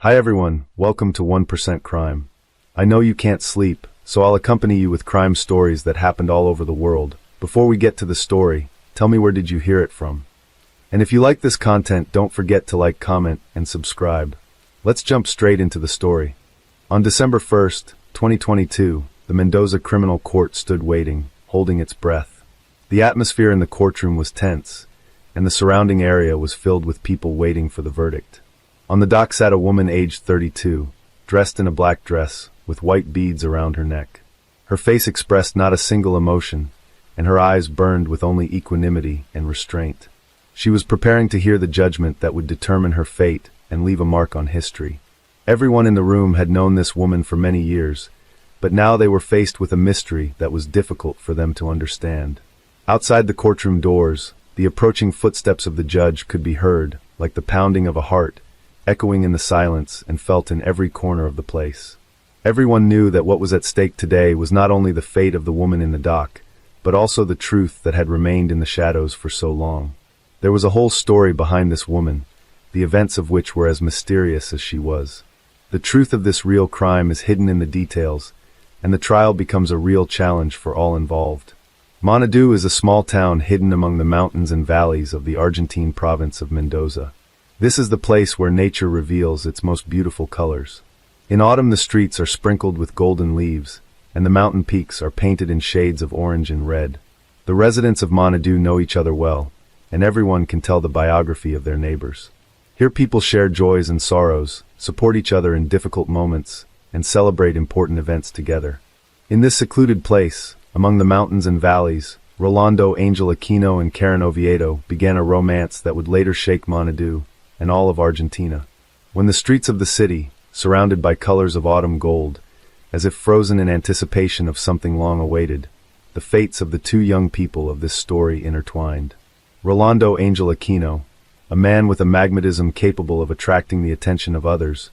Hi everyone, welcome to 1% Crime. I know you can't sleep, so I'll accompany you with crime stories that happened all over the world. Before we get to the story, tell me where did you hear it from? And if you like this content, don't forget to like, comment, and subscribe. Let's jump straight into the story. On December 1st, 2022, the Mendoza Criminal Court stood waiting, holding its breath. The atmosphere in the courtroom was tense, and the surrounding area was filled with people waiting for the verdict. On the dock sat a woman aged 32, dressed in a black dress, with white beads around her neck. Her face expressed not a single emotion, and her eyes burned with only equanimity and restraint. She was preparing to hear the judgment that would determine her fate and leave a mark on history. Everyone in the room had known this woman for many years, but now they were faced with a mystery that was difficult for them to understand. Outside the courtroom doors, the approaching footsteps of the judge could be heard, like the pounding of a heart, echoing in the silence and felt in every corner of the place. Everyone knew that what was at stake today was not only the fate of the woman in the dock, but also the truth that had remained in the shadows for so long. There was a whole story behind this woman, the events of which were as mysterious as she was. The truth of this real crime is hidden in the details, and the trial becomes a real challenge for all involved. Manadú is a small town hidden among the mountains and valleys of the Argentine province of Mendoza. This is the place where nature reveals its most beautiful colors. In autumn, the streets are sprinkled with golden leaves, and the mountain peaks are painted in shades of orange and red. The residents of Manadú know each other well, and everyone can tell the biography of their neighbors. Here people share joys and sorrows, support each other in difficult moments, and celebrate important events together. In this secluded place, among the mountains and valleys, Rolando Angel Aquino and Karen Oviedo began a romance that would later shake Manadú and all of Argentina. When the streets of the city, surrounded by colors of autumn gold, as if frozen in anticipation of something long awaited, the fates of the two young people of this story intertwined. Rolando Angel Aquino, a man with a magnetism capable of attracting the attention of others,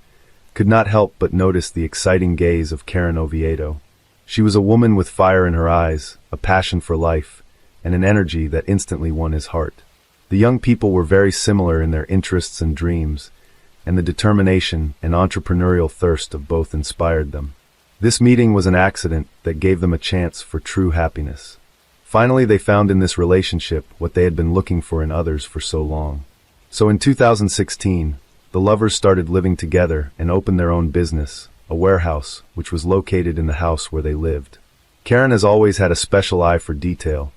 could not help but notice the exciting gaze of Karen Oviedo. She was a woman with fire in her eyes, a passion for life, and an energy that instantly won his heart. The young people were very similar in their interests and dreams, and the determination and entrepreneurial thirst of both inspired them. This meeting was an accident that gave them a chance for true happiness. Finally, they found in this relationship what they had been looking for in others for so long. So in 2016, the lovers started living together and opened their own business, a warehouse, which was located in the house where they lived. Karen has always had a special eye for detail,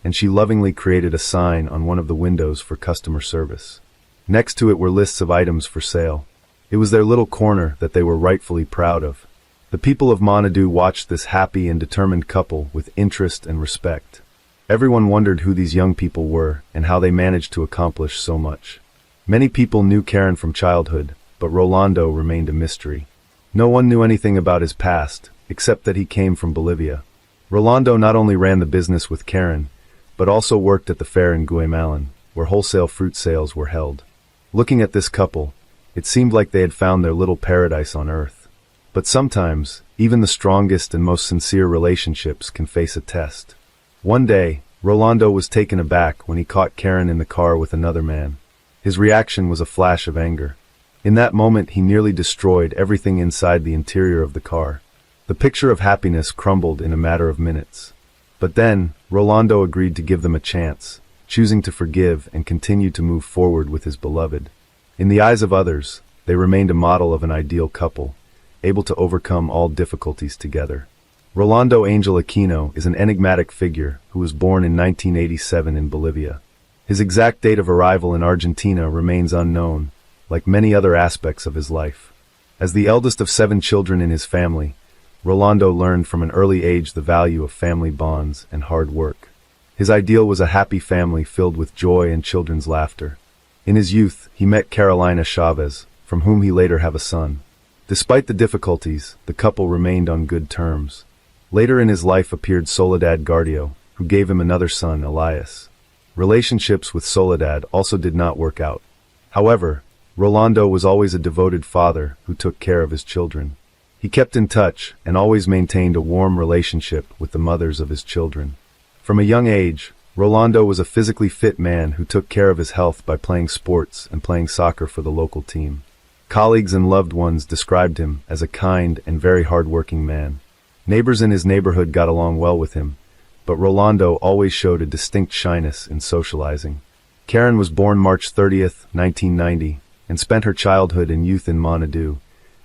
and she lovingly created a sign on one of the windows for customer service. Next to it were lists of items for sale. It was their little corner that they were rightfully proud of. The people of Manadú watched this happy and determined couple with interest and respect. Everyone wondered who these young people were and how they managed to accomplish so much. Many people knew Karen from childhood, but Rolando remained a mystery. No one knew anything about his past, except that he came from Bolivia. Rolando not only ran the business with Karen, but also worked at the fair in Guaymalan, where wholesale fruit sales were held. Looking at this couple, it seemed like they had found their little paradise on earth. But sometimes, even the strongest and most sincere relationships can face a test. One day, Rolando was taken aback when he caught Karen in the car with another man. His reaction was a flash of anger. In that moment, he nearly destroyed everything inside the interior of the car. The picture of happiness crumbled in a matter of minutes. But then, Rolando agreed to give them a chance, choosing to forgive and continue to move forward with his beloved. In the eyes of others, they remained a model of an ideal couple, able to overcome all difficulties together. Rolando Angel Aquino is an enigmatic figure who was born in 1987 in Bolivia. His exact date of arrival in Argentina remains unknown, like many other aspects of his life. As the eldest of 7 children in his family, Rolando learned from an early age the value of family bonds and hard work. His ideal was a happy family filled with joy and children's laughter. In his youth, he met Carolina Chavez, from whom he later have a son. Despite the difficulties, the couple remained on good terms. Later in his life appeared Soledad Gardio, who gave him another son, Elias. Relationships with Soledad also did not work out. However, Rolando was always a devoted father who took care of his children. He kept in touch and always maintained a warm relationship with the mothers of his children. From a young age, Rolando was a physically fit man who took care of his health by playing sports and playing soccer for the local team. Colleagues and loved ones described him as a kind and very hard-working man. Neighbors in his neighborhood got along well with him, but Rolando always showed a distinct shyness in socializing. Karen was born March 30th, 1990, and spent her childhood and youth in Monadoo,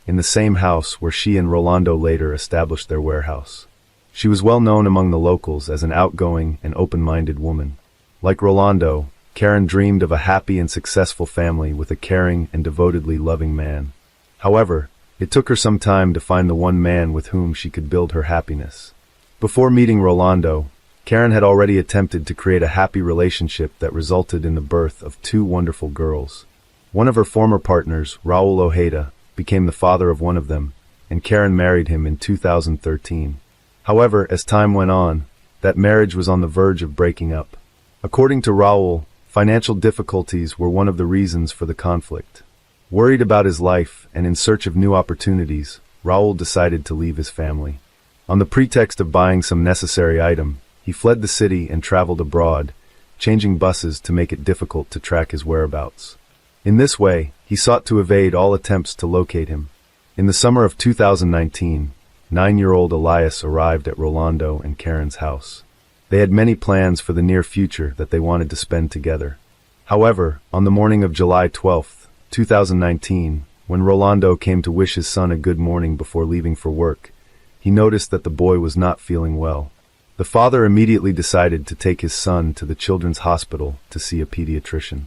in the same house where she and Rolando later established their warehouse. She was well known among the locals as an outgoing and open-minded woman. Like Rolando, Karen dreamed of a happy and successful family with a caring and devotedly loving man. However, it took her some time to find the one man with whom she could build her happiness. Before meeting Rolando, Karen had already attempted to create a happy relationship that resulted in the birth of two wonderful girls. One of her former partners, Raul Ojeda, became the father of one of them, and Karen married him in 2013. However, as time went on, that marriage was on the verge of breaking up. According to Raul, financial difficulties were one of the reasons for the conflict. Worried about his life and in search of new opportunities, Raul decided to leave his family. On the pretext of buying some necessary item, he fled the city and traveled abroad, changing buses to make it difficult to track his whereabouts. In this way, he sought to evade all attempts to locate him. In the summer of 2019, 9-year-old Elias arrived at Rolando and Karen's house. They had many plans for the near future that they wanted to spend together. However, on the morning of July 12, 2019, when Rolando came to wish his son a good morning before leaving for work, he noticed that the boy was not feeling well. The father immediately decided to take his son to the children's hospital to see a pediatrician.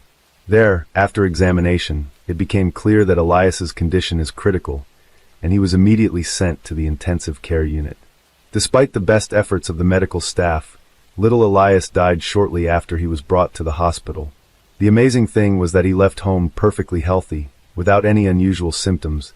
There, after examination, it became clear that Elias's condition is critical, and he was immediately sent to the intensive care unit. Despite the best efforts of the medical staff, little Elias died shortly after he was brought to the hospital. The amazing thing was that he left home perfectly healthy, without any unusual symptoms,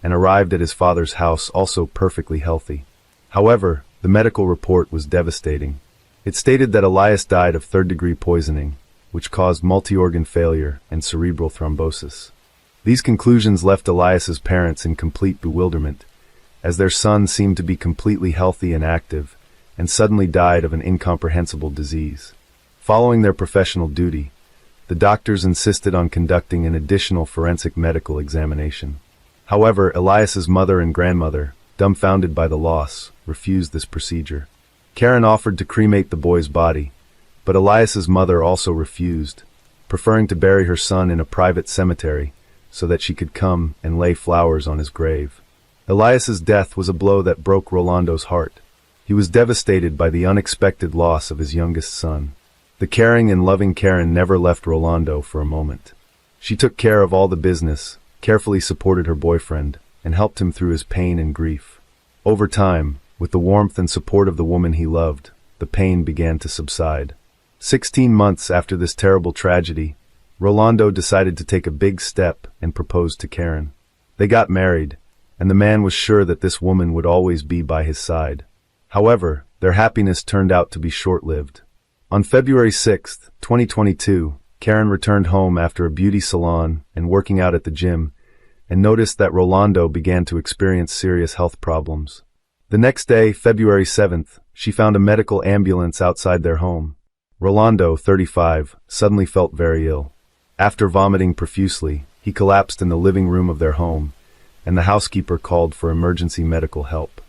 and arrived at his father's house also perfectly healthy. However, the medical report was devastating. It stated that Elias died of third-degree poisoning, which caused multi-organ failure and cerebral thrombosis. These conclusions left Elias's parents in complete bewilderment, as their son seemed to be completely healthy and active, and suddenly died of an incomprehensible disease. Following their professional duty, the doctors insisted on conducting an additional forensic medical examination. However, Elias's mother and grandmother, dumbfounded by the loss, refused this procedure. Karen offered to cremate the boy's body, but Elias's mother also refused, preferring to bury her son in a private cemetery so that she could come and lay flowers on his grave. Elias's death was a blow that broke Rolando's heart. He was devastated by the unexpected loss of his youngest son. The caring and loving Karen never left Rolando for a moment. She took care of all the business, carefully supported her boyfriend, and helped him through his pain and grief. Over time, with the warmth and support of the woman he loved, the pain began to subside. 16 months after this terrible tragedy, Rolando decided to take a big step and proposed to Karen. They got married, and the man was sure that this woman would always be by his side. However, their happiness turned out to be short-lived. On February 6, 2022, Karen returned home after a beauty salon and working out at the gym, and noticed that Rolando began to experience serious health problems. The next day, February 7th, she found a medical ambulance outside their home. Rolando, 35, suddenly felt very ill. After vomiting profusely, he collapsed in the living room of their home, and the housekeeper called for emergency medical help.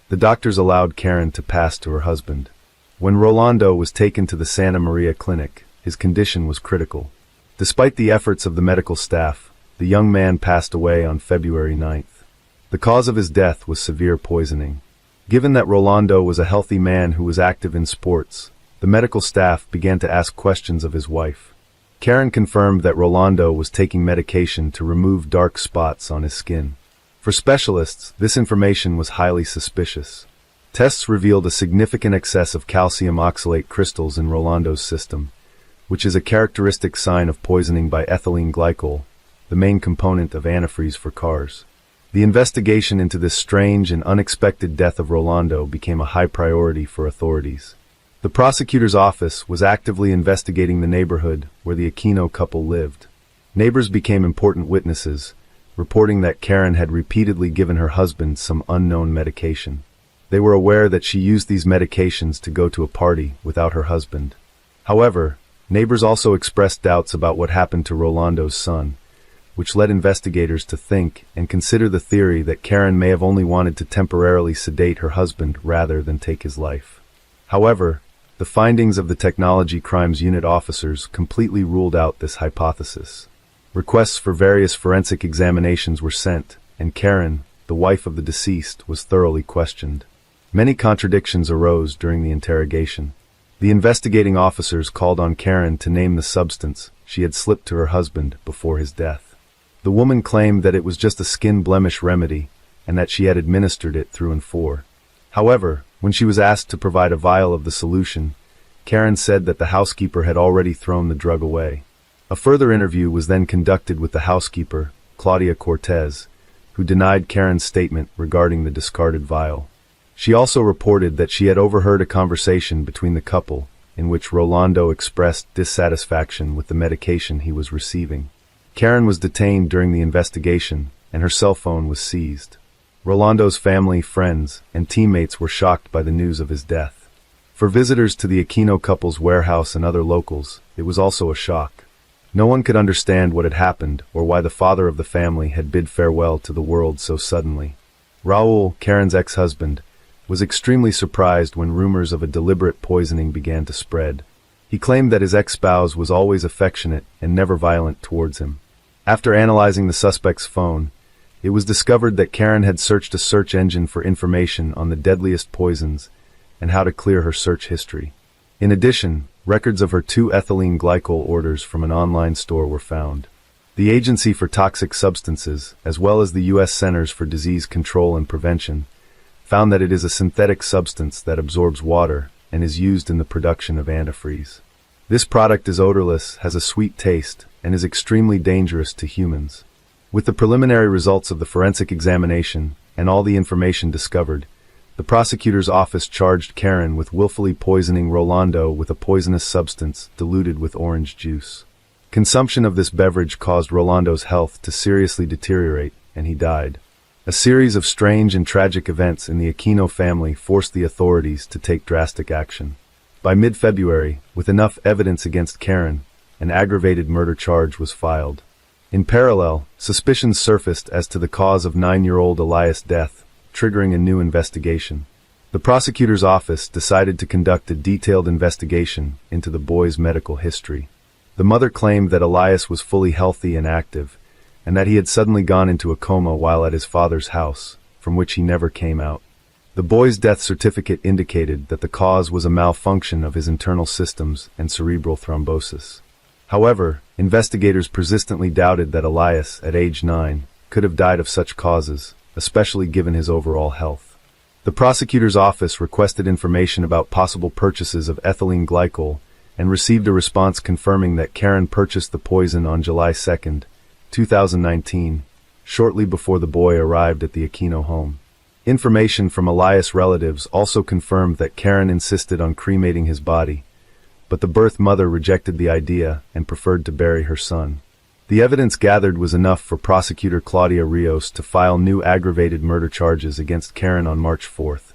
The doctors allowed Karen to pass to her husband. When Rolando was taken to the Santa Maria clinic, his condition was critical. Despite the efforts of the medical staff, the young man passed away on February 9th. The cause of his death was severe poisoning. Given that Rolando was a healthy man who was active in sports, the medical staff began to ask questions of his wife. Karen confirmed that Rolando was taking medication to remove dark spots on his skin. For specialists, this information was highly suspicious. Tests revealed a significant excess of calcium oxalate crystals in Rolando's system, which is a characteristic sign of poisoning by ethylene glycol, the main component of antifreeze for cars. The investigation into this strange and unexpected death of Rolando became a high priority for authorities. The prosecutor's office was actively investigating the neighborhood where the Aquino couple lived. Neighbors became important witnesses, reporting that Karen had repeatedly given her husband some unknown medication. They were aware that she used these medications to go to a party without her husband. However, neighbors also expressed doubts about what happened to Rolando's son, which led investigators to think and consider the theory that Karen may have only wanted to temporarily sedate her husband rather than take his life. However, the findings of the Technology Crimes Unit officers completely ruled out this hypothesis. Requests for various forensic examinations were sent, and Karen, the wife of the deceased, was thoroughly questioned. Many contradictions arose during the interrogation. The investigating officers called on Karen to name the substance she had slipped to her husband before his death. The woman claimed that it was just a skin blemish remedy and that she had administered it through and for. However, when she was asked to provide a vial of the solution, Karen said that the housekeeper had already thrown the drug away. A further interview was then conducted with the housekeeper, Claudia Cortez, who denied Karen's statement regarding the discarded vial. She also reported that she had overheard a conversation between the couple in which Rolando expressed dissatisfaction with the medication he was receiving. Karen was detained during the investigation, and her cell phone was seized. Rolando's family, friends, and teammates were shocked by the news of his death. For visitors to the Aquino couple's warehouse and other locals, it was also a shock. No one could understand what had happened or why the father of the family had bid farewell to the world so suddenly. Raul, Karen's ex-husband, was extremely surprised when rumors of a deliberate poisoning began to spread. He claimed that his ex-spouse was always affectionate and never violent towards him. After analyzing the suspect's phone, it was discovered that Karen had searched a search engine for information on the deadliest poisons and how to clear her search history. In addition, records of her 2 ethylene glycol orders from an online store were found. The Agency for Toxic Substances, as well as the U.S. Centers for Disease Control and Prevention, found that it is a synthetic substance that absorbs water and is used in the production of antifreeze. This product is odorless, has a sweet taste, and is extremely dangerous to humans. With the preliminary results of the forensic examination and all the information discovered, the prosecutor's office charged Karen with willfully poisoning Rolando with a poisonous substance diluted with orange juice. Consumption of this beverage caused Rolando's health to seriously deteriorate, and he died. A series of strange and tragic events in the Aquino family forced the authorities to take drastic action. By mid-February, with enough evidence against Karen, an aggravated murder charge was filed. In parallel, suspicions surfaced as to the cause of 9-year-old Elias' death, triggering a new investigation. The prosecutor's office decided to conduct a detailed investigation into the boy's medical history. The mother claimed that Elias was fully healthy and active, and that he had suddenly gone into a coma while at his father's house, from which he never came out. The boy's death certificate indicated that the cause was a malfunction of his internal systems and cerebral thrombosis. However, investigators persistently doubted that Elias, at age 9, could have died of such causes, especially given his overall health. The prosecutor's office requested information about possible purchases of ethylene glycol and received a response confirming that Karen purchased the poison on July 2, 2019, shortly before the boy arrived at the Aquino home. Information from Elias' relatives also confirmed that Karen insisted on cremating his body, but the birth mother rejected the idea and preferred to bury her son. The evidence gathered was enough for prosecutor Claudia Rios to file new aggravated murder charges against Karen on March 4th,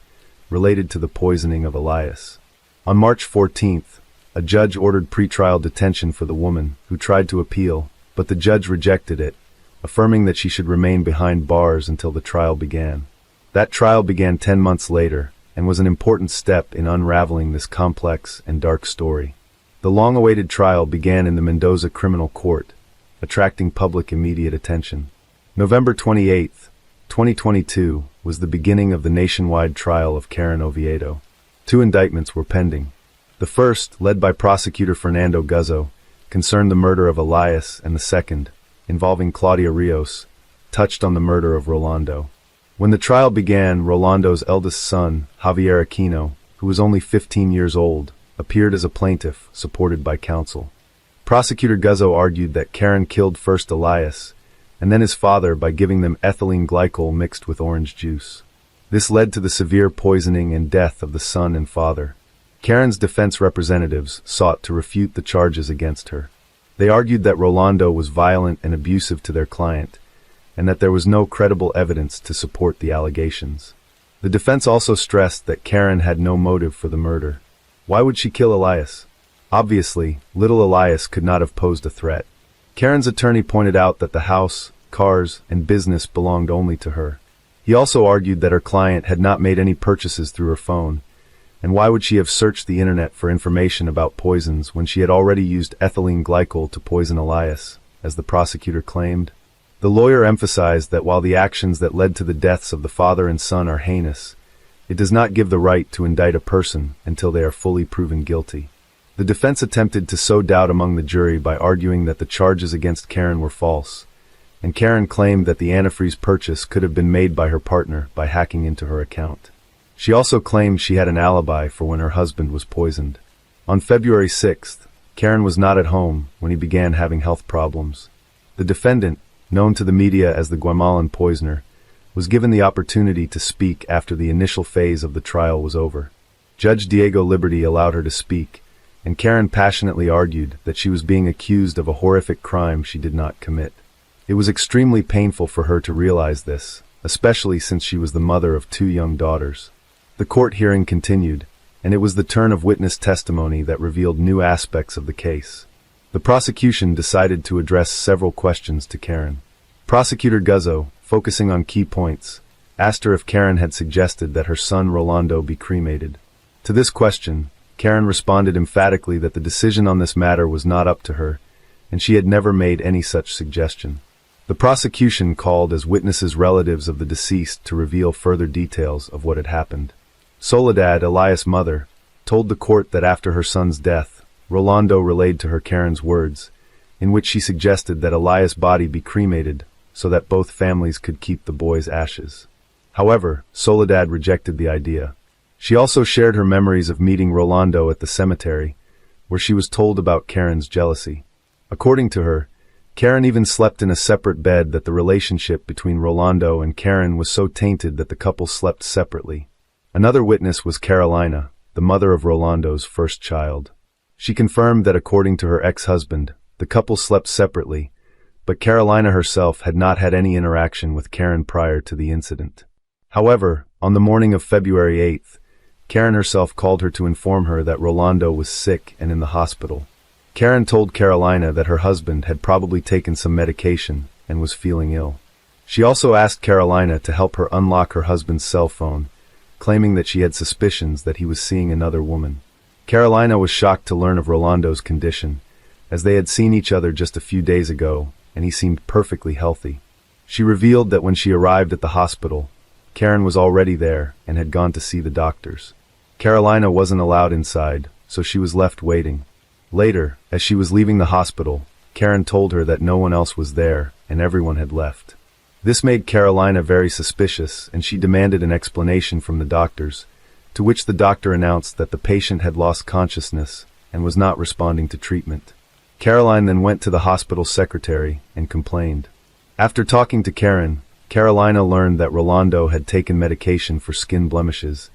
related to the poisoning of Elias. On March 14th, a judge ordered pretrial detention for the woman, who tried to appeal, but the judge rejected it, affirming that she should remain behind bars until the trial began. That trial began 10 months later, and was an important step in unraveling this complex and dark story. The long-awaited trial began in the Mendoza Criminal Court, attracting public immediate attention. November 28, 2022, was the beginning of the nationwide trial of Karen Oviedo. 2 indictments were pending. The first, led by prosecutor Fernando Guzzo, concerned the murder of Elias, and the second, involving Claudia Rios, touched on the murder of Rolando. When the trial began, Rolando's eldest son, Javier Aquino, who was only 15 years old, appeared as a plaintiff, supported by counsel. Prosecutor Guzzo argued that Karen killed first Elias, and then his father by giving them ethylene glycol mixed with orange juice. This led to the severe poisoning and death of the son and father. Karen's defense representatives sought to refute the charges against her. They argued that Rolando was violent and abusive to their client, and that there was no credible evidence to support the allegations. The defense also stressed that Karen had no motive for the murder. Why would she kill Elias? Obviously, little Elias could not have posed a threat. Karen's attorney pointed out that the house, cars, and business belonged only to her. He also argued that her client had not made any purchases through her phone, and why would she have searched the internet for information about poisons when she had already used ethylene glycol to poison Elias, as the prosecutor claimed? The lawyer emphasized that while the actions that led to the deaths of the father and son are heinous, it does not give the right to indict a person until they are fully proven guilty. The defense attempted to sow doubt among the jury by arguing that the charges against Karen were false, and Karen claimed that the antifreeze purchase could have been made by her partner by hacking into her account. She also claimed she had an alibi for when her husband was poisoned. On February 6th, Karen was not at home when he began having health problems. The defendant, known to the media as the Guatemalan poisoner, was given the opportunity to speak after the initial phase of the trial was over. Judge Diego Liberty allowed her to speak, and Karen passionately argued that she was being accused of a horrific crime she did not commit. It was extremely painful for her to realize this, especially since she was the mother of 2 young daughters. The court hearing continued, and it was the turn of witness testimony that revealed new aspects of the case. The prosecution decided to address several questions to Karen. Prosecutor Guzzo, focusing on key points, asked her if Karen had suggested that her son Rolando be cremated. To this question, Karen responded emphatically that the decision on this matter was not up to her, and she had never made any such suggestion. The prosecution called as witnesses relatives of the deceased to reveal further details of what had happened. Soledad, Elias' mother, told the court that after her son's death, Rolando relayed to her Karen's words, in which she suggested that Elias' body be cremated so that both families could keep the boy's ashes. However, Soledad rejected the idea. She also shared her memories of meeting Rolando at the cemetery, where she was told about Karen's jealousy. According to her, Karen even slept in a separate bed, that the relationship between Rolando and Karen was so tainted that the couple slept separately. Another witness was Carolina, the mother of Rolando's first child. She confirmed that according to her ex-husband, the couple slept separately, but Carolina herself had not had any interaction with Karen prior to the incident. However, on the morning of February 8th, Karen herself called her to inform her that Rolando was sick and in the hospital. Karen told Carolina that her husband had probably taken some medication and was feeling ill. She also asked Carolina to help her unlock her husband's cell phone, claiming that she had suspicions that he was seeing another woman. Carolina was shocked to learn of Rolando's condition, as they had seen each other just a few days ago, and he seemed perfectly healthy. She revealed that when she arrived at the hospital, Karen was already there and had gone to see the doctors. Carolina wasn't allowed inside, so she was left waiting. Later, as she was leaving the hospital, Karen told her that no one else was there and everyone had left. This made Carolina very suspicious, and she demanded an explanation from the doctors, to which the doctor announced that the patient had lost consciousness and was not responding to treatment. Caroline then went to the hospital secretary and complained. After talking to Karen, Carolina learned that Rolando had taken medication for skin blemishes,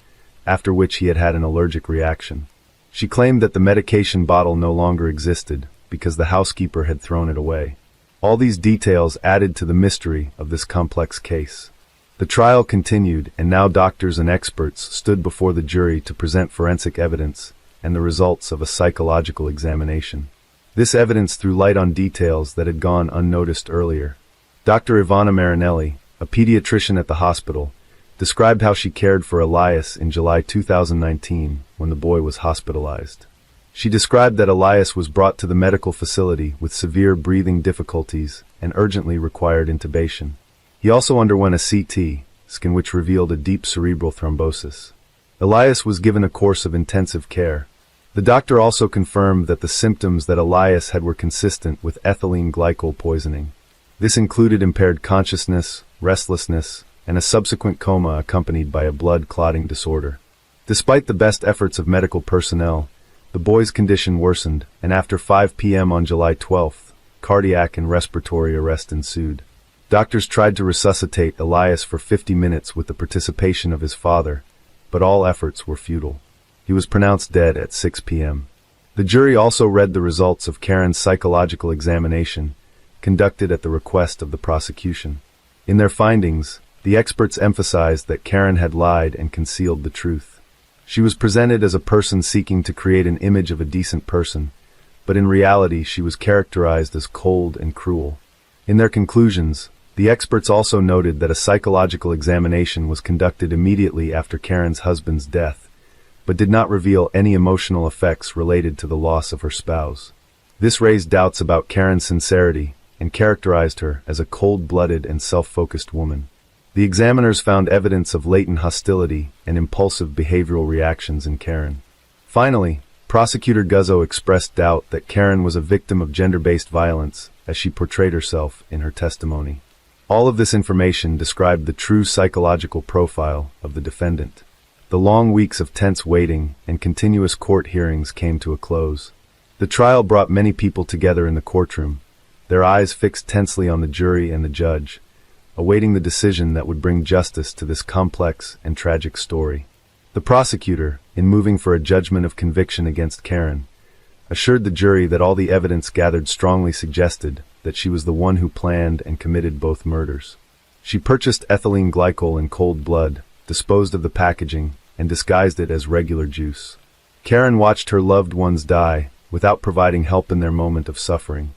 after which he had had an allergic reaction. She claimed that the medication bottle no longer existed because the housekeeper had thrown it away. All these details added to the mystery of this complex case. The trial continued, and now doctors and experts stood before the jury to present forensic evidence and the results of a psychological examination. This evidence threw light on details that had gone unnoticed earlier. Dr. Ivana Marinelli, a pediatrician at the hospital, described how she cared for Elias in July 2019 when the boy was hospitalized. She described that Elias was brought to the medical facility with severe breathing difficulties and urgently required intubation. He also underwent a CT scan which revealed a deep cerebral thrombosis. Elias was given a course of intensive care. The doctor also confirmed that the symptoms that Elias had were consistent with ethylene glycol poisoning. This included impaired consciousness, restlessness, and a subsequent coma accompanied by a blood clotting disorder. Despite the best efforts of medical personnel, the boy's condition worsened, and after 5 p.m. on July 12th, cardiac and respiratory arrest ensued. Doctors tried to resuscitate Elias for 50 minutes with the participation of his father, but all efforts were futile. He was pronounced dead at 6 p.m. The jury also read the results of Karen's psychological examination, conducted at the request of the prosecution. In their findings, the experts emphasized that Karen had lied and concealed the truth. She was presented as a person seeking to create an image of a decent person, but in reality she was characterized as cold and cruel. In their conclusions, the experts also noted that a psychological examination was conducted immediately after Karen's husband's death, but did not reveal any emotional effects related to the loss of her spouse. This raised doubts about Karen's sincerity and characterized her as a cold-blooded and self-focused woman. The examiners found evidence of latent hostility and impulsive behavioral reactions in Karen. Finally, Prosecutor Guzzo expressed doubt that Karen was a victim of gender-based violence as she portrayed herself in her testimony. All of this information described the true psychological profile of the defendant. The long weeks of tense waiting and continuous court hearings came to a close. The trial brought many people together in the courtroom, their eyes fixed tensely on the jury and the judge, awaiting the decision that would bring justice to this complex and tragic story. The prosecutor, in moving for a judgment of conviction against Karen, assured the jury that all the evidence gathered strongly suggested that she was the one who planned and committed both murders. She purchased ethylene glycol in cold blood, disposed of the packaging, and disguised it as regular juice. Karen watched her loved ones die without providing help in their moment of suffering.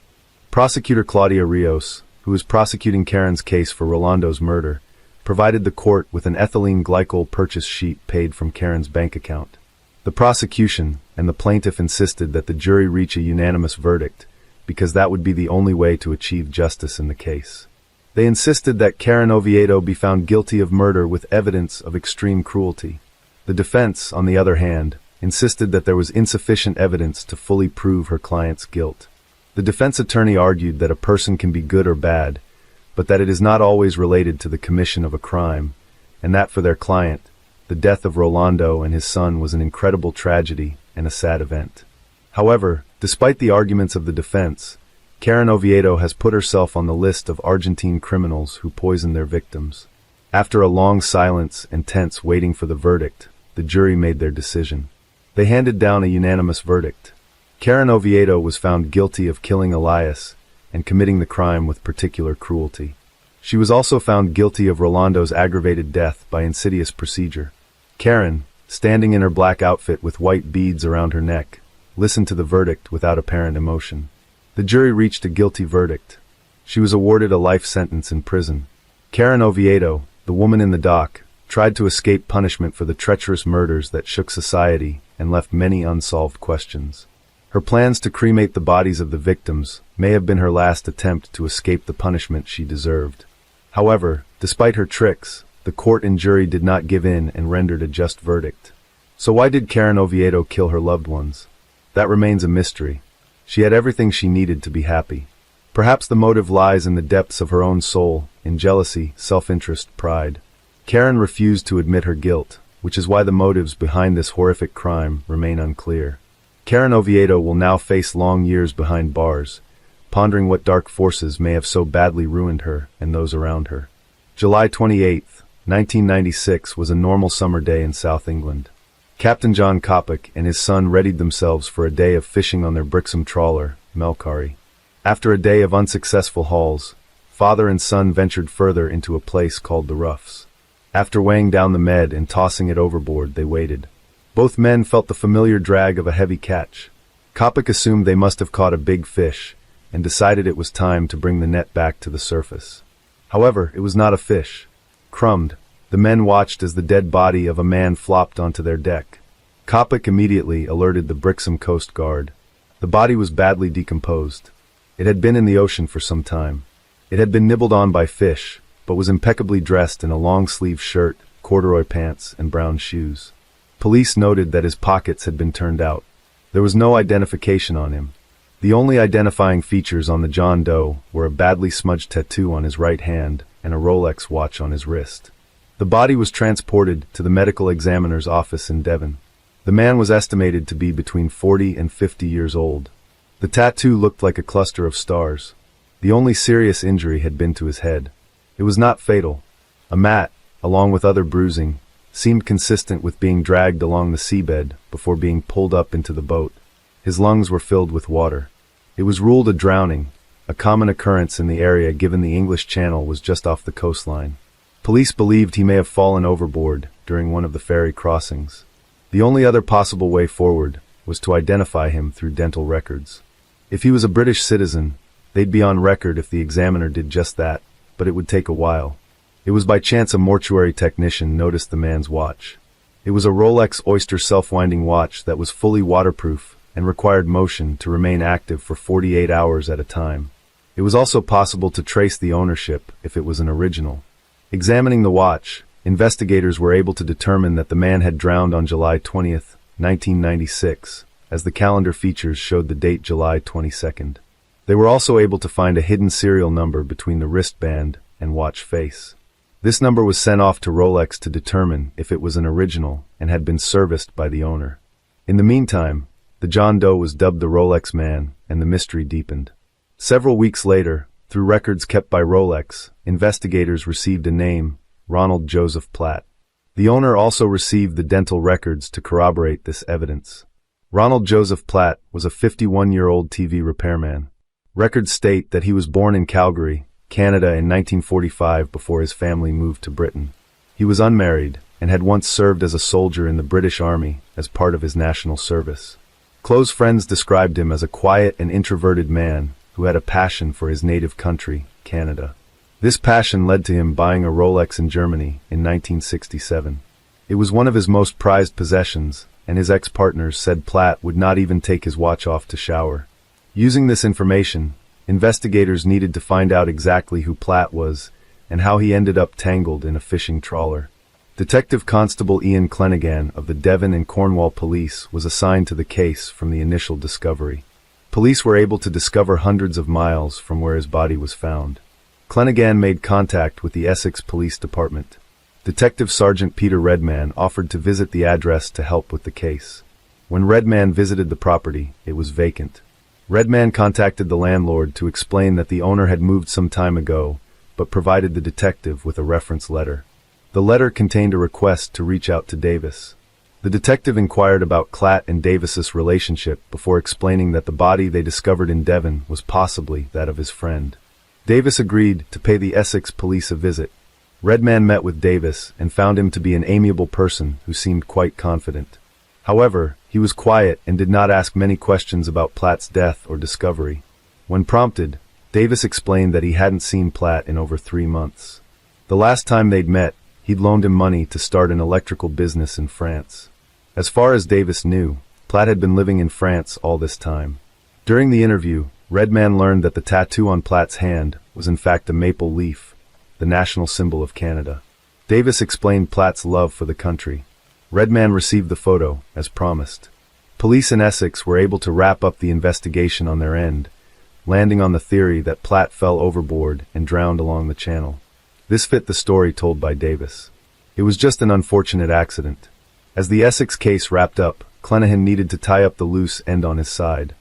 Prosecutor Claudia Rios, who was prosecuting Karen's case for Rolando's murder, provided the court with an ethylene glycol purchase sheet paid from Karen's bank account. The prosecution and the plaintiff insisted that the jury reach a unanimous verdict because that would be the only way to achieve justice in the case. They insisted that Karen Oviedo be found guilty of murder with evidence of extreme cruelty. The defense, on the other hand, insisted that there was insufficient evidence to fully prove her client's guilt. The defense attorney argued that a person can be good or bad, but that it is not always related to the commission of a crime, and that for their client, the death of Rolando and his son was an incredible tragedy and a sad event. However, despite the arguments of the defense, Karen Oviedo has put herself on the list of Argentine criminals who poisoned their victims. After a long silence and tense waiting for the verdict, the jury made their decision. They handed down a unanimous verdict. Karen Oviedo was found guilty of killing Elias and committing the crime with particular cruelty. She was also found guilty of Rolando's aggravated death by insidious procedure. Karen, standing in her black outfit with white beads around her neck, listened to the verdict without apparent emotion. The jury reached a guilty verdict. She was awarded a life sentence in prison. Karen Oviedo, the woman in the dock, tried to escape punishment for the treacherous murders that shook society and left many unsolved questions. Her plans to cremate the bodies of the victims may have been her last attempt to escape the punishment she deserved. However, despite her tricks, the court and jury did not give in and rendered a just verdict. So why did Karen Oviedo kill her loved ones? That remains a mystery. She had everything she needed to be happy. Perhaps the motive lies in the depths of her own soul, in jealousy, self-interest, pride. Karen refused to admit her guilt, which is why the motives behind this horrific crime remain unclear. Karen Oviedo will now face long years behind bars, pondering what dark forces may have so badly ruined her and those around her. July 28, 1996 was a normal summer day in South England. Captain John Coppock and his son readied themselves for a day of fishing on their Brixham trawler, Melcari. After a day of unsuccessful hauls, father and son ventured further into a place called the Roughs. After weighing down the med and tossing it overboard, they waited. Both men felt the familiar drag of a heavy catch. Coppock assumed they must have caught a big fish, and decided it was time to bring the net back to the surface. However, it was not a fish. Crumbed, the men watched as the dead body of a man flopped onto their deck. Coppock immediately alerted the Brixham Coast Guard. The body was badly decomposed. It had been in the ocean for some time. It had been nibbled on by fish, but was impeccably dressed in a long-sleeved shirt, corduroy pants, and brown shoes. Police noted that his pockets had been turned out. There was no identification on him. The only identifying features on the John Doe were a badly smudged tattoo on his right hand and a Rolex watch on his wrist. The body was transported to the medical examiner's office in Devon. The man was estimated to be between 40 and 50 years old. The tattoo looked like a cluster of stars. The only serious injury had been to his head. It was not fatal. A mat, along with other bruising, seemed consistent with being dragged along the seabed before being pulled up into the boat. His lungs were filled with water. It was ruled a drowning, a common occurrence in the area given the English Channel was just off the coastline. Police believed he may have fallen overboard during one of the ferry crossings. The only other possible way forward was to identify him through dental records. If he was a British citizen, they'd be on record if the examiner did just that, but it would take a while. It was by chance a mortuary technician noticed the man's watch. It was a Rolex Oyster self-winding watch that was fully waterproof and required motion to remain active for 48 hours at a time. It was also possible to trace the ownership if it was an original. Examining the watch, investigators were able to determine that the man had drowned on July 20th, 1996, as the calendar features showed the date July 22nd. They were also able to find a hidden serial number between the wristband and watch face. This number was sent off to Rolex to determine if it was an original and had been serviced by the owner. In the meantime, the John Doe was dubbed the Rolex Man, and the mystery deepened. Several weeks later, through records kept by Rolex, investigators received a name, Ronald Joseph Platt. The owner also received the dental records to corroborate this evidence. Ronald Joseph Platt was a 51-year-old TV repairman. Records state that he was born in Calgary, Canada in 1945 before his family moved to Britain. He was unmarried and had once served as a soldier in the British Army as part of his national service. Close friends described him as a quiet and introverted man who had a passion for his native country, Canada. This passion led to him buying a Rolex in Germany in 1967. It was one of his most prized possessions, and his ex-partners said Platt would not even take his watch off to shower. Using this information, investigators needed to find out exactly who Platt was and how he ended up tangled in a fishing trawler. Detective Constable Ian Clenaghan of the Devon and Cornwall Police was assigned to the case from the initial discovery. Police were able to discover hundreds of miles from where his body was found. Clenaghan made contact with the Essex Police Department. Detective Sergeant Peter Redman offered to visit the address to help with the case. When Redman visited the property, it was vacant. Redman contacted the landlord to explain that the owner had moved some time ago, but provided the detective with a reference letter. The letter contained a request to reach out to Davis. The detective inquired about Platt and Davis's relationship before explaining that the body they discovered in Devon was possibly that of his friend. Davis agreed to pay the Essex police a visit. Redman met with Davis and found him to be an amiable person who seemed quite confident. However, he was quiet and did not ask many questions about Platt's death or discovery. When prompted, Davis explained that he hadn't seen Platt in over 3 months. The last time they'd met, he'd loaned him money to start an electrical business in France. As far as Davis knew, Platt had been living in France all this time. During the interview, Redman learned that the tattoo on Platt's hand was in fact a maple leaf, the national symbol of Canada. Davis explained Platt's love for the country. Redman received the photo, as promised. Police in Essex were able to wrap up the investigation on their end, landing on the theory that Platt fell overboard and drowned along the channel. This fit the story told by Davis. It was just an unfortunate accident. As the Essex case wrapped up, Clenaghan needed to tie up the loose end on his side.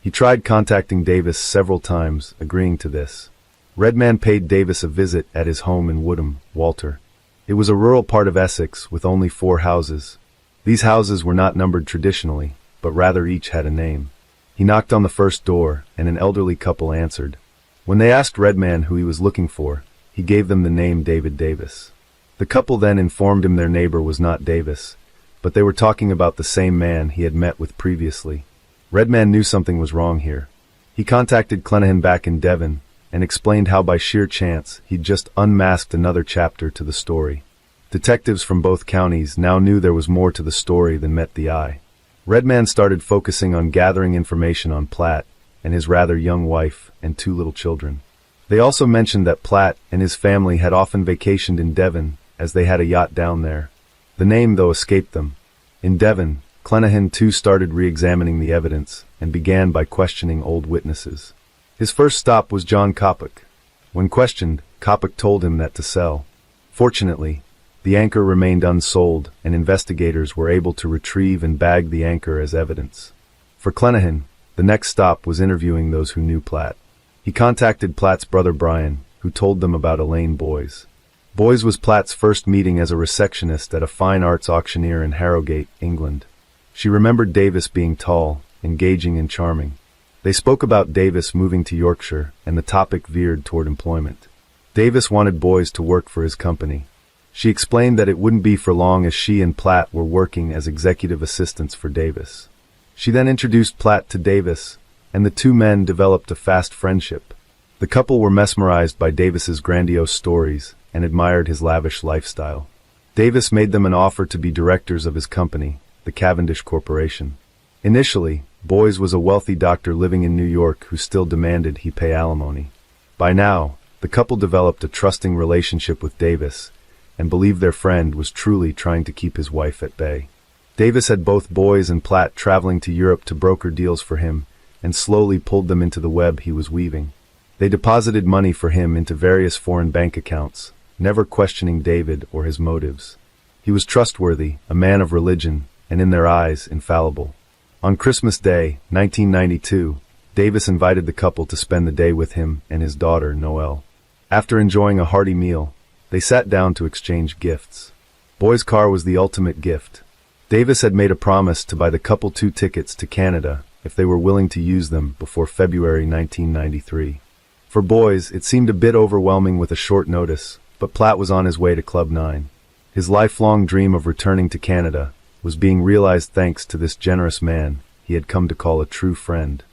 He tried contacting Davis several times, agreeing to this. Redman paid Davis a visit at his home in Woodham, Walter. It was a rural part of Essex with only 4 houses. These houses were not numbered traditionally, but rather each had a name. He knocked on the first door, and an elderly couple answered. When they asked Redman who he was looking for, he gave them the name David Davis. The couple then informed him their neighbor was not Davis, but they were talking about the same man he had met with previously. Redman knew something was wrong here. He contacted Clenaghan back in Devon and explained how by sheer chance he'd just unmasked another chapter to the story. Detectives from both counties now knew there was more to the story than met the eye. Redman started focusing on gathering information on Platt and his rather young wife and 2 little children. They also mentioned that Platt and his family had often vacationed in Devon as they had a yacht down there. The name, though, escaped them. In Devon, Clenaghan too started re-examining the evidence and began by questioning old witnesses. His first stop was John Coppock. When questioned, Coppock told him that to sell. Fortunately, the anchor remained unsold and investigators were able to retrieve and bag the anchor as evidence. For Clenaghan, the next stop was interviewing those who knew Platt. He contacted Platt's brother Brian, who told them about Elaine Boys. Boys was Platt's first meeting as a receptionist at a fine arts auctioneer in Harrogate, England. She remembered Davis being tall, engaging and charming. They spoke about Davis moving to Yorkshire, and the topic veered toward employment. Davis wanted Boys to work for his company. She explained that it wouldn't be for long as she and Platt were working as executive assistants for Davis. She then introduced Platt to Davis, and the two men developed a fast friendship. The couple were mesmerized by Davis's grandiose stories and admired his lavish lifestyle. Davis made them an offer to be directors of his company, the Cavendish Corporation. Initially, Boys was a wealthy doctor living in New York who still demanded he pay alimony. By now, the couple developed a trusting relationship with Davis and believed their friend was truly trying to keep his wife at bay. Davis had both Boys and Platt traveling to Europe to broker deals for him and slowly pulled them into the web he was weaving. They deposited money for him into various foreign bank accounts, never questioning David or his motives. He was trustworthy, a man of religion, and in their eyes, infallible. On Christmas Day, 1992, Davis invited the couple to spend the day with him and his daughter, Noelle. After enjoying a hearty meal, they sat down to exchange gifts. Boy's car was the ultimate gift. Davis had made a promise to buy the couple 2 tickets to Canada if they were willing to use them before February 1993. For Boys, it seemed a bit overwhelming with a short notice, but Platt was on his way to Club 9. His lifelong dream of returning to Canada was being realized thanks to this generous man he had come to call a true friend.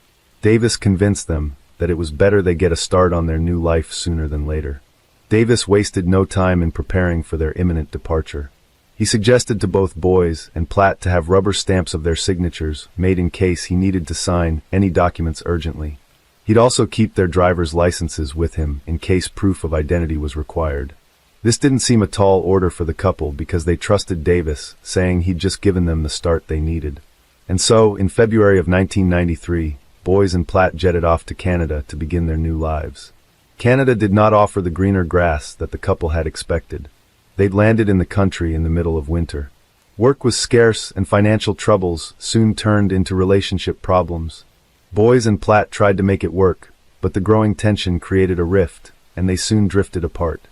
Davis convinced them that it was better they get a start on their new life sooner than later. Davis wasted no time in preparing for their imminent departure. He suggested to both Boys and Platt to have rubber stamps of their signatures made in case he needed to sign any documents urgently. He'd also keep their driver's licenses with him in case proof of identity was required. This didn't seem a tall order for the couple because they trusted Davis, saying he'd just given them the start they needed. And so, in February of 1993, Boys and Platt jetted off to Canada to begin their new lives. Canada did not offer the greener grass that the couple had expected. They'd landed in the country in the middle of winter. Work was scarce and financial troubles soon turned into relationship problems. Boys and Platt tried to make it work, but the growing tension created a rift, and they soon drifted apart.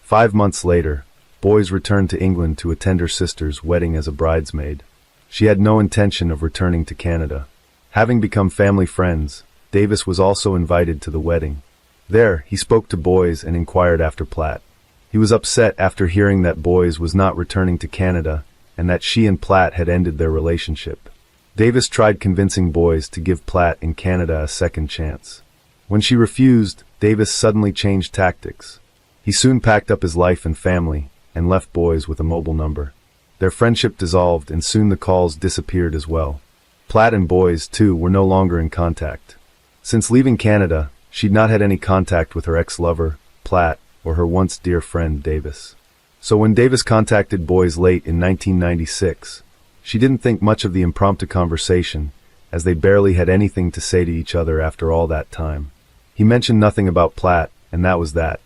5 months later, Boys returned to England to attend her sister's wedding as a bridesmaid. She had no intention of returning to Canada. Having become family friends, Davis was also invited to the wedding. There, he spoke to Boys and inquired after Platt. He was upset after hearing that Boys was not returning to Canada and that she and Platt had ended their relationship. Davis tried convincing Boys to give Platt in Canada a second chance. When she refused, Davis suddenly changed tactics. He soon packed up his life and family and left Boys with a mobile number. Their friendship dissolved and soon the calls disappeared as well. Platt and Boys, too, were no longer in contact. Since leaving Canada, she'd not had any contact with her ex-lover, Platt, or her once dear friend, Davis. So when Davis contacted Boys late in 1996, she didn't think much of the impromptu conversation, as they barely had anything to say to each other after all that time. He mentioned nothing about Platt, and that was that.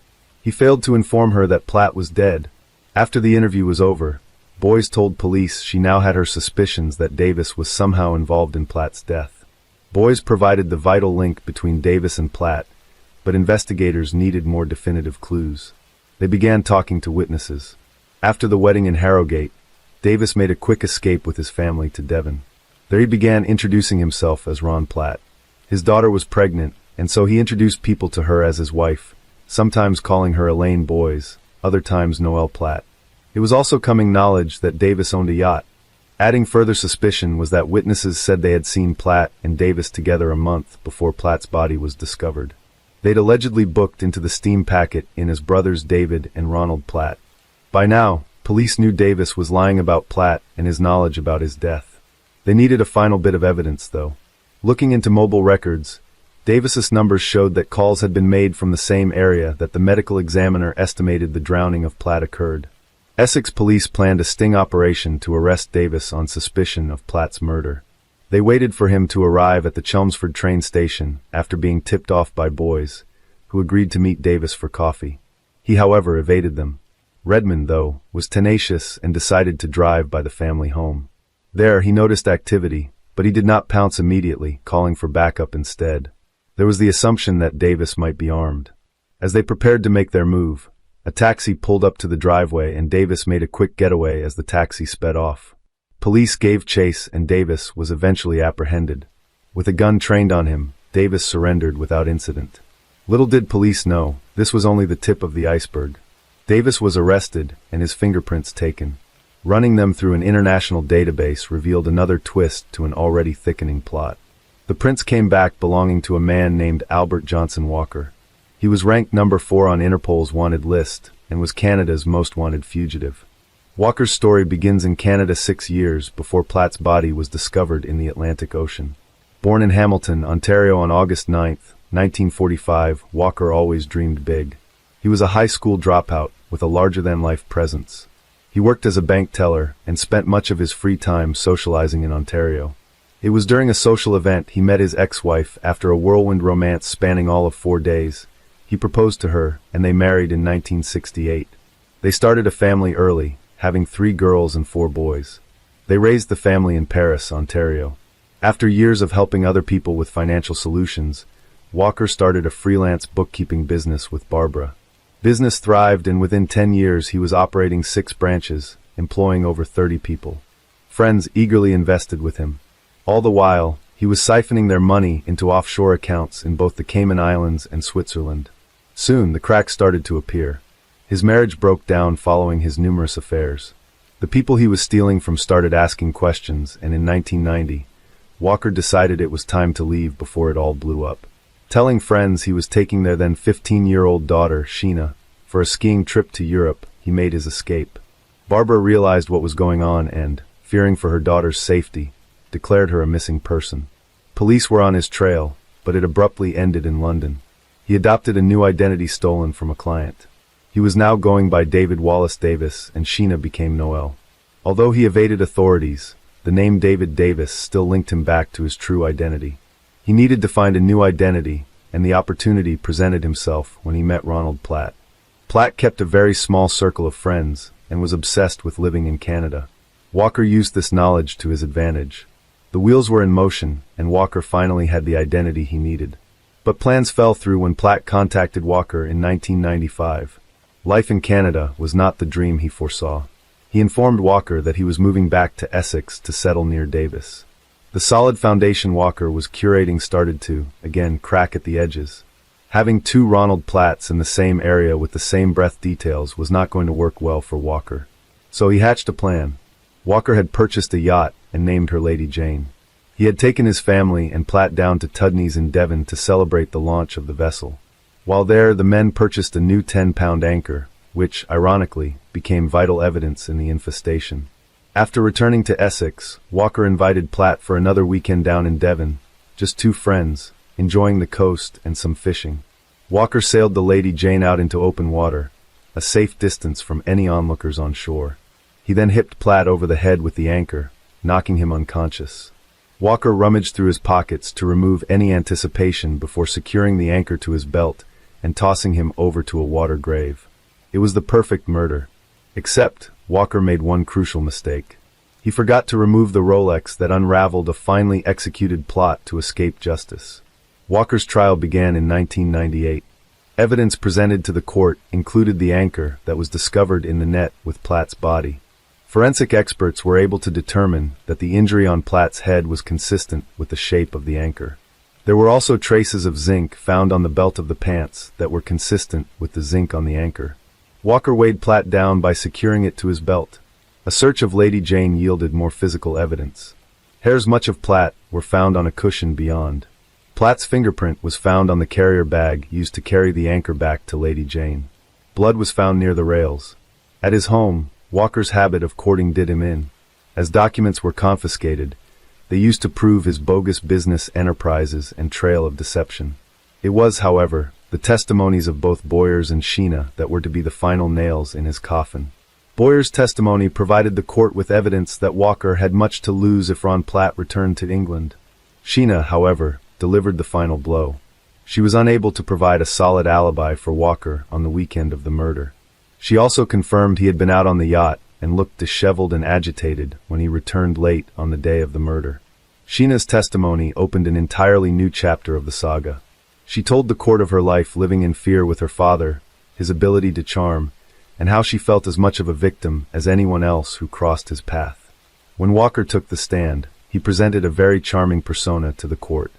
He failed to inform her that Platt was dead. After the interview was over, Boys told police she now had her suspicions that Davis was somehow involved in Platt's death. Boys provided the vital link between Davis and Platt, but investigators needed more definitive clues. They began talking to witnesses. After the wedding in Harrogate, Davis made a quick escape with his family to Devon. There he began introducing himself as Ron Platt. His daughter was pregnant, and so he introduced people to her as his wife, sometimes calling her Elaine Boys, other times Noelle Platt. It was also coming knowledge that Davis owned a yacht. Adding further suspicion was that witnesses said they had seen Platt and Davis together a month before Platt's body was discovered. They'd allegedly booked into the steam packet in as brothers David and Ronald Platt. By now, police knew Davis was lying about Platt and his knowledge about his death. They needed a final bit of evidence, though. Looking into mobile records, Davis's numbers showed that calls had been made from the same area that the medical examiner estimated the drowning of Platt occurred. Essex police planned a sting operation to arrest Davis on suspicion of Platt's murder. They waited for him to arrive at the Chelmsford train station after being tipped off by Boys, who agreed to meet Davis for coffee. He, however, evaded them. Redmond, though, was tenacious and decided to drive by the family home. There, he noticed activity, but he did not pounce immediately, calling for backup instead. There was the assumption that Davis might be armed. As they prepared to make their move, a taxi pulled up to the driveway and Davis made a quick getaway as the taxi sped off. Police gave chase and Davis was eventually apprehended. With a gun trained on him, Davis surrendered without incident. Little did police know, this was only the tip of the iceberg. Davis was arrested and his fingerprints taken. Running them through an international database revealed another twist to an already thickening plot. The prince came back belonging to a man named Albert Johnson Walker. He was ranked number 4 on Interpol's wanted list and was Canada's most wanted fugitive. Walker's story begins in Canada 6 years before Platt's body was discovered in the Atlantic Ocean. Born in Hamilton, Ontario on August 9, 1945, Walker always dreamed big. He was a high school dropout with a larger-than-life presence. He worked as a bank teller and spent much of his free time socializing in Ontario. It was during a social event he met his ex-wife after a whirlwind romance spanning all of 4 days. He proposed to her, and they married in 1968. They started a family early, having 3 girls and 4 boys. They raised the family in Paris, Ontario. After years of helping other people with financial solutions, Walker started a freelance bookkeeping business with Barbara. Business thrived, and within 10 years he was operating 6 branches, employing over 30 people. Friends eagerly invested with him. All the while, he was siphoning their money into offshore accounts in both the Cayman Islands and Switzerland. Soon, the cracks started to appear. His marriage broke down following his numerous affairs. The people he was stealing from started asking questions, and in 1990, Walker decided it was time to leave before it all blew up. Telling friends he was taking their then 15-year-old daughter, Sheena, for a skiing trip to Europe, he made his escape. Barbara realized what was going on and, fearing for her daughter's safety, declared her a missing person. Police were on his trail, but it abruptly ended in London. He adopted a new identity stolen from a client. He was now going by David Wallace Davis, and Sheena became Noel. Although he evaded authorities, the name David Davis still linked him back to his true identity. He needed to find a new identity, and the opportunity presented himself when he met Ronald Platt. Platt kept a very small circle of friends and was obsessed with living in Canada. Walker used this knowledge to his advantage. The wheels were in motion, and Walker finally had the identity he needed. But plans fell through when Platt contacted Walker in 1995. Life in Canada was not the dream he foresaw. He informed Walker that he was moving back to Essex to settle near Davis. The solid foundation Walker was curating started to, again, crack at the edges. Having 2 Ronald Platts in the same area with the same breath details was not going to work well for Walker. So he hatched a plan. Walker had purchased a yacht and named her Lady Jane. He had taken his family and Platt down to Tudney's in Devon to celebrate the launch of the vessel. While there, the men purchased a new 10-pound anchor, which, ironically, became vital evidence in the infestation. After returning to Essex, Walker invited Platt for another weekend down in Devon, just 2 friends, enjoying the coast and some fishing. Walker sailed the Lady Jane out into open water, a safe distance from any onlookers on shore. He then hipped Platt over the head with the anchor, knocking him unconscious. Walker rummaged through his pockets to remove any anticipation before securing the anchor to his belt and tossing him over to a water grave. It was the perfect murder. Except, Walker made one crucial mistake. He forgot to remove the Rolex that unraveled a finely executed plot to escape justice. Walker's trial began in 1998. Evidence presented to the court included the anchor that was discovered in the net with Platt's body. Forensic experts were able to determine that the injury on Platt's head was consistent with the shape of the anchor. There were also traces of zinc found on the belt of the pants that were consistent with the zinc on the anchor. Walker weighed Platt down by securing it to his belt. A search of Lady Jane yielded more physical evidence. Hairs much of Platt were found on a cushion beyond. Platt's fingerprint was found on the carrier bag used to carry the anchor back to Lady Jane. Blood was found near the rails. At his home, Walker's habit of courting did him in. As documents were confiscated, they used to prove his bogus business enterprises and trail of deception. It was, however, the testimonies of both Boyers and Sheena that were to be the final nails in his coffin. Boyer's testimony provided the court with evidence that Walker had much to lose if Ron Platt returned to England. Sheena, however, delivered the final blow. She was unable to provide a solid alibi for Walker on the weekend of the murder. She also confirmed he had been out on the yacht and looked disheveled and agitated when he returned late on the day of the murder. Sheena's testimony opened an entirely new chapter of the saga. She told the court of her life living in fear with her father, his ability to charm, and how she felt as much of a victim as anyone else who crossed his path. When Walker took the stand, he presented a very charming persona to the court.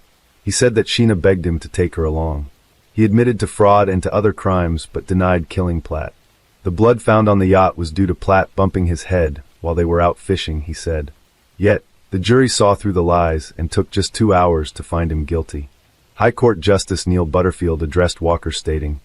He said that Sheena begged him to take her along. He admitted to fraud and to other crimes but denied killing Platt. The blood found on the yacht was due to Platt bumping his head while they were out fishing, he said. Yet, The jury saw through the lies and took just 2 hours to find him guilty. High Court Justice Neil Butterfield addressed Walker stating,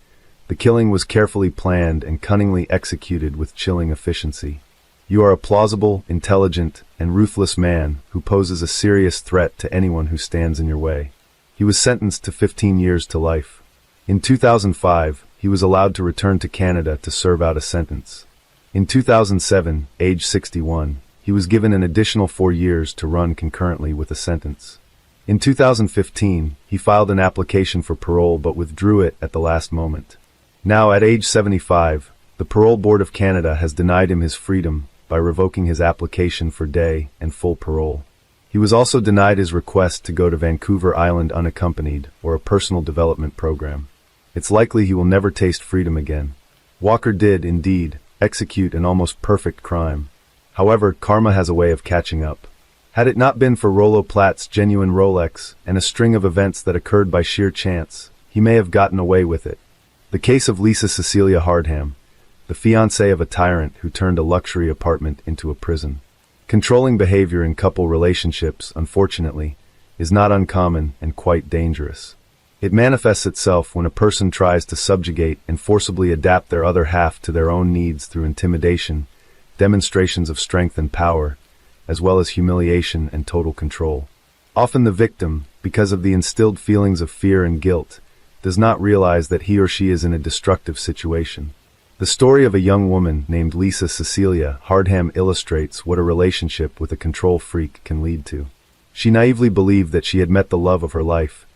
"The killing was carefully planned and cunningly executed with chilling efficiency. You are a plausible, intelligent, and ruthless man who poses a serious threat to anyone who stands in your way." He was sentenced to 15 years to life. In 2005, he was allowed to return to Canada to serve out a sentence. In 2007, age 61, he was given an additional 4 years to run concurrently with a sentence. In 2015, he filed an application for parole but withdrew it at the last moment. Now, at age 75, the Parole Board of Canada has denied him his freedom by revoking his application for day and full parole. He was also denied his request to go to Vancouver Island unaccompanied or a personal development program. It's likely he will never taste freedom again. Walker did, indeed, execute an almost perfect crime. However, karma has a way of catching up. Had it not been for Rollo Platt's genuine Rolex and a string of events that occurred by sheer chance, he may have gotten away with it. The case of Lisa Cecilia Hardham, the fiancée of a tyrant who turned a luxury apartment into a prison. Controlling behavior in couple relationships, unfortunately, is not uncommon and quite dangerous. It manifests itself when a person tries to subjugate and forcibly adapt their other half to their own needs through intimidation, demonstrations of strength and power, as well as humiliation and total control. Often the victim, because of the instilled feelings of fear and guilt, does not realize that he or she is in a destructive situation. The story of a young woman named Lisa Cecilia Hardham illustrates what a relationship with a control freak can lead to. She naively believed that she had met the love of her life,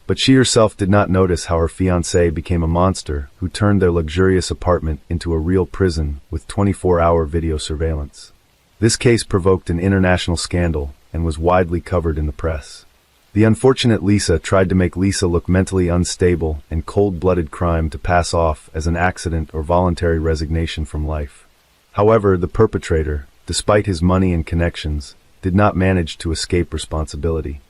but she herself did not notice how her fiancé became a monster who turned their luxurious apartment into a real prison with 24-hour video surveillance. This case provoked an international scandal and was widely covered in the press. The unfortunate Lisa tried to make Lisa look mentally unstable and cold-blooded crime to pass off as an accident or voluntary resignation from life. However, the perpetrator, despite his money and connections, did not manage to escape responsibility.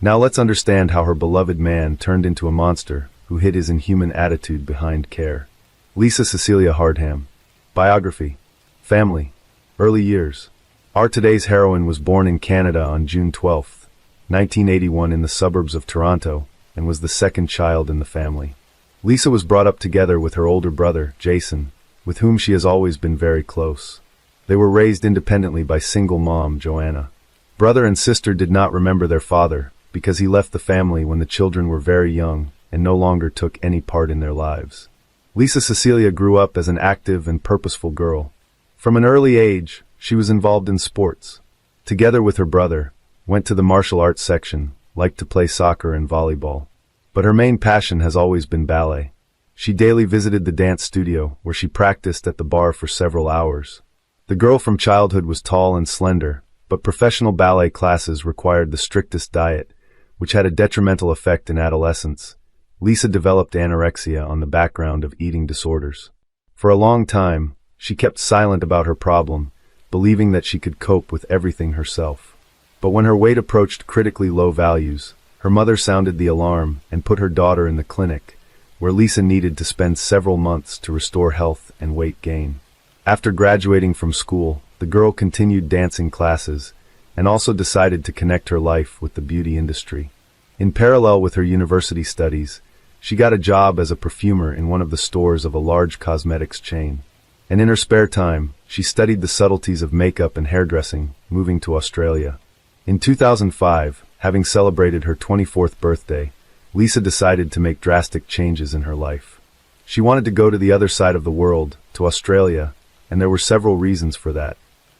Now let's understand how her beloved man turned into a monster who hid his inhuman attitude behind care. Lisa Cecilia Hardham. Biography. Family. Early years. Our today's heroine was born in Canada on June 12, 1981 in the suburbs of Toronto, and was the second child in the family. Lisa was brought up together with her older brother, Jason, with whom she has always been very close. They were raised independently by single mom, Joanna. Brother and sister did not remember their father, because he left the family when the children were very young and no longer took any part in their lives. Lisa Cecilia grew up as an active and purposeful girl. From an early age, she was involved in sports. Together with her brother, went to the martial arts section, liked to play soccer and volleyball. But her main passion has always been ballet. She daily visited the dance studio, where she practiced at the bar for several hours. The girl from childhood was tall and slender, but professional ballet classes required the strictest diet, which had a detrimental effect in adolescence. Lisa developed anorexia on the background of eating disorders. For a long time, she kept silent about her problem, believing that she could cope with everything herself. But when her weight approached critically low values, her mother sounded the alarm and put her daughter in the clinic, where Lisa needed to spend several months to restore health and weight gain. After graduating from school, the girl continued dancing classes and also decided to connect her life with the beauty industry. In parallel with her university studies, she got a job as a perfumer in one of the stores of a large cosmetics chain. And in her spare time, she studied the subtleties of makeup and hairdressing, moving to Australia. In 2005, having celebrated her 24th birthday, Lisa decided to make drastic changes in her life. She wanted to go to the other side of the world, to Australia, and there were several reasons for that.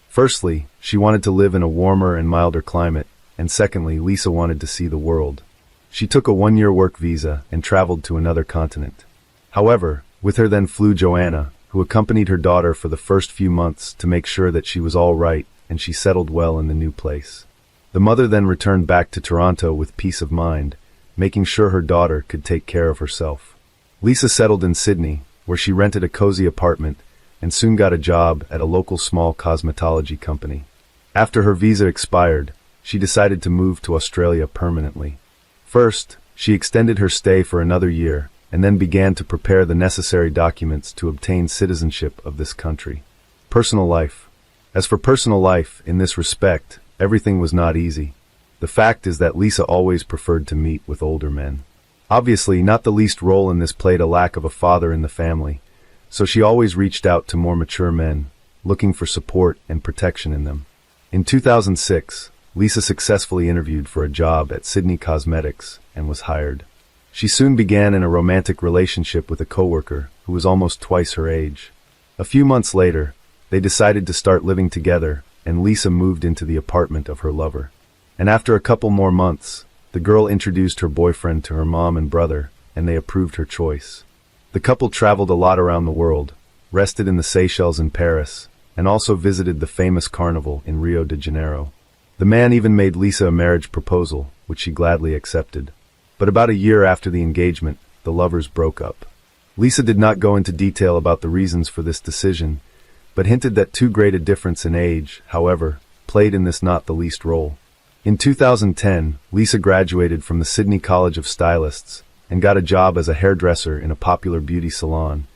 Firstly, she wanted to live in a warmer and milder climate, and secondly, Lisa wanted to see the world. She took a 1-year work visa and traveled to another continent. However, with her then flew Joanna, who accompanied her daughter for the first few months to make sure that she was all right and she settled well in the new place. The mother then returned back to Toronto with peace of mind, making sure her daughter could take care of herself. Lisa settled in Sydney, where she rented a cozy apartment and soon got a job at a local small cosmetology company. After her visa expired, she decided to move to Australia permanently. First, she extended her stay for another year and then began to prepare the necessary documents to obtain citizenship of this country. Personal life. As for personal life, in this respect, everything was not easy. The fact is that Lisa always preferred to meet with older men. Obviously, not the least role in this played a lack of a father in the family, so she always reached out to more mature men, looking for support and protection in them. In 2006, Lisa successfully interviewed for a job at Sydney Cosmetics and was hired. She soon began in a romantic relationship with a coworker who was almost twice her age. A few months later, they decided to start living together, and Lisa moved into the apartment of her lover. And after a couple more months, the girl introduced her boyfriend to her mom and brother, and they approved her choice. The couple traveled a lot around the world, rested in the Seychelles and Paris, and also visited the famous carnival in Rio de Janeiro. The man even made Lisa a marriage proposal, which she gladly accepted. But about a year after the engagement, the lovers broke up. Lisa did not go into detail about the reasons for this decision, but hinted that too great a difference in age, however, played in this not the least role. In 2010, Lisa graduated from the Sydney College of Stylists and got a job as a hairdresser in a popular beauty salon,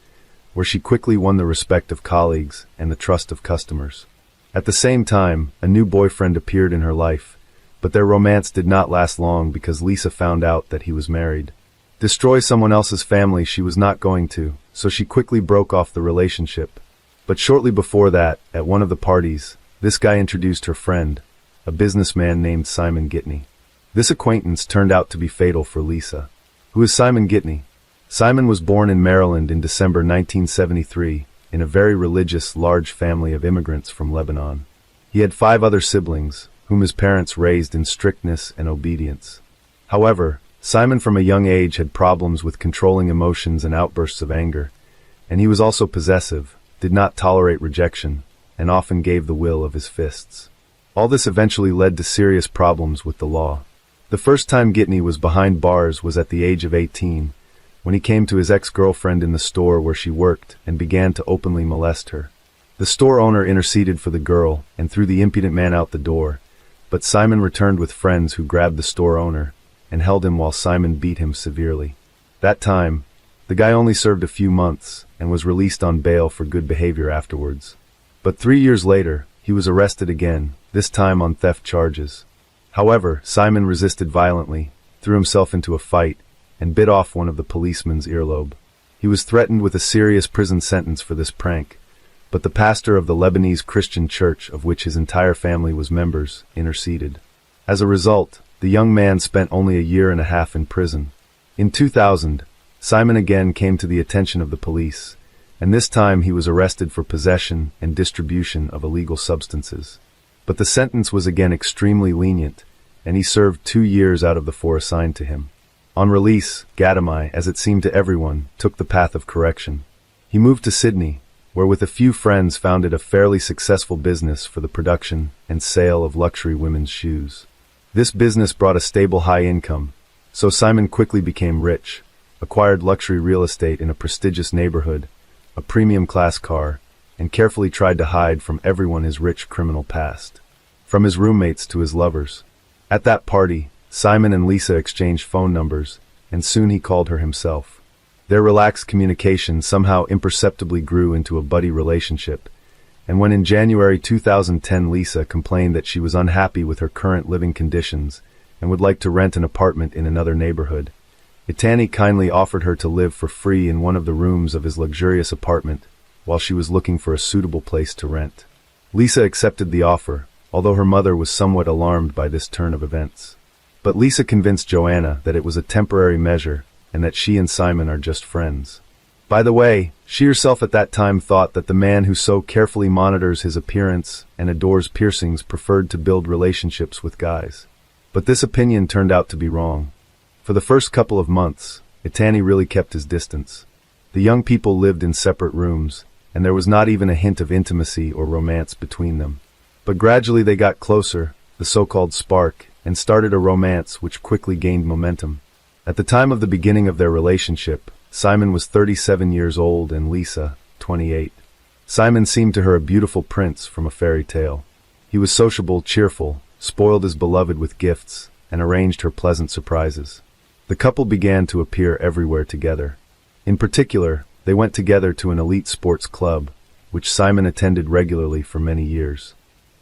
where she quickly won the respect of colleagues and the trust of customers. At the same time, a new boyfriend appeared in her life, but their romance did not last long because Lisa found out that he was married. Destroy someone else's family she was not going to, so she quickly broke off the relationship. But shortly before that, at one of the parties, this guy introduced her friend, a businessman named Simon Gitney. This acquaintance turned out to be fatal for Lisa. Who is Simon Gitney? Simon was born in Maryland in December 1973 in a very religious, large family of immigrants from Lebanon. He had 5 other siblings, whom his parents raised in strictness and obedience. However, Simon from a young age had problems with controlling emotions and outbursts of anger, and he was also possessive, did not tolerate rejection, and often gave the will of his fists. All this eventually led to serious problems with the law. The first time Gitney was behind bars was at the age of 18, when he came to his ex-girlfriend in the store where she worked and began to openly molest her. The store owner interceded for the girl and threw the impudent man out the door, but Simon returned with friends who grabbed the store owner and held him while Simon beat him severely. That time, the guy only served a few months and was released on bail for good behavior afterwards. But 3 years later, he was arrested again, this time on theft charges. However, Simon resisted violently, threw himself into a fight, and bit off one of the policeman's earlobe. He was threatened with a serious prison sentence for this prank, but the pastor of the Lebanese Christian church of which his entire family was members interceded. As a result, the young man spent only a year and a half in prison. In 2000, Simon again came to the attention of the police, and this time he was arrested for possession and distribution of illegal substances. But the sentence was again extremely lenient, and he served 2 years out of the 4 assigned to him. On release, Gadamai, as it seemed to everyone, took the path of correction. He moved to Sydney, where with a few friends founded a fairly successful business for the production and sale of luxury women's shoes. This business brought a stable high income, so Simon quickly became rich, acquired luxury real estate in a prestigious neighborhood, a premium class car, and carefully tried to hide from everyone his rich criminal past. From his roommates to his lovers. At that party, Simon and Lisa exchanged phone numbers, and soon he called her himself. Their relaxed communication somehow imperceptibly grew into a buddy relationship, and when in January 2010 Lisa complained that she was unhappy with her current living conditions and would like to rent an apartment in another neighborhood, Itani kindly offered her to live for free in one of the rooms of his luxurious apartment while she was looking for a suitable place to rent. Lisa accepted the offer, although her mother was somewhat alarmed by this turn of events. But Lisa convinced Joanna that it was a temporary measure and that she and Simon are just friends. By the way, she herself at that time thought that the man who so carefully monitors his appearance and adores piercings preferred to build relationships with guys. But this opinion turned out to be wrong. For the first couple of months, Itani really kept his distance. The young people lived in separate rooms, and there was not even a hint of intimacy or romance between them. But gradually they got closer, the so-called spark, and started a romance which quickly gained momentum. At the time of the beginning of their relationship, Simon was 37 years old and Lisa, 28. Simon seemed to her a beautiful prince from a fairy tale. He was sociable, cheerful, spoiled his beloved with gifts, and arranged her pleasant surprises. The couple began to appear everywhere together. In particular, they went together to an elite sports club, which Simon attended regularly for many years.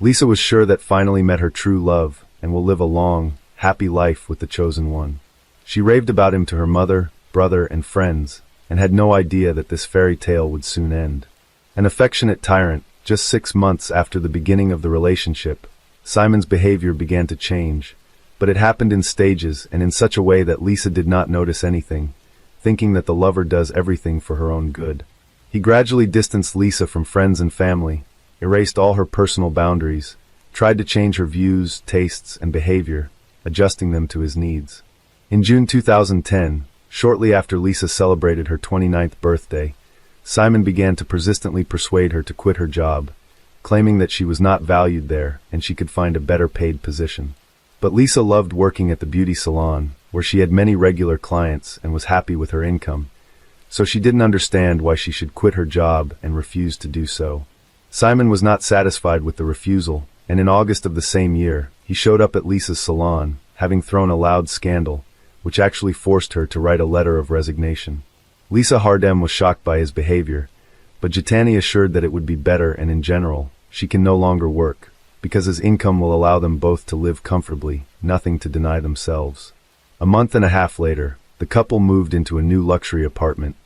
Lisa was sure that finally met her true love and will live a long, happy life with the chosen one. She raved about him to her mother, brother, and friends, and had no idea that this fairy tale would soon end. An affectionate tyrant, just 6 months after the beginning of the relationship, Simon's behavior began to change, but it happened in stages and in such a way that Lisa did not notice anything, thinking that the lover does everything for her own good. He gradually distanced Lisa from friends and family, erased all her personal boundaries, tried to change her views, tastes, and behavior, adjusting them to his needs. In June 2010, shortly after Lisa celebrated her 29th birthday, Simon began to persistently persuade her to quit her job, claiming that she was not valued there and she could find a better paid position. But Lisa loved working at the beauty salon, where she had many regular clients and was happy with her income, so she didn't understand why she should quit her job and refused to do so. Simon was not satisfied with the refusal, and in August of the same year, he showed up at Lisa's salon, having thrown a loud scandal, which actually forced her to write a letter of resignation. Lisa Hardem was shocked by his behavior, but Jitani assured that it would be better and in general, she can no longer work, because his income will allow them both to live comfortably, nothing to deny themselves. A month and a half later, the couple moved into a new luxury apartment,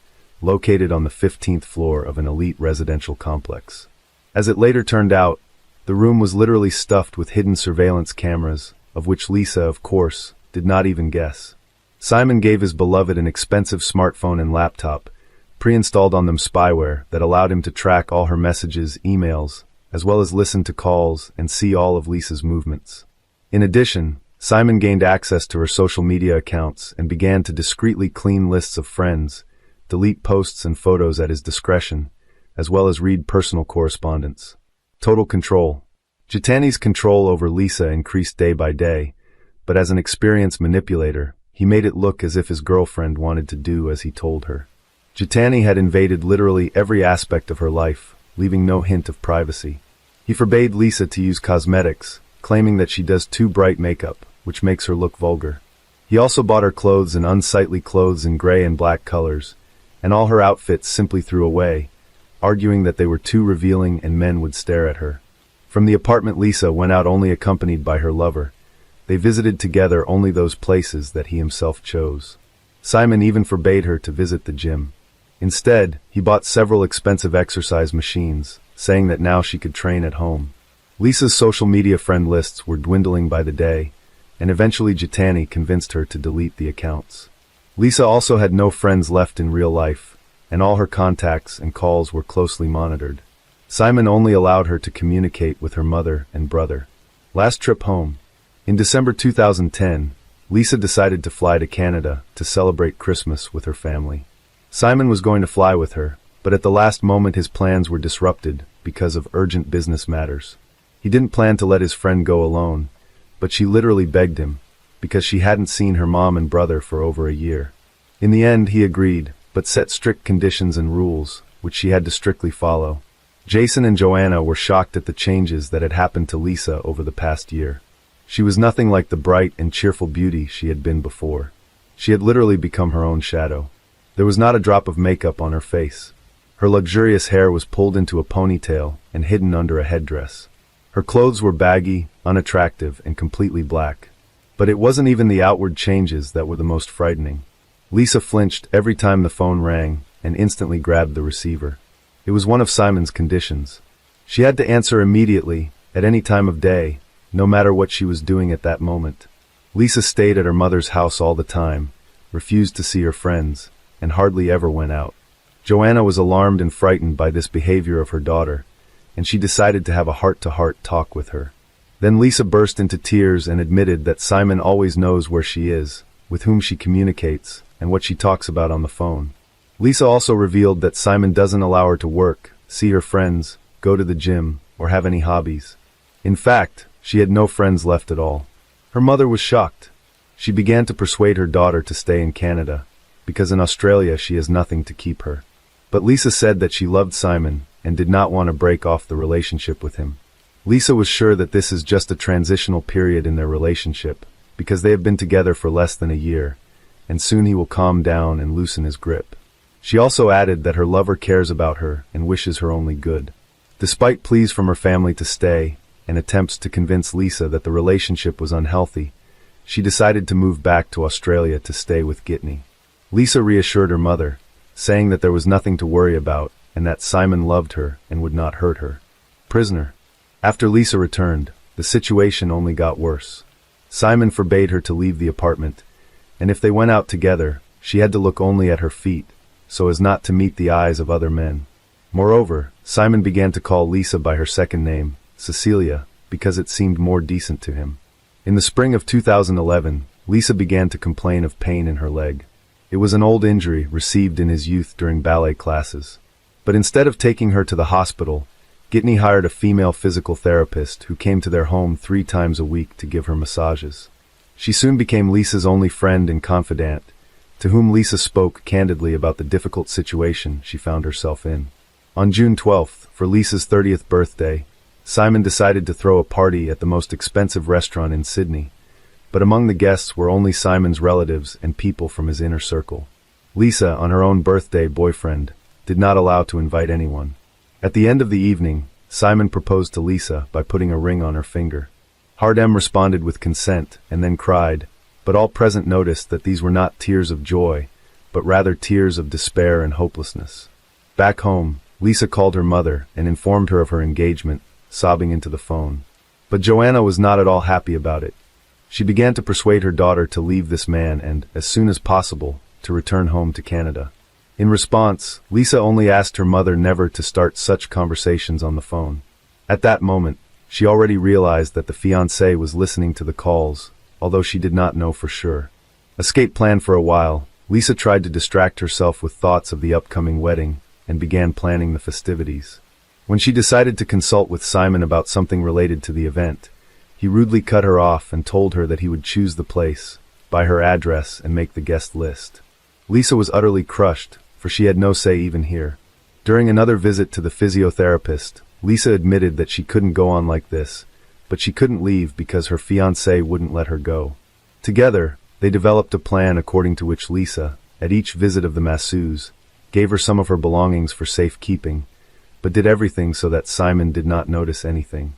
located on the 15th floor of an elite residential complex. As it later turned out, the room was literally stuffed with hidden surveillance cameras, of which Lisa, of course, did not even guess. Simon gave his beloved an expensive smartphone and laptop, pre-installed on them spyware that allowed him to track all her messages, emails, as well as listen to calls and see all of Lisa's movements. In addition, Simon gained access to her social media accounts and began to discreetly clean lists of friends, delete posts and photos at his discretion, as well as read personal correspondence. Total control. Jitani's control over Lisa increased day by day, but as an experienced manipulator, he made it look as if his girlfriend wanted to do as he told her. Jitani had invaded literally every aspect of her life, leaving no hint of privacy. He forbade Lisa to use cosmetics, claiming that she does too bright makeup, which makes her look vulgar. He also bought her clothes in unsightly clothes in gray and black colors, and all her outfits simply threw away, arguing that they were too revealing and men would stare at her. From the apartment, Lisa went out only accompanied by her lover. They visited together only those places that he himself chose. Simon even forbade her to visit the gym. Instead, he bought several expensive exercise machines, saying that now she could train at home. Lisa's social media friend lists were dwindling by the day, and eventually Jitani convinced her to delete the accounts. Lisa also had no friends left in real life, and all her contacts and calls were closely monitored. Simon only allowed her to communicate with her mother and brother. Last trip home. In December 2010, Lisa decided to fly to Canada to celebrate Christmas with her family. Simon was going to fly with her, but at the last moment his plans were disrupted because of urgent business matters. He didn't plan to let his friend go alone, but she literally begged him, because she hadn't seen her mom and brother for over a year. In the end, he agreed, but set strict conditions and rules, which she had to strictly follow. Jason and Joanna were shocked at the changes that had happened to Lisa over the past year. She was nothing like the bright and cheerful beauty she had been before. She had literally become her own shadow. There was not a drop of makeup on her face. Her luxurious hair was pulled into a ponytail and hidden under a headdress. Her clothes were baggy, unattractive, and completely black. But it wasn't even the outward changes that were the most frightening. Lisa flinched every time the phone rang and instantly grabbed the receiver. It was one of Simon's conditions. She had to answer immediately, at any time of day, no matter what she was doing at that moment. Lisa stayed at her mother's house all the time, refused to see her friends, and hardly ever went out. Joanna was alarmed and frightened by this behavior of her daughter, and she decided to have a heart-to-heart talk with her. Then Lisa burst into tears and admitted that Simon always knows where she is, with whom she communicates, and what she talks about on the phone. Lisa also revealed that Simon doesn't allow her to work, see her friends, go to the gym, or have any hobbies. In fact, she had no friends left at all. Her mother was shocked. She began to persuade her daughter to stay in Canada, because in Australia she has nothing to keep her. But Lisa said that she loved Simon and did not want to break off the relationship with him. Lisa was sure that this is just a transitional period in their relationship, because they have been together for less than a year, and soon he will calm down and loosen his grip. She also added that her lover cares about her and wishes her only good. Despite pleas from her family to stay, and attempts to convince Lisa that the relationship was unhealthy, she decided to move back to Australia to stay with Gitney. Lisa reassured her mother, saying that there was nothing to worry about and that Simon loved her and would not hurt her. Prisoner. After Lisa returned, the situation only got worse. Simon forbade her to leave the apartment, and if they went out together, she had to look only at her feet, so as not to meet the eyes of other men. Moreover, Simon began to call Lisa by her second name, Cecilia, because it seemed more decent to him. In the spring of 2011, Lisa began to complain of pain in her leg. It was an old injury received in his youth during ballet classes. But instead of taking her to the hospital, Gitney hired a female physical therapist who came to their home 3 times a week to give her massages. She soon became Lisa's only friend and confidant, to whom Lisa spoke candidly about the difficult situation she found herself in. On June 12th, for Lisa's 30th birthday, Simon decided to throw a party at the most expensive restaurant in Sydney, but among the guests were only Simon's relatives and people from his inner circle. Lisa, on her own birthday boyfriend, did not allow to invite anyone. At the end of the evening, Simon proposed to Lisa by putting a ring on her finger. Hardem responded with consent and then cried, but all present noticed that these were not tears of joy, but rather tears of despair and hopelessness. Back home, Lisa called her mother and informed her of her engagement, sobbing into the phone. But Joanna was not at all happy about it. She began to persuade her daughter to leave this man and, as soon as possible, to return home to Canada. In response, Lisa only asked her mother never to start such conversations on the phone. At that moment, she already realized that the fiancé was listening to the calls, although she did not know for sure. Escape plan for a while, Lisa tried to distract herself with thoughts of the upcoming wedding and began planning the festivities. When she decided to consult with Simon about something related to the event, he rudely cut her off and told her that he would choose the place, buy her address, and make the guest list. Lisa was utterly crushed, for she had no say even here. During another visit to the physiotherapist, Lisa admitted that she couldn't go on like this, but she couldn't leave because her fiancé wouldn't let her go. Together, they developed a plan according to which Lisa, at each visit of the masseuse, gave her some of her belongings for safekeeping, but did everything so that Simon did not notice anything.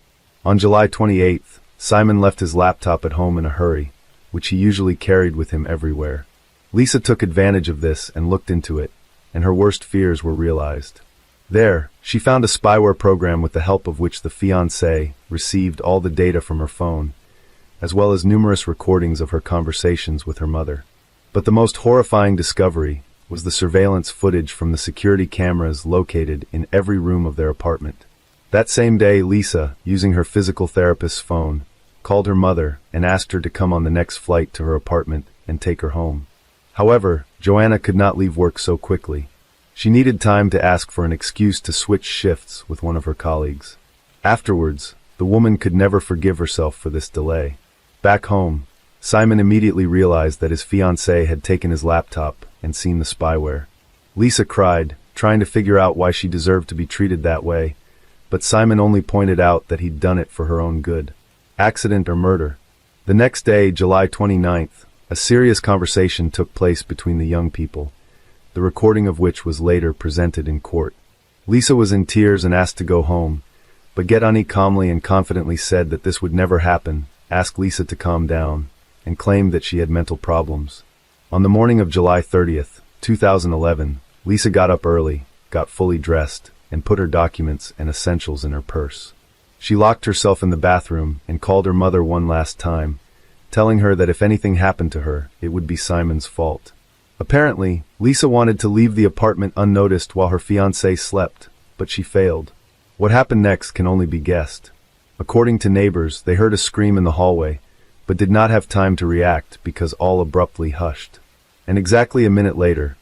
On July 28th, Simon left his laptop at home in a hurry, which he usually carried with him everywhere. Lisa took advantage of this and looked into it, and her worst fears were realized. There, she found a spyware program with the help of which the fiancé received all the data from her phone, as well as numerous recordings of her conversations with her mother. But the most horrifying discovery was the surveillance footage from the security cameras located in every room of their apartment. That same day, Lisa, using her physical therapist's phone, called her mother and asked her to come on the next flight to her apartment and take her home. However, Joanna could not leave work so quickly. She needed time to ask for an excuse to switch shifts with one of her colleagues. Afterwards, the woman could never forgive herself for this delay. Back home, Simon immediately realized that his fiancée had taken his laptop and seen the spyware. Lisa cried, trying to figure out why she deserved to be treated that way, but Simon only pointed out that he'd done it for her own good. Accident or murder? The next day, July 29th, a serious conversation took place between the young people, the recording of which was later presented in court. Lisa was in tears and asked to go home, but Gitney calmly and confidently said that this would never happen, asked Lisa to calm down, and claimed that she had mental problems. On the morning of July 30th, 2011, Lisa got up early, got fully dressed, and put her documents and essentials in her purse. She locked herself in the bathroom and called her mother one last time, telling her that if anything happened to her, it would be Simon's fault. Apparently, Lisa wanted to leave the apartment unnoticed while her fiancé slept, but she failed. What happened next can only be guessed. According to neighbors, they heard a scream in the hallway, but did not have time to react because all abruptly hushed. And exactly a minute later,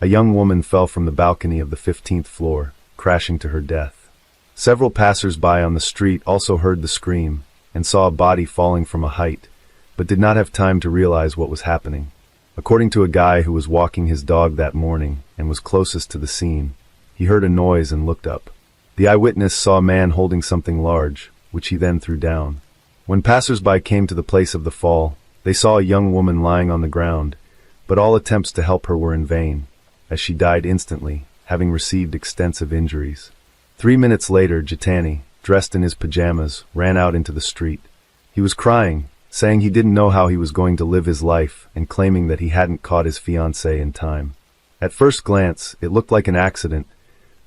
a young woman fell from the balcony of the 15th floor, crashing to her death. Several passers-by on the street also heard the scream and saw a body falling from a height, but did not have time to realize what was happening. According to a guy who was walking his dog that morning and was closest to the scene, he heard a noise and looked up. The eyewitness saw a man holding something large, which he then threw down. When passers-by came to the place of the fall, they saw a young woman lying on the ground, but all attempts to help her were in vain, as she died instantly, having received extensive injuries. 3 minutes later, Gitney, dressed in his pajamas, ran out into the street. He was crying, saying he didn't know how he was going to live his life and claiming that he hadn't caught his fiancée in time. At first glance, it looked like an accident,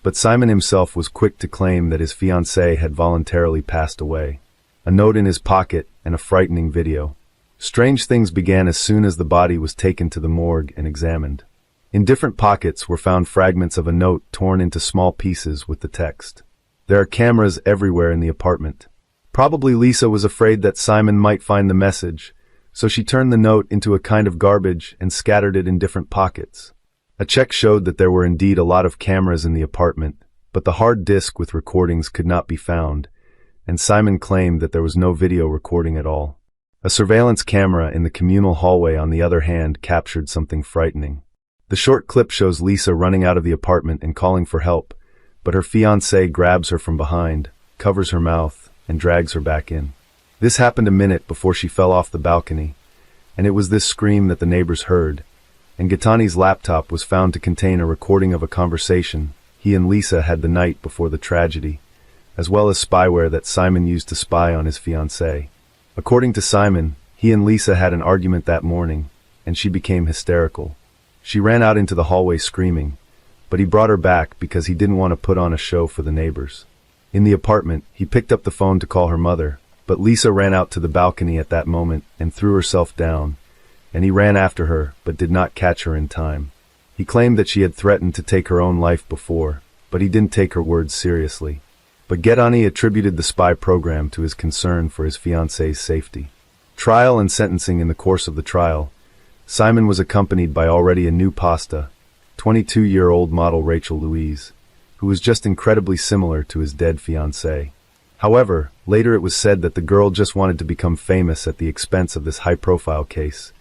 but Simon himself was quick to claim that his fiancée had voluntarily passed away. A note in his pocket and a frightening video. Strange things began as soon as the body was taken to the morgue and examined. In different pockets were found fragments of a note torn into small pieces with the text, "There are cameras everywhere in the apartment." Probably Lisa was afraid that Simon might find the message, so she turned the note into a kind of garbage and scattered it in different pockets. A check showed that there were indeed a lot of cameras in the apartment, but the hard disk with recordings could not be found, and Simon claimed that there was no video recording at all. A surveillance camera in the communal hallway, on the other hand, captured something frightening. The short clip shows Lisa running out of the apartment and calling for help, but her fiancé grabs her from behind, covers her mouth, and drags her back in. This happened a minute before she fell off the balcony, and it was this scream that the neighbors heard, and Gaetani's laptop was found to contain a recording of a conversation he and Lisa had the night before the tragedy, as well as spyware that Simon used to spy on his fiancée. According to Simon, he and Lisa had an argument that morning, and she became hysterical. She ran out into the hallway screaming, but he brought her back because he didn't want to put on a show for the neighbors. In the apartment, he picked up the phone to call her mother, but Lisa ran out to the balcony at that moment and threw herself down, and he ran after her but did not catch her in time. He claimed that she had threatened to take her own life before, but he didn't take her words seriously. But Gaetani attributed the spy program to his concern for his fiancée's safety. Trial and sentencing. In the course of the trial, Simon was accompanied by already a new pasta, 22-year-old model Rachel Louise, who was just incredibly similar to his dead fiancée. However, later it was said that the girl just wanted to become famous at the expense of this high-profile case,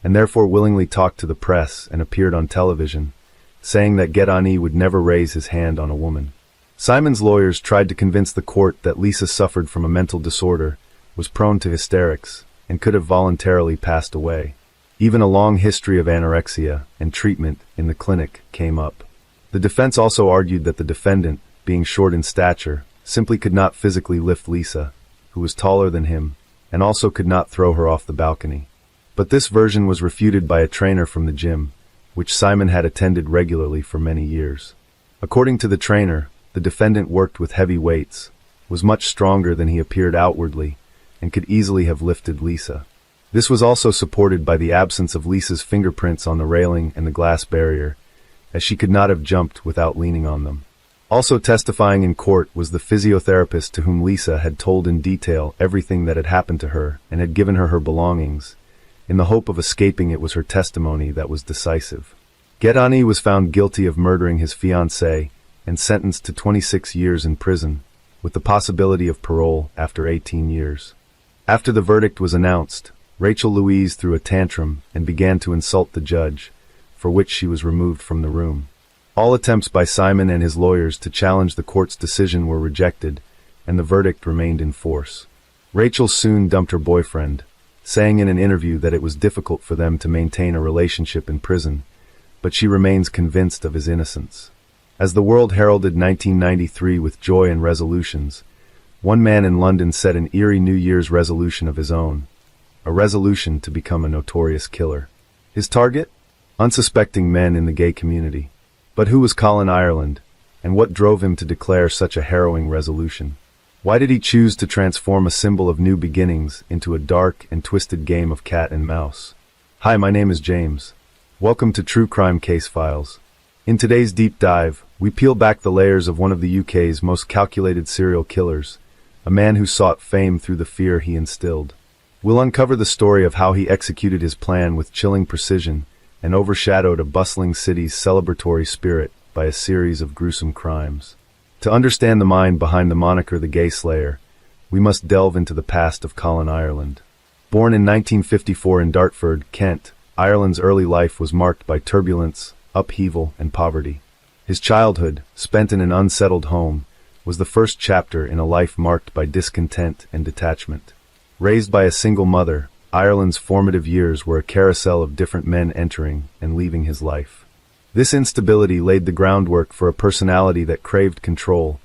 and therefore willingly talked to the press and appeared on television, saying that Gaetani would never raise his hand on a woman. Simon's lawyers tried to convince the court that Lisa suffered from a mental disorder, was prone to hysterics, and could have voluntarily passed away. Even a long history of anorexia and treatment in the clinic came up. The defense also argued that the defendant, being short in stature, simply could not physically lift Lisa, who was taller than him, and also could not throw her off the balcony. But this version was refuted by a trainer from the gym, which Simon had attended regularly for many years. According to the trainer, the defendant worked with heavy weights, was much stronger than he appeared outwardly, and could easily have lifted Lisa. This was also supported by the absence of Lisa's fingerprints on the railing and the glass barrier, as she could not have jumped without leaning on them. Also testifying in court was the physiotherapist to whom Lisa had told in detail everything that had happened to her and had given her her belongings. In the hope of escaping, it was her testimony that was decisive. Gaetani was found guilty of murdering his fiancée and sentenced to 26 years in prison, with the possibility of parole after 18 years. After the verdict was announced, Rachel Louise threw a tantrum and began to insult the judge, for which she was removed from the room. All attempts by Simon and his lawyers to challenge the court's decision were rejected, and the verdict remained in force. Rachel soon dumped her boyfriend, saying in an interview that it was difficult for them to maintain a relationship in prison, but she remains convinced of his innocence. As the world heralded 1993 with joy and resolutions, one man in London set an eerie New Year's resolution of his own, a resolution to become a notorious killer. His target? Unsuspecting men in the gay community. But who was Colin Ireland, and what drove him to declare such a harrowing resolution? Why did he choose to transform a symbol of new beginnings into a dark and twisted game of cat and mouse? Hi, my name is James. Welcome to True Crime Case Files. In today's deep dive, we peel back the layers of one of the UK's most calculated serial killers, a man who sought fame through the fear he instilled. We'll uncover the story of how he executed his plan with chilling precision and overshadowed a bustling city's celebratory spirit by a series of gruesome crimes. To understand the mind behind the moniker the Gay Slayer, we must delve into the past of Colin Ireland. Born in 1954 in Dartford, Kent, Ireland's early life was marked by turbulence, upheaval, and poverty. His childhood, spent in an unsettled home, was the first chapter in a life marked by discontent and detachment. Raised by a single mother, Ireland's formative years were a carousel of different men entering and leaving his life. This instability laid the groundwork for a personality that craved control,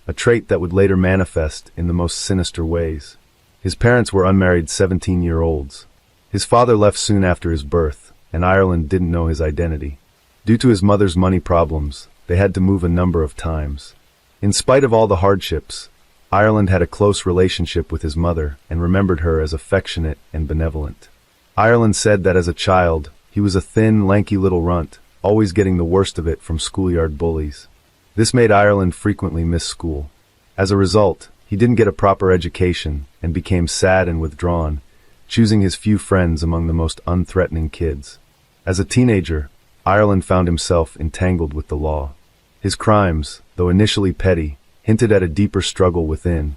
a trait that would later manifest in the most sinister ways. His parents were unmarried 17-year-olds. His father left soon after his birth, and Ireland didn't know his identity. Due to his mother's money problems, they had to move a number of times. In spite of all the hardships, Ireland had a close relationship with his mother and remembered her as affectionate and benevolent. Ireland said that as a child, he was a thin, lanky little runt, always getting the worst of it from schoolyard bullies. This made Ireland frequently miss school. As a result, he didn't get a proper education and became sad and withdrawn, choosing his few friends among the most unthreatening kids. As a teenager, Ireland found himself entangled with the law. His crimes, though initially petty, hinted at a deeper struggle within,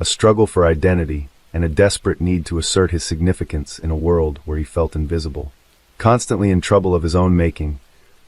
a struggle for identity, and a desperate need to assert his significance in a world where he felt invisible. Constantly in trouble of his own making,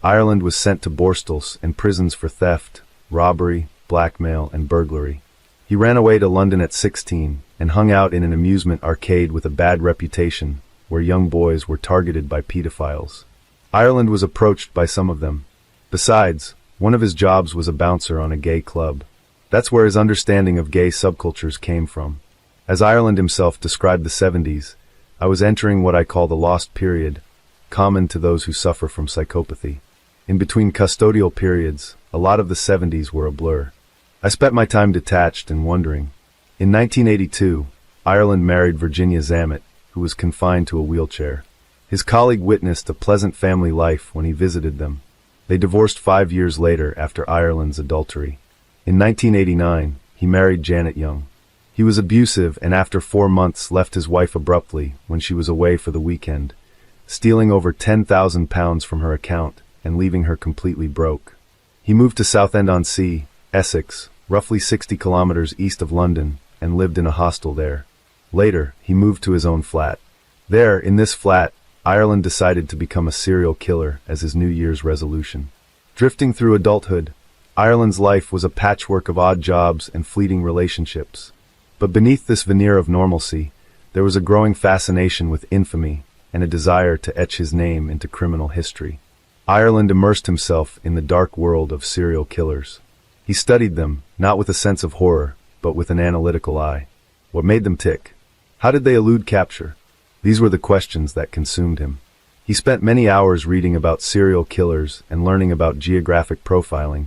Ireland was sent to borstalls and prisons for theft, robbery, blackmail, and burglary. He ran away to London at 16 and hung out in an amusement arcade with a bad reputation where young boys were targeted by pedophiles. Ireland was approached by some of them. Besides, one of his jobs was a bouncer on a gay club. That's where his understanding of gay subcultures came from. As Ireland himself described the 70s, I was entering what I call the lost period, common to those who suffer from psychopathy. In between custodial periods, a lot of the 70s were a blur. I spent my time detached and wondering. In 1982, Ireland married Virginia Zammit, who was confined to a wheelchair. His colleague witnessed a pleasant family life when he visited them. They divorced 5 years later after Ireland's adultery. In 1989, he married Janet Young. He was abusive and after 4 months left his wife abruptly when she was away for the weekend, stealing over £10,000 from her account and leaving her completely broke. He moved to Southend-on-Sea, Essex, roughly 60 kilometers east of London, and lived in a hostel there. Later, he moved to his own flat. There, in this flat, Ireland decided to become a serial killer as his New Year's resolution. Drifting through adulthood, Ireland's life was a patchwork of odd jobs and fleeting relationships. But beneath this veneer of normalcy, there was a growing fascination with infamy and a desire to etch his name into criminal history. Ireland immersed himself in the dark world of serial killers. He studied them, not with a sense of horror, but with an analytical eye. What made them tick? How did they elude capture? These were the questions that consumed him. He spent many hours reading about serial killers and learning about geographic profiling,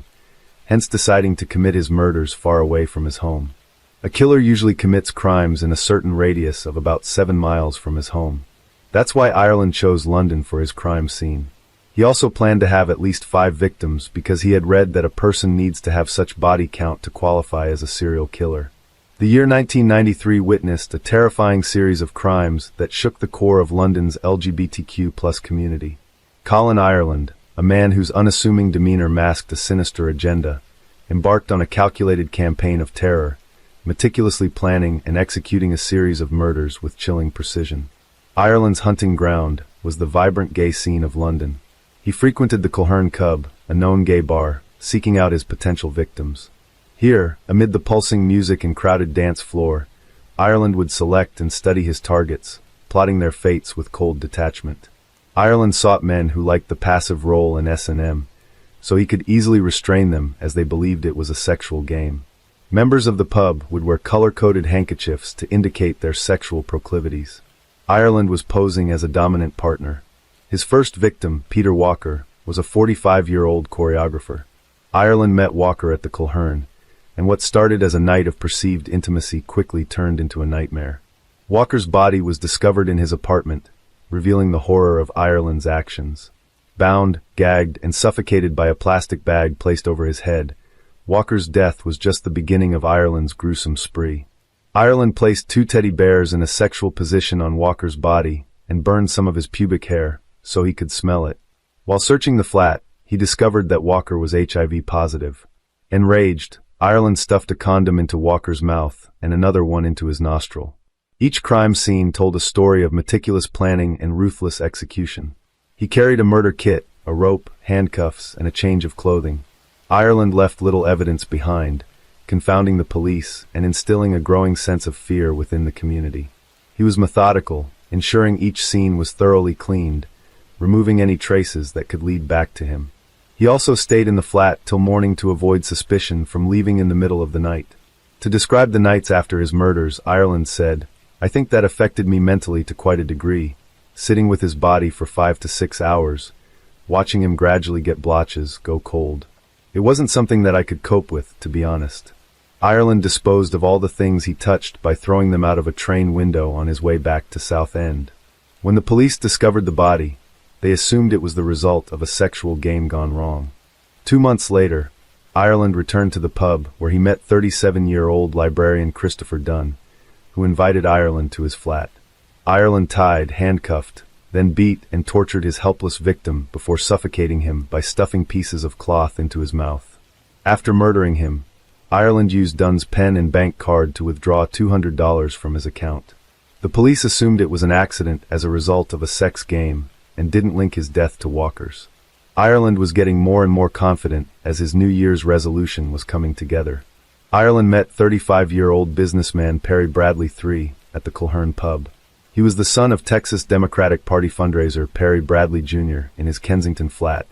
hence deciding to commit his murders far away from his home. A killer usually commits crimes in a certain radius of about 7 miles from his home. That's why Ireland chose London for his crime scene. He also planned to have at least 5 victims because he had read that a person needs to have such body count to qualify as a serial killer. The year 1993 witnessed a terrifying series of crimes that shook the core of London's LGBTQ+ community. Colin Ireland, a man whose unassuming demeanor masked a sinister agenda, embarked on a calculated campaign of terror, meticulously planning and executing a series of murders with chilling precision. Ireland's hunting ground was the vibrant gay scene of London. He frequented the Colhern Cub, a known gay bar, seeking out his potential victims. Here, amid the pulsing music and crowded dance floor, Ireland would select and study his targets, plotting their fates with cold detachment. Ireland sought men who liked the passive role in S&M, so he could easily restrain them as they believed it was a sexual game. Members of the pub would wear color-coded handkerchiefs to indicate their sexual proclivities. Ireland was posing as a dominant partner. His first victim, Peter Walker, was a 45-year-old choreographer. Ireland met Walker at the Colhern, and what started as a night of perceived intimacy quickly turned into a nightmare. Walker's body was discovered in his apartment, revealing the horror of Ireland's actions. Bound, gagged, and suffocated by a plastic bag placed over his head, Walker's death was just the beginning of Ireland's gruesome spree. Ireland placed 2 teddy bears in a sexual position on Walker's body and burned some of his pubic hair so he could smell it. While searching the flat, he discovered that Walker was HIV positive. Enraged, Ireland stuffed a condom into Walker's mouth and another one into his nostril. Each crime scene told a story of meticulous planning and ruthless execution. He carried a murder kit, a rope, handcuffs, and a change of clothing. Ireland left little evidence behind, confounding the police and instilling a growing sense of fear within the community. He was methodical, ensuring each scene was thoroughly cleaned, removing any traces that could lead back to him. He also stayed in the flat till morning to avoid suspicion from leaving in the middle of the night. To describe the nights after his murders, Ireland said, "I think that affected me mentally to quite a degree, sitting with his body for 5 to 6 hours, watching him gradually get blotches, go cold. It wasn't something that I could cope with, to be honest." Ireland disposed of all the things he touched by throwing them out of a train window on his way back to Southend. When the police discovered the body, they assumed it was the result of a sexual game gone wrong. 2 months later, Ireland returned to the pub where he met 37-year-old librarian Christopher Dunn, who invited Ireland to his flat. Ireland tied, handcuffed, then beat and tortured his helpless victim before suffocating him by stuffing pieces of cloth into his mouth. After murdering him, Ireland used Dunn's pen and bank card to withdraw $200 from his account. The police assumed it was an accident as a result of a sex game and didn't link his death to walkers. Ireland was getting more and more confident as his New Year's resolution was coming together. Ireland met 35-year-old businessman Perry Bradley III at the Culhern pub. He was the son of Texas Democratic Party fundraiser Perry Bradley Jr. In his Kensington flat.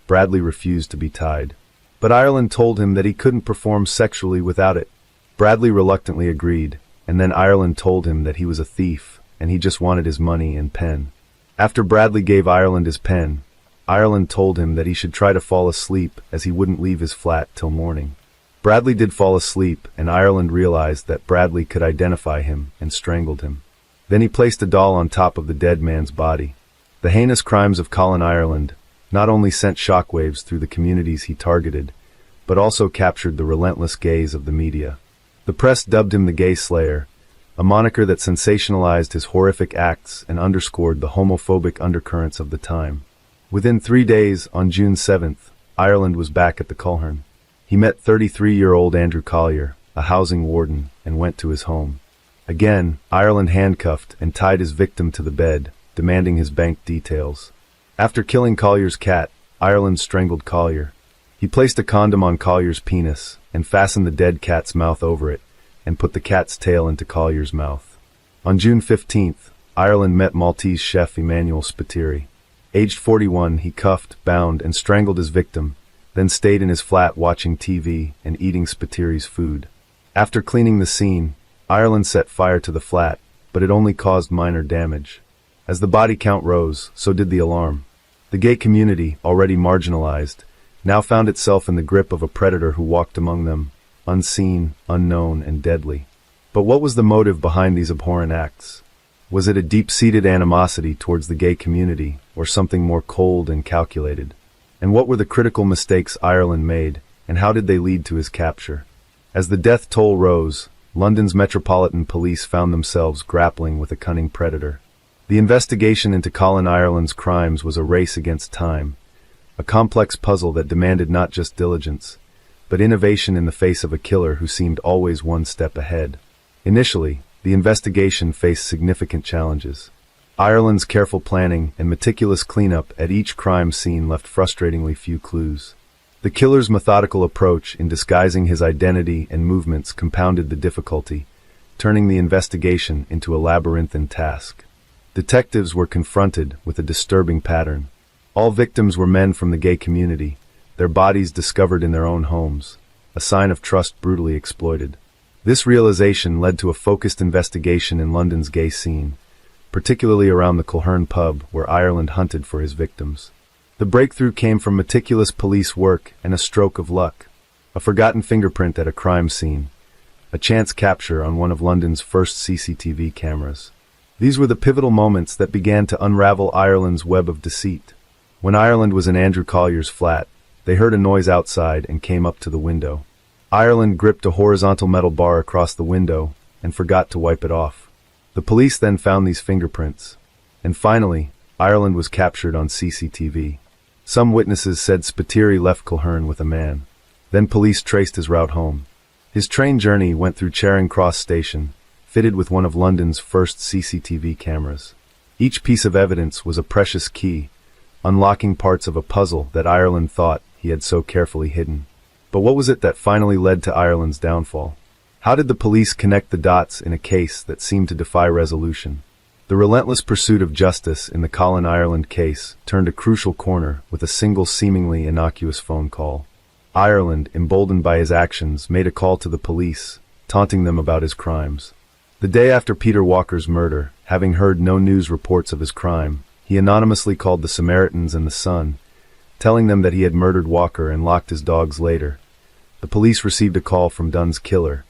Bradley refused to be tied. But Ireland told him that he couldn't perform sexually without it. Bradley reluctantly agreed, and then Ireland told him that he was a thief and he just wanted his money and pen. After Bradley gave Ireland his pen, Ireland told him that he should try to fall asleep as he wouldn't leave his flat till morning. Bradley did fall asleep, and Ireland realized that Bradley could identify him and strangled him. Then he placed a doll on top of the dead man's body. The heinous crimes of Colin Ireland not only sent shockwaves through the communities he targeted, but also captured the relentless gaze of the media. The press dubbed him the Gay Slayer, a moniker that sensationalized his horrific acts and underscored the homophobic undercurrents of the time. Within 3 days, on June 7th, Ireland was back at the Culhern. He met 33-year-old Andrew Collier, a housing warden, and went to his home. Again, Ireland handcuffed and tied his victim to the bed, demanding his bank details. After killing Collier's cat, Ireland strangled Collier. He placed a condom on Collier's penis and fastened the dead cat's mouth over it, and put the cat's tail into Collier's mouth. On June 15th, Ireland met Maltese chef Emmanuel Spiteri. Aged 41, he cuffed, bound, and strangled his victim, then stayed in his flat watching TV and eating Spiteri's food. After cleaning the scene, Ireland set fire to the flat, but it only caused minor damage. As the body count rose, so did the alarm. The gay community, already marginalized, now found itself in the grip of a predator who walked among them, unseen, unknown, and deadly. But what was the motive behind these abhorrent acts? Was it a deep-seated animosity towards the gay community, or something more cold and calculated? And what were the critical mistakes Ireland made, and how did they lead to his capture? As the death toll rose, London's Metropolitan Police found themselves grappling with a cunning predator. The investigation into Colin Ireland's crimes was a race against time, a complex puzzle that demanded not just diligence, but innovation in the face of a killer who seemed always one step ahead. Initially, the investigation faced significant challenges. Ireland's careful planning and meticulous cleanup at each crime scene left frustratingly few clues. The killer's methodical approach in disguising his identity and movements compounded the difficulty, turning the investigation into a labyrinthine task. Detectives were confronted with a disturbing pattern. All victims were men from the gay community, their bodies discovered in their own homes, a sign of trust brutally exploited. This realization led to a focused investigation in London's gay scene, particularly around the Culhern pub where Ireland hunted for his victims. The breakthrough came from meticulous police work and a stroke of luck. A forgotten fingerprint at a crime scene, a chance capture on one of London's first CCTV cameras. These were the pivotal moments that began to unravel Ireland's web of deceit. When Ireland was in Andrew Collier's flat, they heard a noise outside and came up to the window. Ireland gripped a horizontal metal bar across the window and forgot to wipe it off. The police then found these fingerprints. And finally, Ireland was captured on CCTV. Some witnesses said Spiteri left Culhern with a man. Then police traced his route home. His train journey went through Charing Cross Station, fitted with one of London's first CCTV cameras. Each piece of evidence was a precious key, unlocking parts of a puzzle that Ireland thought he had so carefully hidden. But what was it that finally led to Ireland's downfall? How did the police connect the dots in a case that seemed to defy resolution? The relentless pursuit of justice in the Colin Ireland case turned a crucial corner with a single seemingly innocuous phone call. Ireland, emboldened by his actions, made a call to the police, taunting them about his crimes. The day after Peter Walker's murder, having heard no news reports of his crime, he anonymously called the Samaritans and the Sun, telling them that he had murdered Walker and locked his dogs later. The police received a call from Dunn's killer,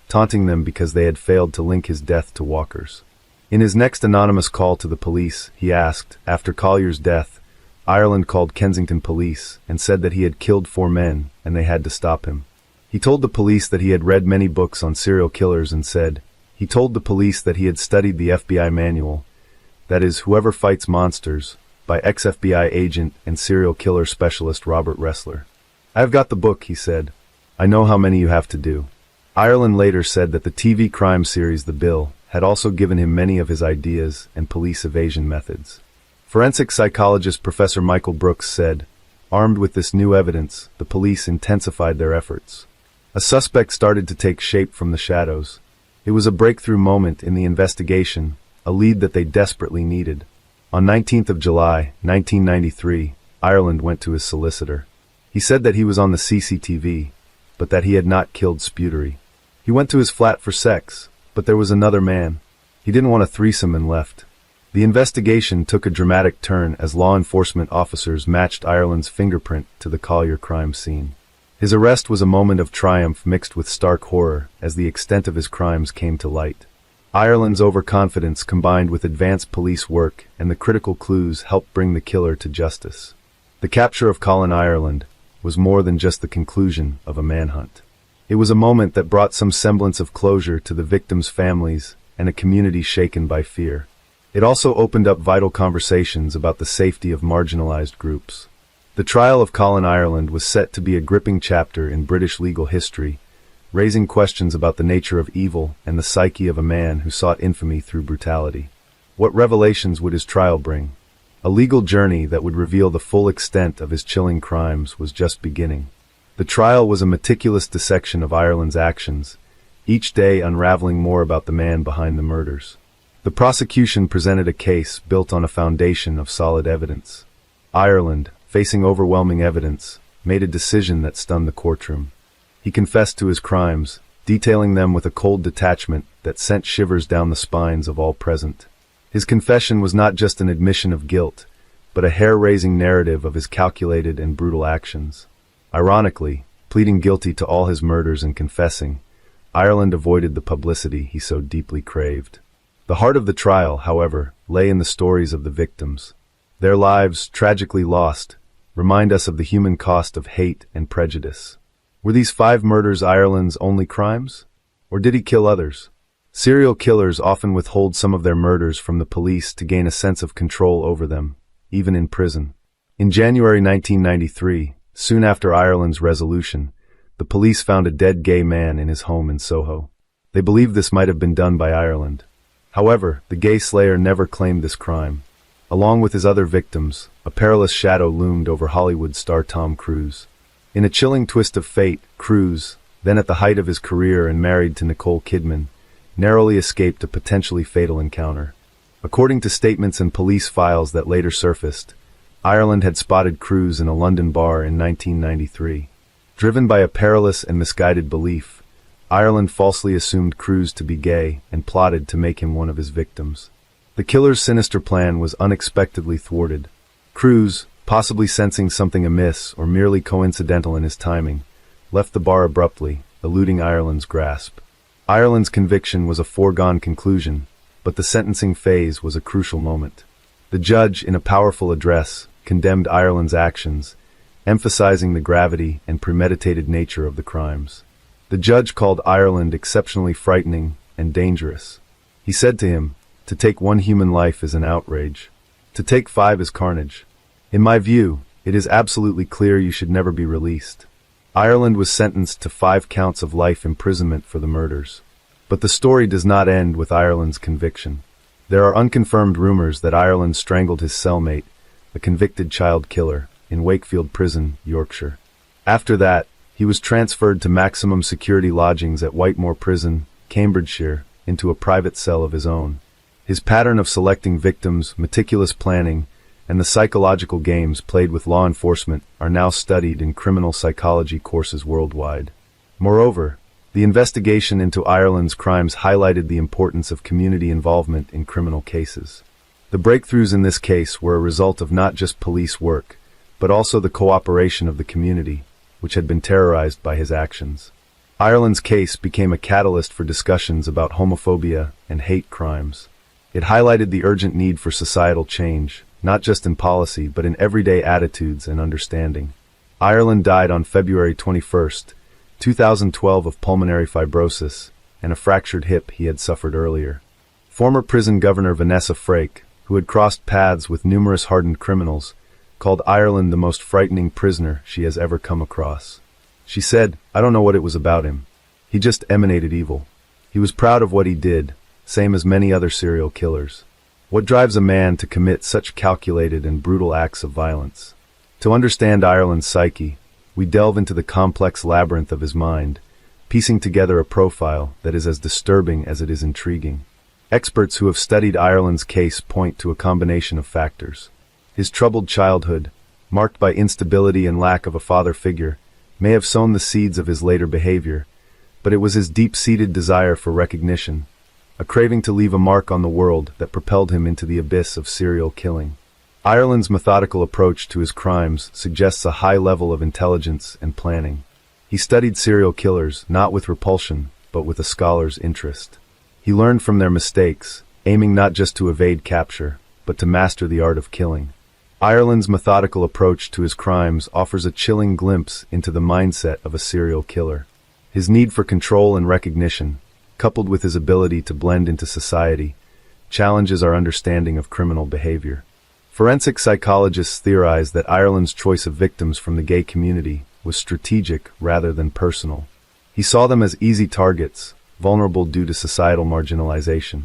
taunting them because they had failed to link his death to Walker's. In his next anonymous call to the police, he asked, after Collier's death, Ireland called Kensington police and said that he had killed 4 men and they had to stop him. He told the police that he had read many books on serial killers and said, he told the police that he had studied the FBI manual, that is, Whoever Fights Monsters, by ex-FBI agent and serial killer specialist Robert Ressler. I have got the book, he said. I know how many you have to do. Ireland later said that the TV crime series The Bill had also given him many of his ideas and police evasion methods. Forensic psychologist Professor Michael Brooks said, armed with this new evidence, the police intensified their efforts. A suspect started to take shape from the shadows. It was a breakthrough moment in the investigation, a lead that they desperately needed. On 19th of July, 1993, Ireland went to his solicitor. He said that he was on the CCTV, but that he had not killed Sputery. He went to his flat for sex, but there was another man. He didn't want a threesome and left. The investigation took a dramatic turn as law enforcement officers matched Ireland's fingerprint to the Collier crime scene. His arrest was a moment of triumph mixed with stark horror as the extent of his crimes came to light. Ireland's overconfidence combined with advanced police work and the critical clues helped bring the killer to justice. The capture of Colin Ireland was more than just the conclusion of a manhunt. It was a moment that brought some semblance of closure to the victims' families and a community shaken by fear. It also opened up vital conversations about the safety of marginalized groups. The trial of Colin Ireland was set to be a gripping chapter in British legal history, raising questions about the nature of evil and the psyche of a man who sought infamy through brutality. What revelations would his trial bring? A legal journey that would reveal the full extent of his chilling crimes was just beginning. The trial was a meticulous dissection of Ireland's actions, each day unraveling more about the man behind the murders. The prosecution presented a case built on a foundation of solid evidence. Ireland, facing overwhelming evidence, made a decision that stunned the courtroom. He confessed to his crimes, detailing them with a cold detachment that sent shivers down the spines of all present. His confession was not just an admission of guilt, but a hair-raising narrative of his calculated and brutal actions. Ironically, pleading guilty to all his murders and confessing, Ireland avoided the publicity he so deeply craved. The heart of the trial, however, lay in the stories of the victims. Their lives, tragically lost, remind us of the human cost of hate and prejudice. Were these 5 murders Ireland's only crimes? Or did he kill others? Serial killers often withhold some of their murders from the police to gain a sense of control over them, even in prison. In January 1993, soon after Ireland's resolution, the police found a dead gay man in his home in Soho. They believed this might have been done by Ireland. However, the gay slayer never claimed this crime. Along with his other victims, a perilous shadow loomed over Hollywood star Tom Cruise. In a chilling twist of fate, Cruise, then at the height of his career and married to Nicole Kidman, narrowly escaped a potentially fatal encounter. According to statements and police files that later surfaced, Ireland had spotted Cruise in a London bar in 1993. Driven by a perilous and misguided belief, Ireland falsely assumed Cruise to be gay and plotted to make him one of his victims. The killer's sinister plan was unexpectedly thwarted. Cruise, possibly sensing something amiss or merely coincidental in his timing, left the bar abruptly, eluding Ireland's grasp. Ireland's conviction was a foregone conclusion, but the sentencing phase was a crucial moment. The judge, in a powerful address, condemned Ireland's actions, emphasizing the gravity and premeditated nature of the crimes. The judge called Ireland exceptionally frightening and dangerous. He said to him, "To take one human life is an outrage. To take 5 is carnage. In my view, it is absolutely clear you should never be released." Ireland was sentenced to 5 counts of life imprisonment for the murders. But the story does not end with Ireland's conviction. There are unconfirmed rumors that Ireland strangled his cellmate, a convicted child killer, in Wakefield Prison, Yorkshire. After that, he was transferred to maximum security lodgings at Whitemoor Prison, Cambridgeshire, into a private cell of his own. His pattern of selecting victims, meticulous planning, and the psychological games played with law enforcement are now studied in criminal psychology courses worldwide. Moreover, the investigation into Ireland's crimes highlighted the importance of community involvement in criminal cases. The breakthroughs in this case were a result of not just police work, but also the cooperation of the community, which had been terrorized by his actions. Ireland's case became a catalyst for discussions about homophobia and hate crimes. It highlighted the urgent need for societal change, not just in policy but in everyday attitudes and understanding. Ireland died on February 21, 2012 of pulmonary fibrosis and a fractured hip he had suffered earlier. Former prison governor Vanessa Frake, who had crossed paths with numerous hardened criminals, called Ireland the most frightening prisoner she has ever come across. She said, "I don't know what it was about him. He just emanated evil. He was proud of what he did, same as many other serial killers. What drives a man to commit such calculated and brutal acts of violence?" To understand Ireland's psyche, we delve into the complex labyrinth of his mind, piecing together a profile that is as disturbing as it is intriguing. Experts who have studied Ireland's case point to a combination of factors. His troubled childhood, marked by instability and lack of a father figure, may have sown the seeds of his later behavior, but it was his deep-seated desire for recognition, a craving to leave a mark on the world, that propelled him into the abyss of serial killing. Ireland's methodical approach to his crimes suggests a high level of intelligence and planning. He studied serial killers not with repulsion, but with a scholar's interest. He learned from their mistakes, aiming not just to evade capture, but to master the art of killing. Ireland's methodical approach to his crimes offers a chilling glimpse into the mindset of a serial killer. His need for control and recognition, coupled with his ability to blend into society, challenges our understanding of criminal behavior. Forensic psychologists theorize that Ireland's choice of victims from the gay community was strategic rather than personal. He saw them as easy targets, vulnerable due to societal marginalization.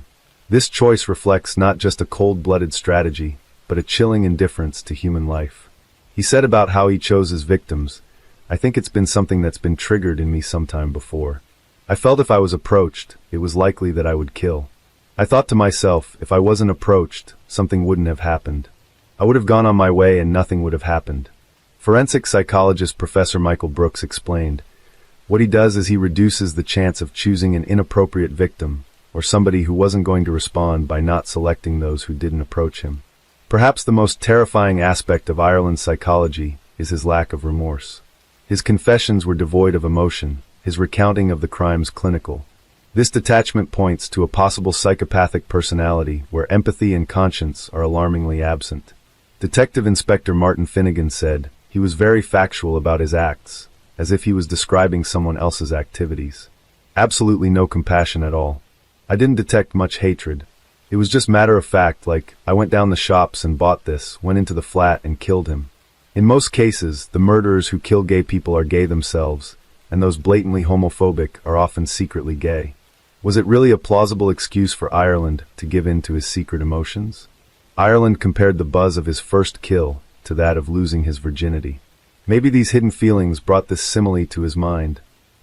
This choice reflects not just a cold-blooded strategy, but a chilling indifference to human life. He said about how he chose his victims, "I think it's been something that's been triggered in me sometime before. I felt if I was approached, it was likely that I would kill. I thought to myself, if I wasn't approached, something wouldn't have happened. I would have gone on my way and nothing would have happened." Forensic psychologist Professor Michael Brooks explained, "What he does is he reduces the chance of choosing an inappropriate victim, or somebody who wasn't going to respond, by not selecting those who didn't approach him." Perhaps the most terrifying aspect of Ireland's psychology is his lack of remorse. His confessions were devoid of emotion, his recounting of the crimes clinical. This detachment points to a possible psychopathic personality where empathy and conscience are alarmingly absent. Detective Inspector Martin Finnegan said, "He was very factual about his acts, as if he was describing someone else's activities. Absolutely no compassion at all. I didn't detect much hatred. It was just matter of fact, like, I went down the shops and bought this, went into the flat and killed him." In most cases, the murderers who kill gay people are gay themselves, and those blatantly homophobic are often secretly gay. Was it really a plausible excuse for Ireland to give in to his secret emotions? Ireland compared the buzz of his first kill to that of losing his virginity. Maybe these hidden feelings brought this simile to his mind.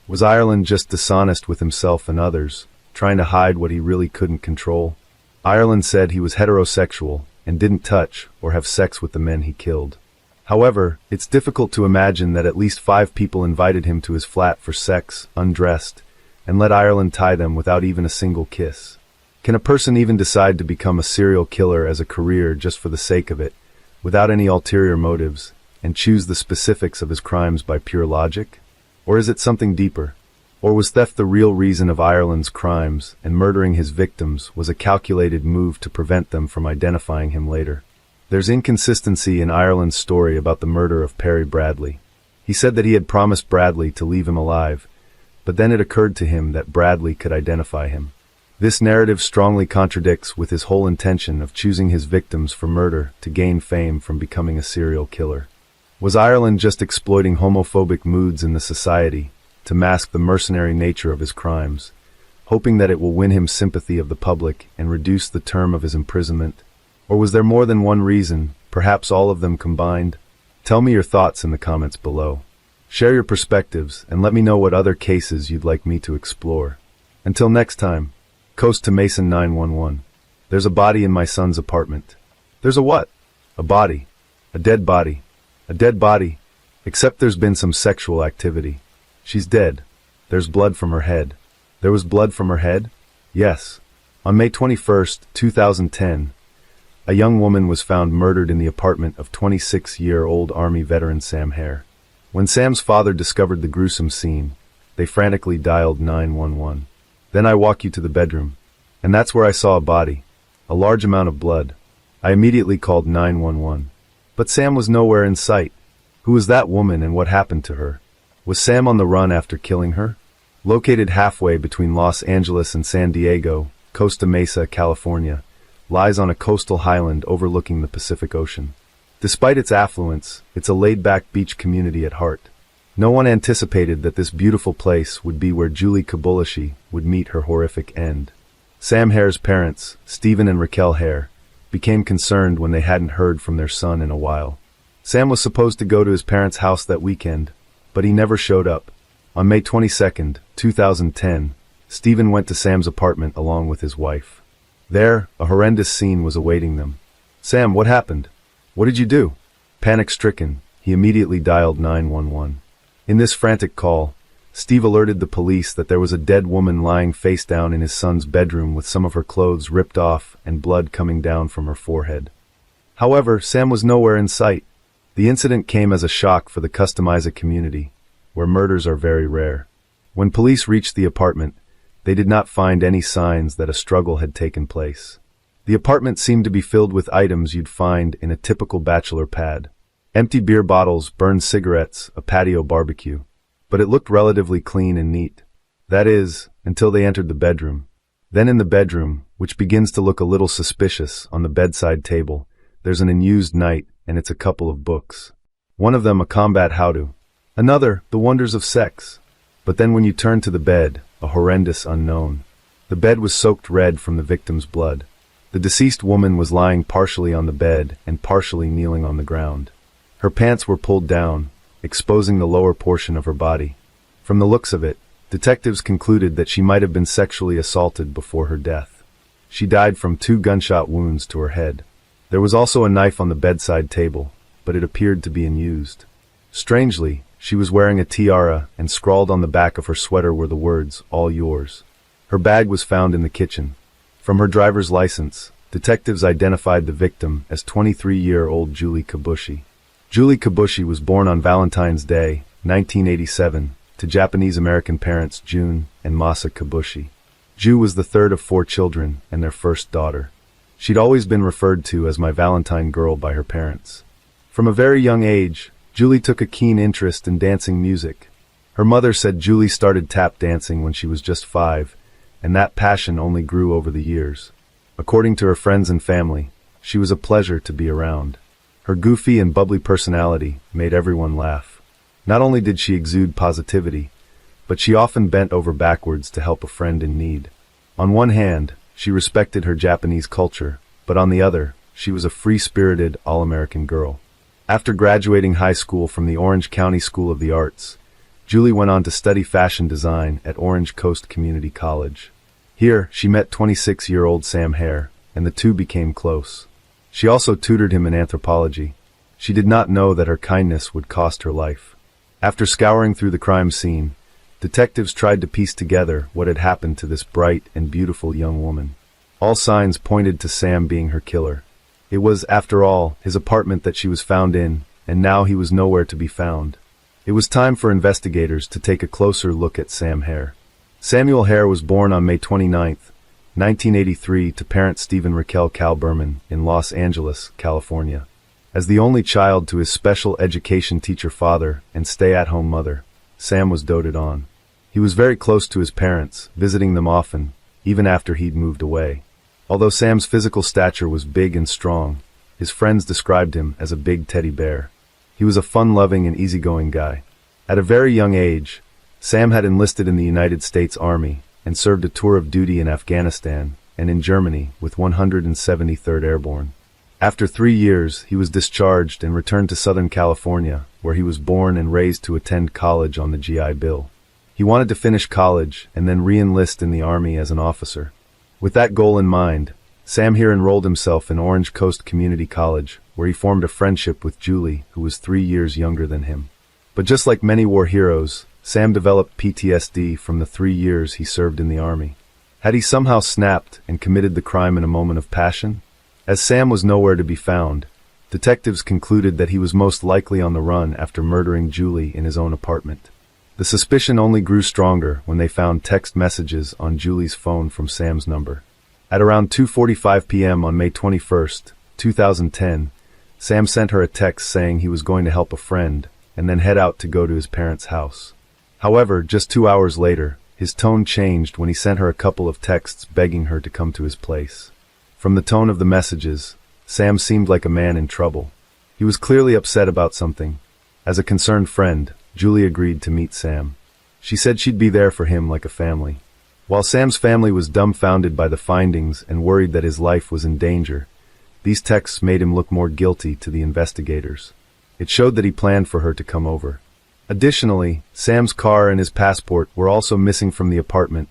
Was Ireland just dishonest with himself and others, trying to hide what he really couldn't control? Ireland said he was heterosexual and didn't touch or have sex with the men he killed. However, it's difficult to imagine that at least 5 people invited him to his flat for sex, undressed, and let Ireland tie them without even a single kiss. Can a person even decide to become a serial killer as a career just for the sake of it, without any ulterior motives, and choose the specifics of his crimes by pure logic? Or is it something deeper? Or was theft the real reason of Ireland's crimes, and murdering his victims was a calculated move to prevent them from identifying him later? There's inconsistency in Ireland's story about the murder of Perry Bradley. He said that he had promised Bradley to leave him alive, but then it occurred to him that Bradley could identify him. This narrative strongly contradicts with his whole intention of choosing his victims for murder to gain fame from becoming a serial killer. Was Ireland just exploiting homophobic moods in the society to mask the mercenary nature of his crimes, hoping that it will win him sympathy of the public and reduce the term of his imprisonment? Or was there more than one reason, perhaps all of them combined? Tell me your thoughts in the comments below. Share your perspectives and let me know what other cases you'd like me to explore. Until next time, Coast to Mason 911. There's a body in my son's apartment. There's a what? A body. A dead body. A dead body. Except there's been some sexual activity. She's dead. There's blood from her head. There was blood from her head? Yes. On May 21st, 2010, a young woman was found murdered in the apartment of 26-year-old Army veteran Sam Hare. When Sam's father discovered the gruesome scene, they frantically dialed 911. Then I walk you to the bedroom, and that's where I saw a body, a large amount of blood. I immediately called 911. But Sam was nowhere in sight. Who was that woman and what happened to her? Was Sam on the run after killing her? Located halfway between Los Angeles and San Diego, Costa Mesa, California, lies on a coastal highland overlooking the Pacific Ocean. Despite its affluence, it's a laid-back beach community at heart. No one anticipated that this beautiful place would be where Julie Kabulishi would meet her horrific end. Sam Hare's parents, Stephen and Raquel Hare, became concerned when they hadn't heard from their son in a while. Sam was supposed to go to his parents' house that weekend, but he never showed up. On May 22nd, 2010, Stephen went to Sam's apartment along with his wife. There, a horrendous scene was awaiting them. "Sam, what happened? What did you do?" Panic-stricken, he immediately dialed 911. In this frantic call, Steve alerted the police that there was a dead woman lying face down in his son's bedroom with some of her clothes ripped off and blood coming down from her forehead. However, Sam was nowhere in sight. The incident came as a shock for the Customiza community, where murders are very rare. When police reached the apartment, they did not find any signs that a struggle had taken place. The apartment seemed to be filled with items you'd find in a typical bachelor pad. Empty beer bottles, burned cigarettes, a patio barbecue. But it looked relatively clean and neat. That is, until they entered the bedroom. Then in the bedroom, which begins to look a little suspicious, on the bedside table, there's an unused knight, and it's a couple of books. One of them a combat how-to. Another, The Wonders of Sex. But then when you turn to the bed, a horrendous unknown. The bed was soaked red from the victim's blood. The deceased woman was lying partially on the bed and partially kneeling on the ground. Her pants were pulled down, exposing the lower portion of her body. From the looks of it, detectives concluded that she might have been sexually assaulted before her death. She died from 2 gunshot wounds to her head. There was also a knife on the bedside table, but it appeared to be unused. Strangely, she was wearing a tiara, and scrawled on the back of her sweater were the words, "All yours." Her bag was found in the kitchen. From her driver's license, detectives identified the victim as 23-year-old Julie Kabushi. Julie Kabushi was born on Valentine's Day, 1987, to Japanese-American parents Jun and Masa Kabushi. Ju was the third of 4 children and their first daughter. She'd always been referred to as my Valentine girl by her parents. From a very young age, Julie took a keen interest in dancing music. Her mother said Julie started tap dancing when she was just 5, and that passion only grew over the years. According to her friends and family, she was a pleasure to be around. Her goofy and bubbly personality made everyone laugh. Not only did she exude positivity, but she often bent over backwards to help a friend in need. On one hand, she respected her Japanese culture, but on the other, she was a free-spirited, all-American girl. After graduating high school from the Orange County School of the Arts, Julie went on to study fashion design at Orange Coast Community College. Here, she met 26-year-old Sam Hare, and the two became close. She also tutored him in anthropology. She did not know that her kindness would cost her life. After scouring through the crime scene, detectives tried to piece together what had happened to this bright and beautiful young woman. All signs pointed to Sam being her killer. It was, after all, his apartment that she was found in, and now he was nowhere to be found. It was time for investigators to take a closer look at Sam Hare. Samuel Hare was born on May 29, 1983 to parents Stephen Raquel Kalberman in Los Angeles, California. As the only child to his special education teacher father and stay-at-home mother, Sam was doted on. He was very close to his parents, visiting them often, even after he'd moved away. Although Sam's physical stature was big and strong, his friends described him as a big teddy bear. He was a fun-loving and easygoing guy. At a very young age, Sam had enlisted in the United States Army and served a tour of duty in Afghanistan and in Germany with 173rd Airborne. After 3 years, he was discharged and returned to Southern California, where he was born and raised to attend college on the GI Bill. He wanted to finish college and then re-enlist in the Army as an officer. With that goal in mind, Sam here enrolled himself in Orange Coast Community College, where he formed a friendship with Julie, who was 3 years younger than him. But just like many war heroes, Sam developed PTSD from the 3 years he served in the army. Had he somehow snapped and committed the crime in a moment of passion? As Sam was nowhere to be found, detectives concluded that he was most likely on the run after murdering Julie in his own apartment. The suspicion only grew stronger when they found text messages on Julie's phone from Sam's number. At around 2:45 p.m. on May 21, 2010, Sam sent her a text saying he was going to help a friend and then head out to go to his parents' house. However, just 2 hours later, his tone changed when he sent her a couple of texts begging her to come to his place. From the tone of the messages, Sam seemed like a man in trouble. He was clearly upset about something. As a concerned friend, Julie agreed to meet Sam. She said she'd be there for him like a family. While Sam's family was dumbfounded by the findings and worried that his life was in danger, these texts made him look more guilty to the investigators. It showed that he planned for her to come over. Additionally, Sam's car and his passport were also missing from the apartment,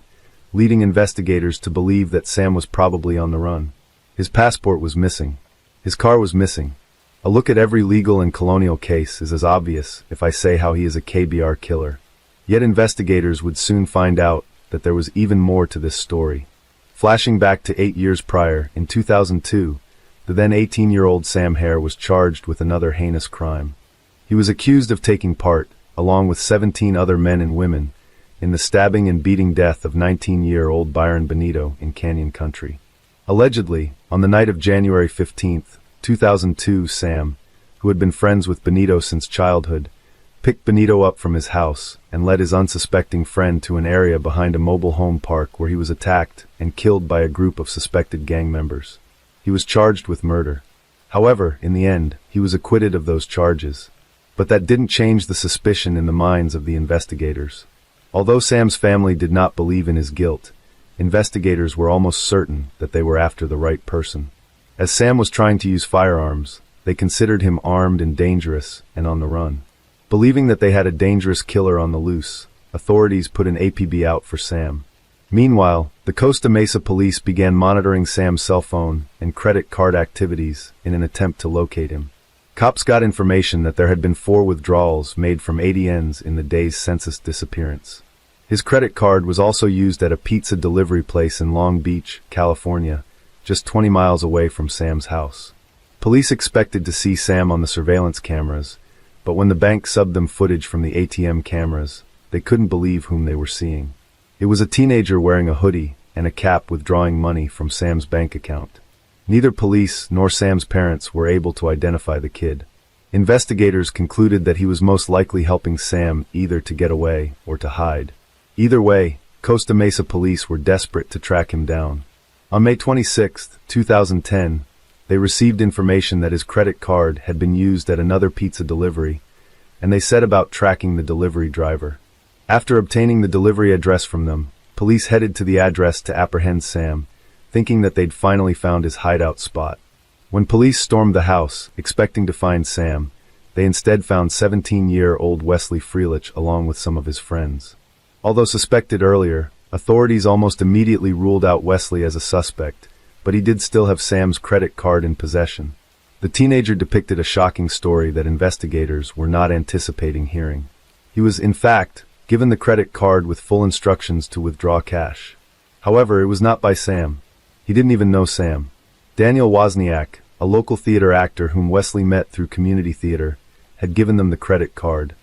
leading investigators to believe that Sam was probably on the run. His passport was missing. His car was missing. A look at every legal and colonial case is as obvious if I say how he is a KBR killer. Yet investigators would soon find out that there was even more to this story. Flashing back to 8 years prior, in 2002, the then 18-year-old Sam Hare was charged with another heinous crime. He was accused of taking part, along with 17 other men and women, in the stabbing and beating death of 19-year-old Byron Benito in Canyon Country. Allegedly, on the night of January 15, 2002, Sam, who had been friends with Benito since childhood, picked Benito up from his house and led his unsuspecting friend to an area behind a mobile home park where he was attacked and killed by a group of suspected gang members. He was charged with murder. However, in the end, he was acquitted of those charges. But that didn't change the suspicion in the minds of the investigators. Although Sam's family did not believe in his guilt, investigators were almost certain that they were after the right person. As Sam was trying to use firearms, they considered him armed and dangerous and on the run. Believing that they had a dangerous killer on the loose, authorities put an APB out for Sam. Meanwhile, the Costa Mesa police began monitoring Sam's cell phone and credit card activities in an attempt to locate him. Cops got information that there had been 4 withdrawals made from ATMs in the days since his disappearance. His credit card was also used at a pizza delivery place in Long Beach, California, just 20 miles away from Sam's house. Police expected to see Sam on the surveillance cameras, but when the bank subbed them footage from the ATM cameras, they couldn't believe whom they were seeing. It was a teenager wearing a hoodie and a cap withdrawing money from Sam's bank account. Neither police nor Sam's parents were able to identify the kid. Investigators concluded that he was most likely helping Sam either to get away or to hide. Either way, Costa Mesa police were desperate to track him down. On May 26, 2010, they received information that his credit card had been used at another pizza delivery, and they set about tracking the delivery driver. After obtaining the delivery address from them, police headed to the address to apprehend Sam, thinking that they'd finally found his hideout spot. When police stormed the house, expecting to find Sam, they instead found 17-year-old Wesley Freelich along with some of his friends. Although suspected earlier, authorities almost immediately ruled out Wesley as a suspect, but he did still have Sam's credit card in possession. The teenager depicted a shocking story that investigators were not anticipating hearing. He was, in fact, given the credit card with full instructions to withdraw cash. However, it was not by Sam. He didn't even know Sam. Daniel Wozniak, a local theater actor whom Wesley met through community theater, had given them the credit card.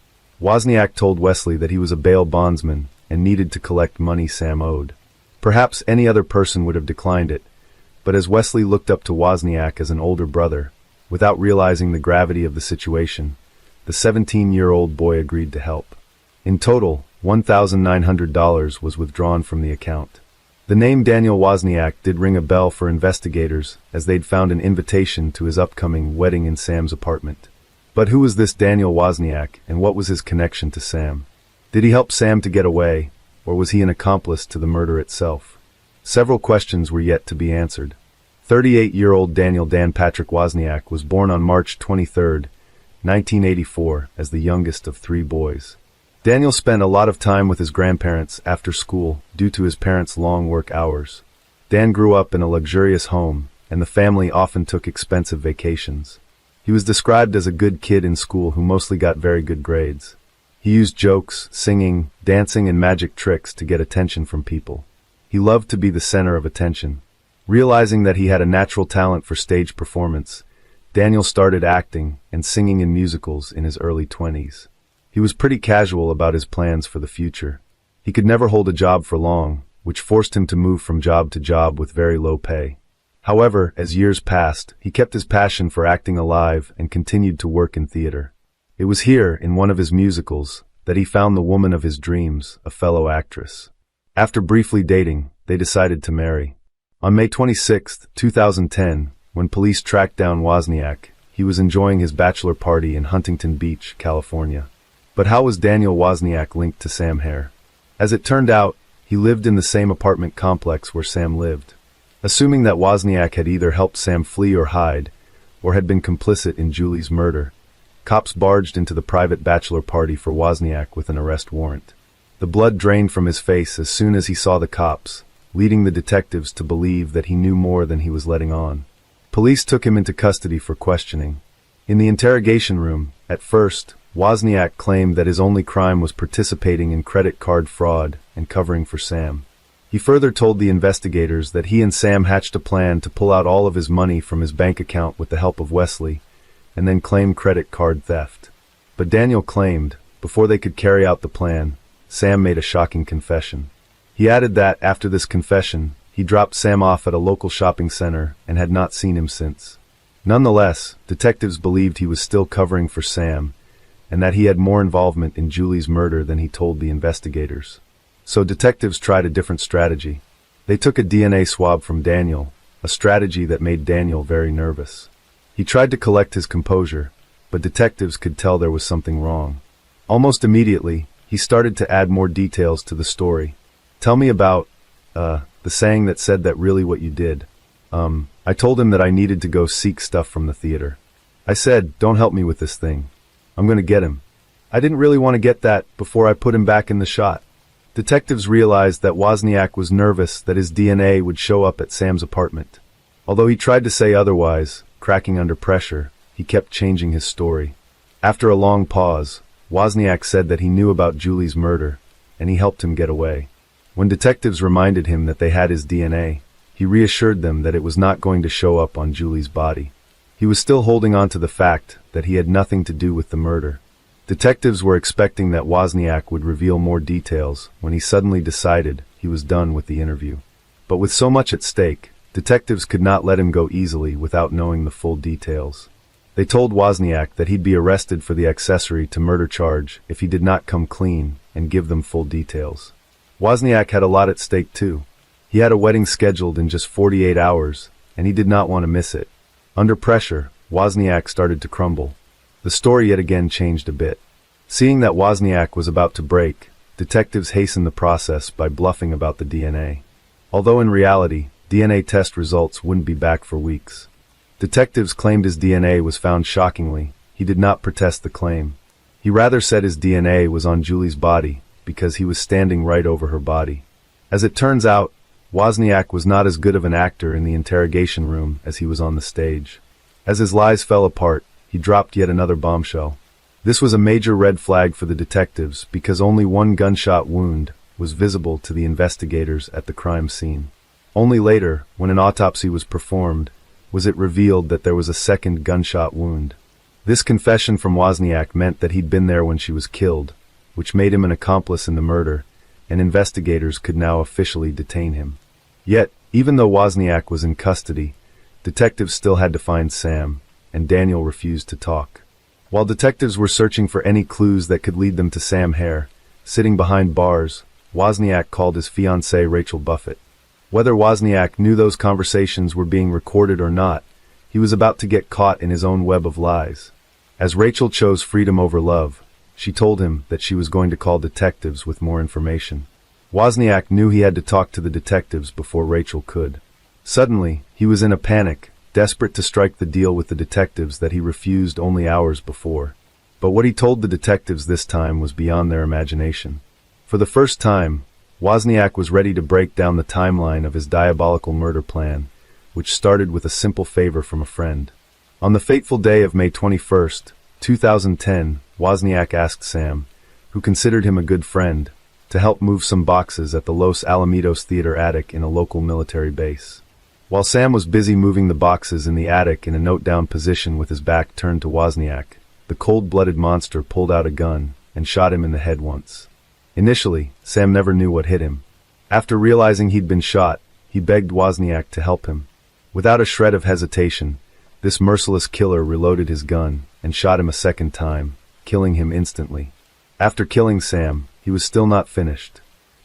Wozniak told Wesley that he was a bail bondsman and needed to collect money Sam owed. Perhaps any other person would have declined it, but as Wesley looked up to Wozniak as an older brother, without realizing the gravity of the situation, the 17-year-old boy agreed to help. In total, $1,900 was withdrawn from the account. The name Daniel Wozniak did ring a bell for investigators, as they'd found an invitation to his upcoming wedding in Sam's apartment. But who was this Daniel Wozniak, and what was his connection to Sam? Did he help Sam to get away, or was he an accomplice to the murder itself? Several questions were yet to be answered. 38-year-old Daniel Dan Patrick Wozniak was born on March 23, 1984, as the youngest of 3 boys. Daniel spent a lot of time with his grandparents after school due to his parents' long work hours. Dan grew up in a luxurious home, and the family often took expensive vacations. He was described as a good kid in school who mostly got very good grades. He used jokes, singing, dancing, and magic tricks to get attention from people. He loved to be the center of attention. Realizing that he had a natural talent for stage performance, Daniel started acting and singing in musicals in his early 20s. He was pretty casual about his plans for the future. He could never hold a job for long, which forced him to move from job to job with very low pay. However, as years passed, he kept his passion for acting alive and continued to work in theater. It was here, in one of his musicals, that he found the woman of his dreams, a fellow actress. After briefly dating, they decided to marry. On May 26, 2010, when police tracked down Wozniak, he was enjoying his bachelor party in Huntington Beach, California. But how was Daniel Wozniak linked to Sam Hare? As it turned out, he lived in the same apartment complex where Sam lived. Assuming that Wozniak had either helped Sam flee or hide, or had been complicit in Julie's murder, cops barged into the private bachelor party for Wozniak with an arrest warrant. The blood drained from his face as soon as he saw the cops, leading the detectives to believe that he knew more than he was letting on. Police took him into custody for questioning. In the interrogation room, at first, Wozniak claimed that his only crime was participating in credit card fraud and covering for Sam. He further told the investigators that he and Sam hatched a plan to pull out all of his money from his bank account with the help of Wesley, and then claim credit card theft. But Daniel claimed, before they could carry out the plan, Sam made a shocking confession. He added that, after this confession, he dropped Sam off at a local shopping center and had not seen him since. Nonetheless, detectives believed he was still covering for Sam, and that he had more involvement in Julie's murder than he told the investigators. So detectives tried a different strategy. They took a DNA swab from Daniel, a strategy that made Daniel very nervous. He tried to collect his composure, but detectives could tell there was something wrong. Almost immediately, he started to add more details to the story. Tell me about, the saying that said that really what you did. I told him that I needed to go seek stuff from the theater. I said, don't help me with this thing. I'm gonna get him. I didn't really want to get that before I put him back in the shot. Detectives realized that Wozniak was nervous that his DNA would show up at Sam's apartment. Although he tried to say otherwise, cracking under pressure, he kept changing his story. After a long pause, Wozniak said that he knew about Julie's murder, and he helped him get away. When detectives reminded him that they had his DNA, he reassured them that it was not going to show up on Julie's body. He was still holding on to the fact that he had nothing to do with the murder. Detectives were expecting that Wozniak would reveal more details when he suddenly decided he was done with the interview. But with so much at stake, detectives could not let him go easily without knowing the full details. They told Wozniak that he'd be arrested for the accessory to murder charge if he did not come clean and give them full details. Wozniak had a lot at stake too. He had a wedding scheduled in just 48 hours, and he did not want to miss it. Under pressure, Wozniak started to crumble. The story yet again changed a bit. Seeing that Wozniak was about to break, detectives hastened the process by bluffing about the DNA. Although in reality, DNA test results wouldn't be back for weeks. Detectives claimed his DNA was found shockingly. He did not protest the claim. He rather said his DNA was on Julie's body because he was standing right over her body. As it turns out, Wozniak was not as good of an actor in the interrogation room as he was on the stage. As his lies fell apart, he dropped yet another bombshell. This was a major red flag for the detectives because only one gunshot wound was visible to the investigators at the crime scene. Only later, when an autopsy was performed, was it revealed that there was a second gunshot wound. This confession from Wozniak meant that he'd been there when she was killed, which made him an accomplice in the murder, and investigators could now officially detain him. Yet, even though Wozniak was in custody, detectives still had to find Sam, and Daniel refused to talk. While detectives were searching for any clues that could lead them to Sam Hare, sitting behind bars, Wozniak called his fiancée Rachel Buffett. Whether Wozniak knew those conversations were being recorded or not, he was about to get caught in his own web of lies. As Rachel chose freedom over love, she told him that she was going to call detectives with more information. Wozniak knew he had to talk to the detectives before Rachel could. Suddenly, he was in a panic, desperate to strike the deal with the detectives that he refused only hours before. But what he told the detectives this time was beyond their imagination. For the first time, Wozniak was ready to break down the timeline of his diabolical murder plan, which started with a simple favor from a friend. On the fateful day of May 21st, 2010, Wozniak asked Sam, who considered him a good friend, to help move some boxes at the Los Alamitos Theater attic in a local military base. While Sam was busy moving the boxes in the attic in a note-down position with his back turned to Wozniak, the cold-blooded monster pulled out a gun and shot him in the head once. Initially, Sam never knew what hit him. After realizing he'd been shot, he begged Wozniak to help him. Without a shred of hesitation, this merciless killer reloaded his gun and shot him a second time, killing him instantly. After killing Sam, he was still not finished.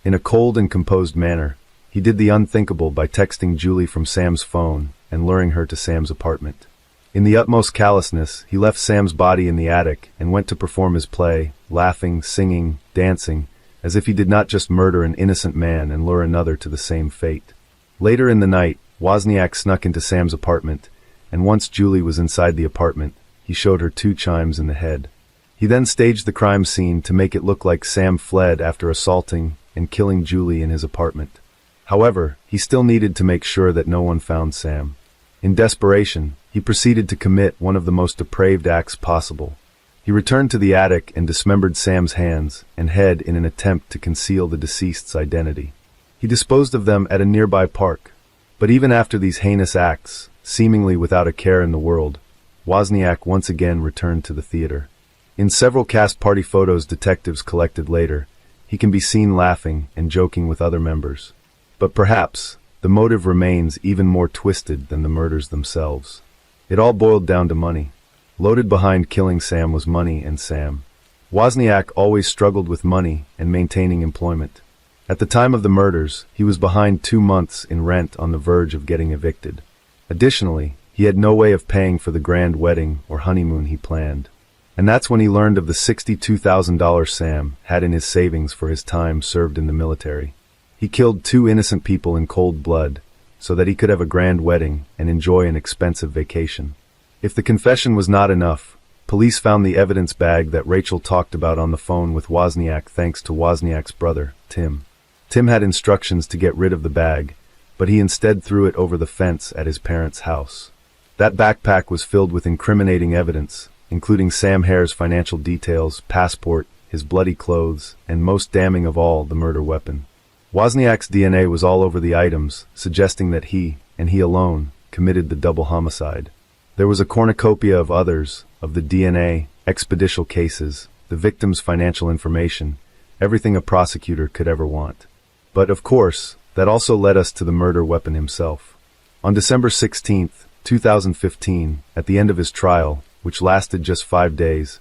In a cold and composed manner, he did the unthinkable by texting Julie from Sam's phone and luring her to Sam's apartment. In the utmost callousness, he left Sam's body in the attic and went to perform his play, laughing, singing, dancing, as if he did not just murder an innocent man and lure another to the same fate. Later in the night, Wozniak snuck into Sam's apartment, and once Julie was inside the apartment, he showed her 2 chimes in the head. He then staged the crime scene to make it look like Sam fled after assaulting and killing Julie in his apartment. However, he still needed to make sure that no one found Sam. In desperation, he proceeded to commit one of the most depraved acts possible. He returned to the attic and dismembered Sam's hands and head in an attempt to conceal the deceased's identity. He disposed of them at a nearby park. But even after these heinous acts, seemingly without a care in the world, Wozniak once again returned to the theater. In several cast party photos detectives collected later, he can be seen laughing and joking with other members. But perhaps, the motive remains even more twisted than the murders themselves. It all boiled down to money. Loaded behind killing Sam was money and Sam. Wozniak always struggled with money and maintaining employment. At the time of the murders, he was behind 2 months in rent on the verge of getting evicted. Additionally, he had no way of paying for the grand wedding or honeymoon he planned. And that's when he learned of the $62,000 Sam had in his savings for his time served in the military. He killed 2 innocent people in cold blood so that he could have a grand wedding and enjoy an expensive vacation. If the confession was not enough, police found the evidence bag that Rachel talked about on the phone with Wozniak thanks to Wozniak's brother, Tim. Tim had instructions to get rid of the bag, but he instead threw it over the fence at his parents' house. That backpack was filled with incriminating evidence, including Sam Hare's financial details, passport, his bloody clothes, and most damning of all, the murder weapon. Wozniak's DNA was all over the items, suggesting that he, and he alone, committed the double homicide. There was a cornucopia of others, of the DNA, expeditial cases, the victim's financial information, everything a prosecutor could ever want. But, of course, that also led us to the murder weapon himself. On December 16, 2015, at the end of his trial, which lasted just 5 days,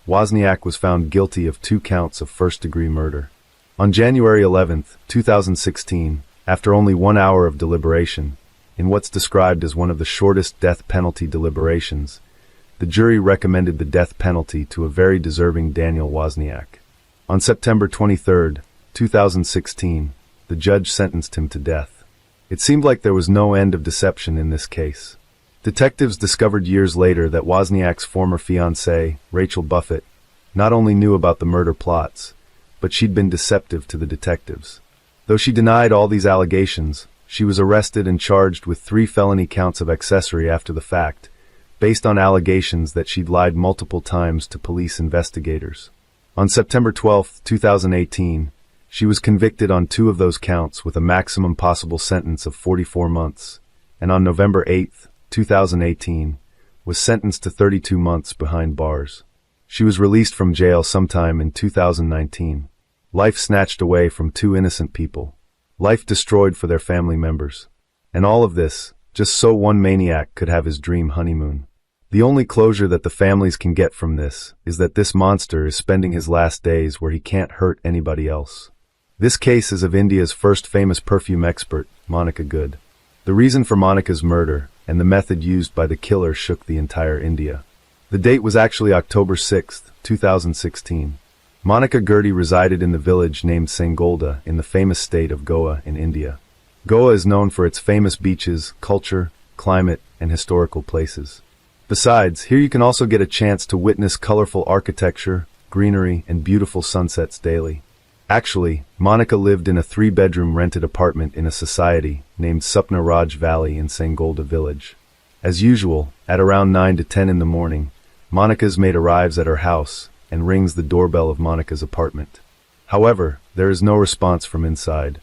Wozniak was found guilty of 2 counts of first-degree murder. On January 11, 2016, after only 1 hour of deliberation, in what's described as one of the shortest death penalty deliberations, the jury recommended the death penalty to a very deserving Daniel Wozniak. On September 23, 2016, the judge sentenced him to death. It seemed like there was no end of deception in this case. Detectives discovered years later that Wozniak's former fiancée, Rachel Buffett, not only knew about the murder plots, but she'd been deceptive to the detectives. Though she denied all these allegations, she was arrested and charged with 3 felony counts of accessory after the fact, based on allegations that she'd lied multiple times to police investigators. On September 12, 2018, she was convicted on 2 of those counts with a maximum possible sentence of 44 months, and on November 8, 2018, was sentenced to 32 months behind bars. She was released from jail sometime in 2019. Life snatched away from 2 innocent people. Life destroyed for their family members. And all of this, just so one maniac could have his dream honeymoon. The only closure that the families can get from this is that this monster is spending his last days where he can't hurt anybody else. This case is of India's first famous perfume expert, Monica Good. The reason for Monica's murder and the method used by the killer shook the entire India. The date was actually October 6, 2016. Monica Gurdy resided in the village named Sangolda in the famous state of Goa in India. Goa is known for its famous beaches, culture, climate, and historical places. Besides, here you can also get a chance to witness colorful architecture, greenery, and beautiful sunsets daily. Actually, Monica lived in a 3-bedroom rented apartment in a society named Supna Raj Valley in Sangolda village. As usual, at around 9 to 10 in the morning, Monica's maid arrives at her house and rings the doorbell of Monica's apartment. However, there is no response from inside.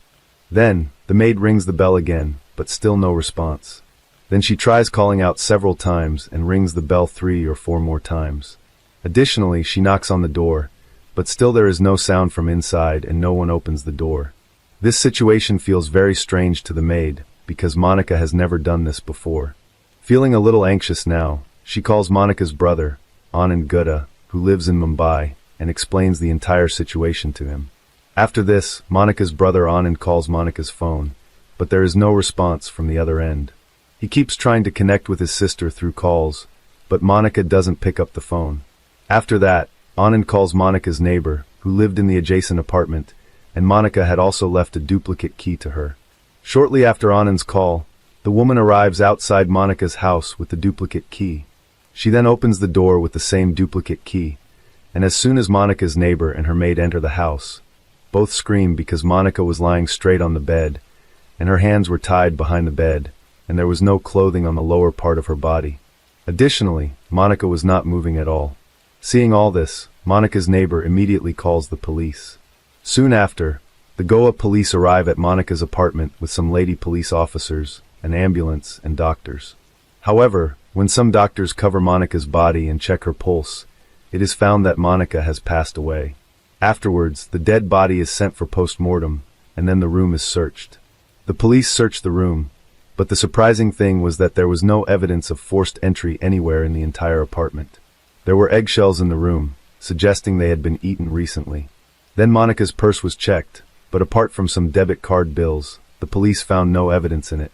Then, the maid rings the bell again, but still no response. Then she tries calling out several times and rings the bell 3 or 4 more times. Additionally, she knocks on the door, but still there is no sound from inside and no one opens the door. This situation feels very strange to the maid, because Monica has never done this before. Feeling a little anxious now, she calls Monica's brother, Anand Gupta, who lives in Mumbai, and explains the entire situation to him. After this, Monica's brother Anand calls Monica's phone, but there is no response from the other end. He keeps trying to connect with his sister through calls, but Monica doesn't pick up the phone. After that, Anand calls Monica's neighbor, who lived in the adjacent apartment, and Monica had also left a duplicate key to her. Shortly after Anand's call, the woman arrives outside Monica's house with the duplicate key. She then opens the door with the same duplicate key, and as soon as Monica's neighbor and her maid enter the house, both scream because Monica was lying straight on the bed, and her hands were tied behind the bed, and there was no clothing on the lower part of her body. Additionally, Monica was not moving at all. Seeing all this, Monica's neighbor immediately calls the police. Soon after, the Goa police arrive at Monica's apartment with some lady police officers, an ambulance, and doctors. However, when some doctors cover Monica's body and check her pulse, it is found that Monica has passed away. Afterwards, the dead body is sent for post-mortem, and then the room is searched. The police searched the room, but the surprising thing was that there was no evidence of forced entry anywhere in the entire apartment. There were eggshells in the room, suggesting they had been eaten recently. Then Monica's purse was checked, but apart from some debit card bills, the police found no evidence in it.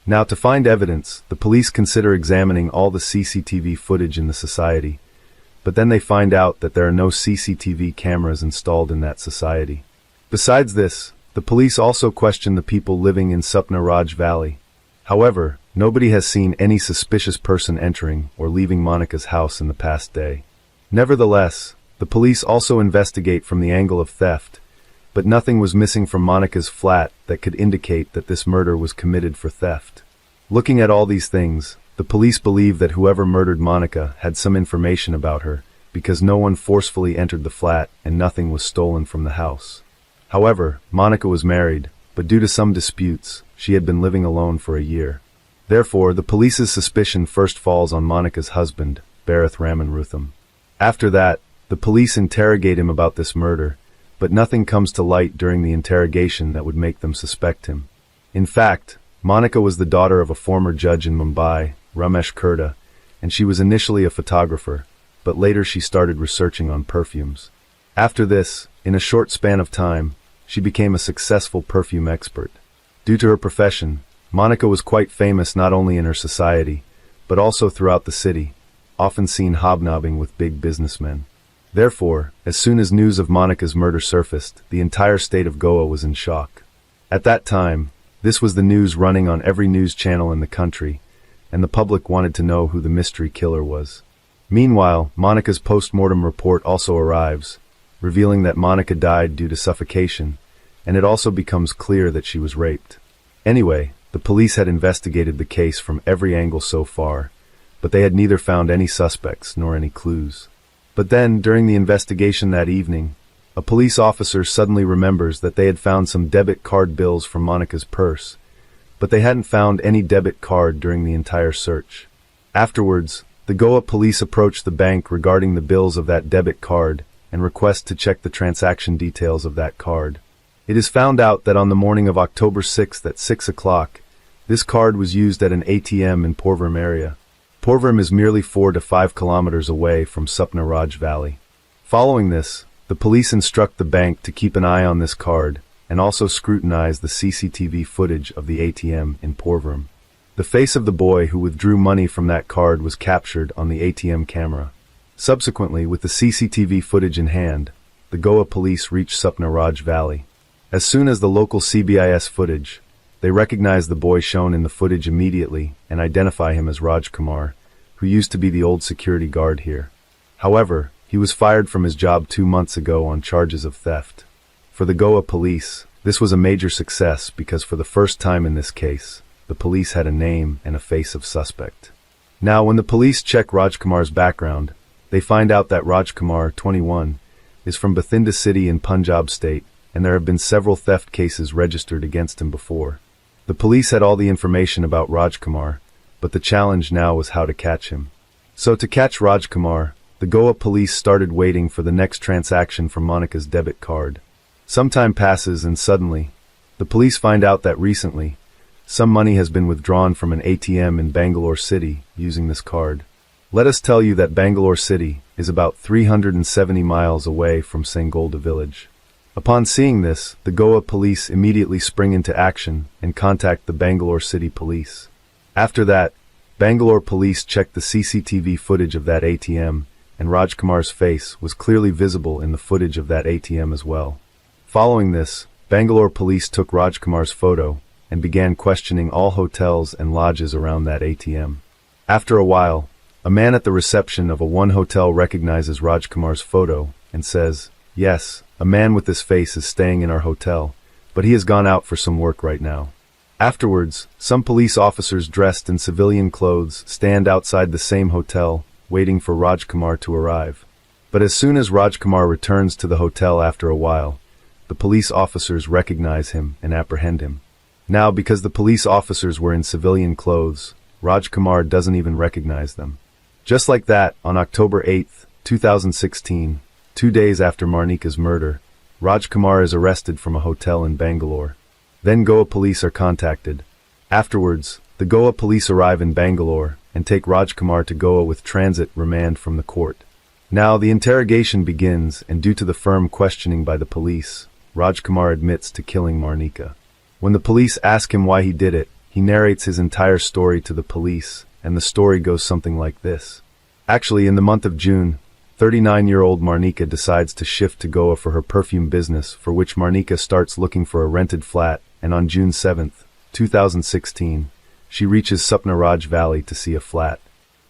Now, to find evidence, the police consider examining all the CCTV footage in the society, but then they find out that there are no CCTV cameras installed in that society. Besides this, the police also question the people living in Supna Raj Valley. However, nobody has seen any suspicious person entering or leaving Monica's house in the past day. Nevertheless, the police also investigate from the angle of theft, but nothing was missing from Monica's flat that could indicate that this murder was committed for theft. Looking at all these things, the police believe that whoever murdered Monica had some information about her, because no one forcefully entered the flat and nothing was stolen from the house. However, Monica was married, but due to some disputes, she had been living alone for a year. Therefore, the police's suspicion first falls on Monica's husband, Bharath Ramanrutham. After that, the police interrogate him about this murder, but nothing comes to light during the interrogation that would make them suspect him. In fact, Monica was the daughter of a former judge in Mumbai, Ramesh Kurta, and she was initially a photographer, but later she started researching on perfumes. After this, in a short span of time, she became a successful perfume expert. Due to her profession, Monica was quite famous not only in her society, but also throughout the city, often seen hobnobbing with big businessmen. Therefore, as soon as news of Monica's murder surfaced, the entire state of Goa was in shock. At that time, this was the news running on every news channel in the country, and the public wanted to know who the mystery killer was. Meanwhile, Monica's post-mortem report also arrives, revealing that Monica died due to suffocation, and it also becomes clear that she was raped. Anyway, the police had investigated the case from every angle so far, but they had neither found any suspects nor any clues. But then, during the investigation that evening, a police officer suddenly remembers that they had found some debit card bills from Monica's purse, but they hadn't found any debit card during the entire search. Afterwards, the Goa police approached the bank regarding the bills of that debit card and request to check the transaction details of that card. It is found out that on the morning of October 6th at 6 o'clock, this card was used at an ATM in Porvorim area. Porvorim is merely 4 to 5 kilometers away from Supna Raj Valley. Following this, the police instruct the bank to keep an eye on this card and also scrutinize the CCTV footage of the ATM in Porvorim. The face of the boy who withdrew money from that card was captured on the ATM camera. Subsequently, with the CCTV footage in hand, the Goa police reached Supna Raj Valley. As soon as the local CBIS footage, they recognize the boy shown in the footage immediately and identify him as Raj Kumar, who used to be the old security guard here. However, he was fired from his job 2 months ago on charges of theft. For the Goa police, this was a major success because for the first time in this case, the police had a name and a face of suspect. Now, when the police check Rajkumar's background, they find out that Rajkumar, 21, is from Bathinda city in Punjab state, and there have been several theft cases registered against him before. The police had all the information about Rajkumar, but the challenge now was how to catch him. So to catch Rajkumar, the Goa police started waiting for the next transaction from Monika's debit card. Some time passes and suddenly, the police find out that recently, some money has been withdrawn from an ATM in Bangalore city using this card. Let us tell you that Bangalore city is about 370 miles away from Sangolda village. Upon seeing this, the Goa police immediately spring into action and contact the Bangalore city police. After that, Bangalore police checked the CCTV footage of that ATM, and Rajkumar's face was clearly visible in the footage of that ATM as well. Following this, Bangalore police took Rajkumar's photo and began questioning all hotels and lodges around that ATM. After a while, a man at the reception of one hotel recognizes Rajkumar's photo and says, "Yes, a man with this face is staying in our hotel, but he has gone out for some work right now." Afterwards, some police officers dressed in civilian clothes stand outside the same hotel, waiting for Rajkumar to arrive. But as soon as Rajkumar returns to the hotel after a while, the police officers recognize him and apprehend him. Now, because the police officers were in civilian clothes, Rajkumar doesn't even recognize them. Just like that, on October 8, 2016, 2 days after Marnika's murder, Rajkumar is arrested from a hotel in Bangalore. Then Goa police are contacted. Afterwards, the Goa police arrive in Bangalore and take Rajkumar to Goa with transit remand from the court. Now the interrogation begins, and due to the firm questioning by the police, Rajkumar admits to killing Marnika. When the police ask him why he did it, he narrates his entire story to the police, and the story goes something like this. Actually, in the month of June, 39-year-old Marnika decides to shift to Goa for her perfume business, for which Marnika starts looking for a rented flat, and on June 7, 2016, she reaches Supnaraj Valley to see a flat.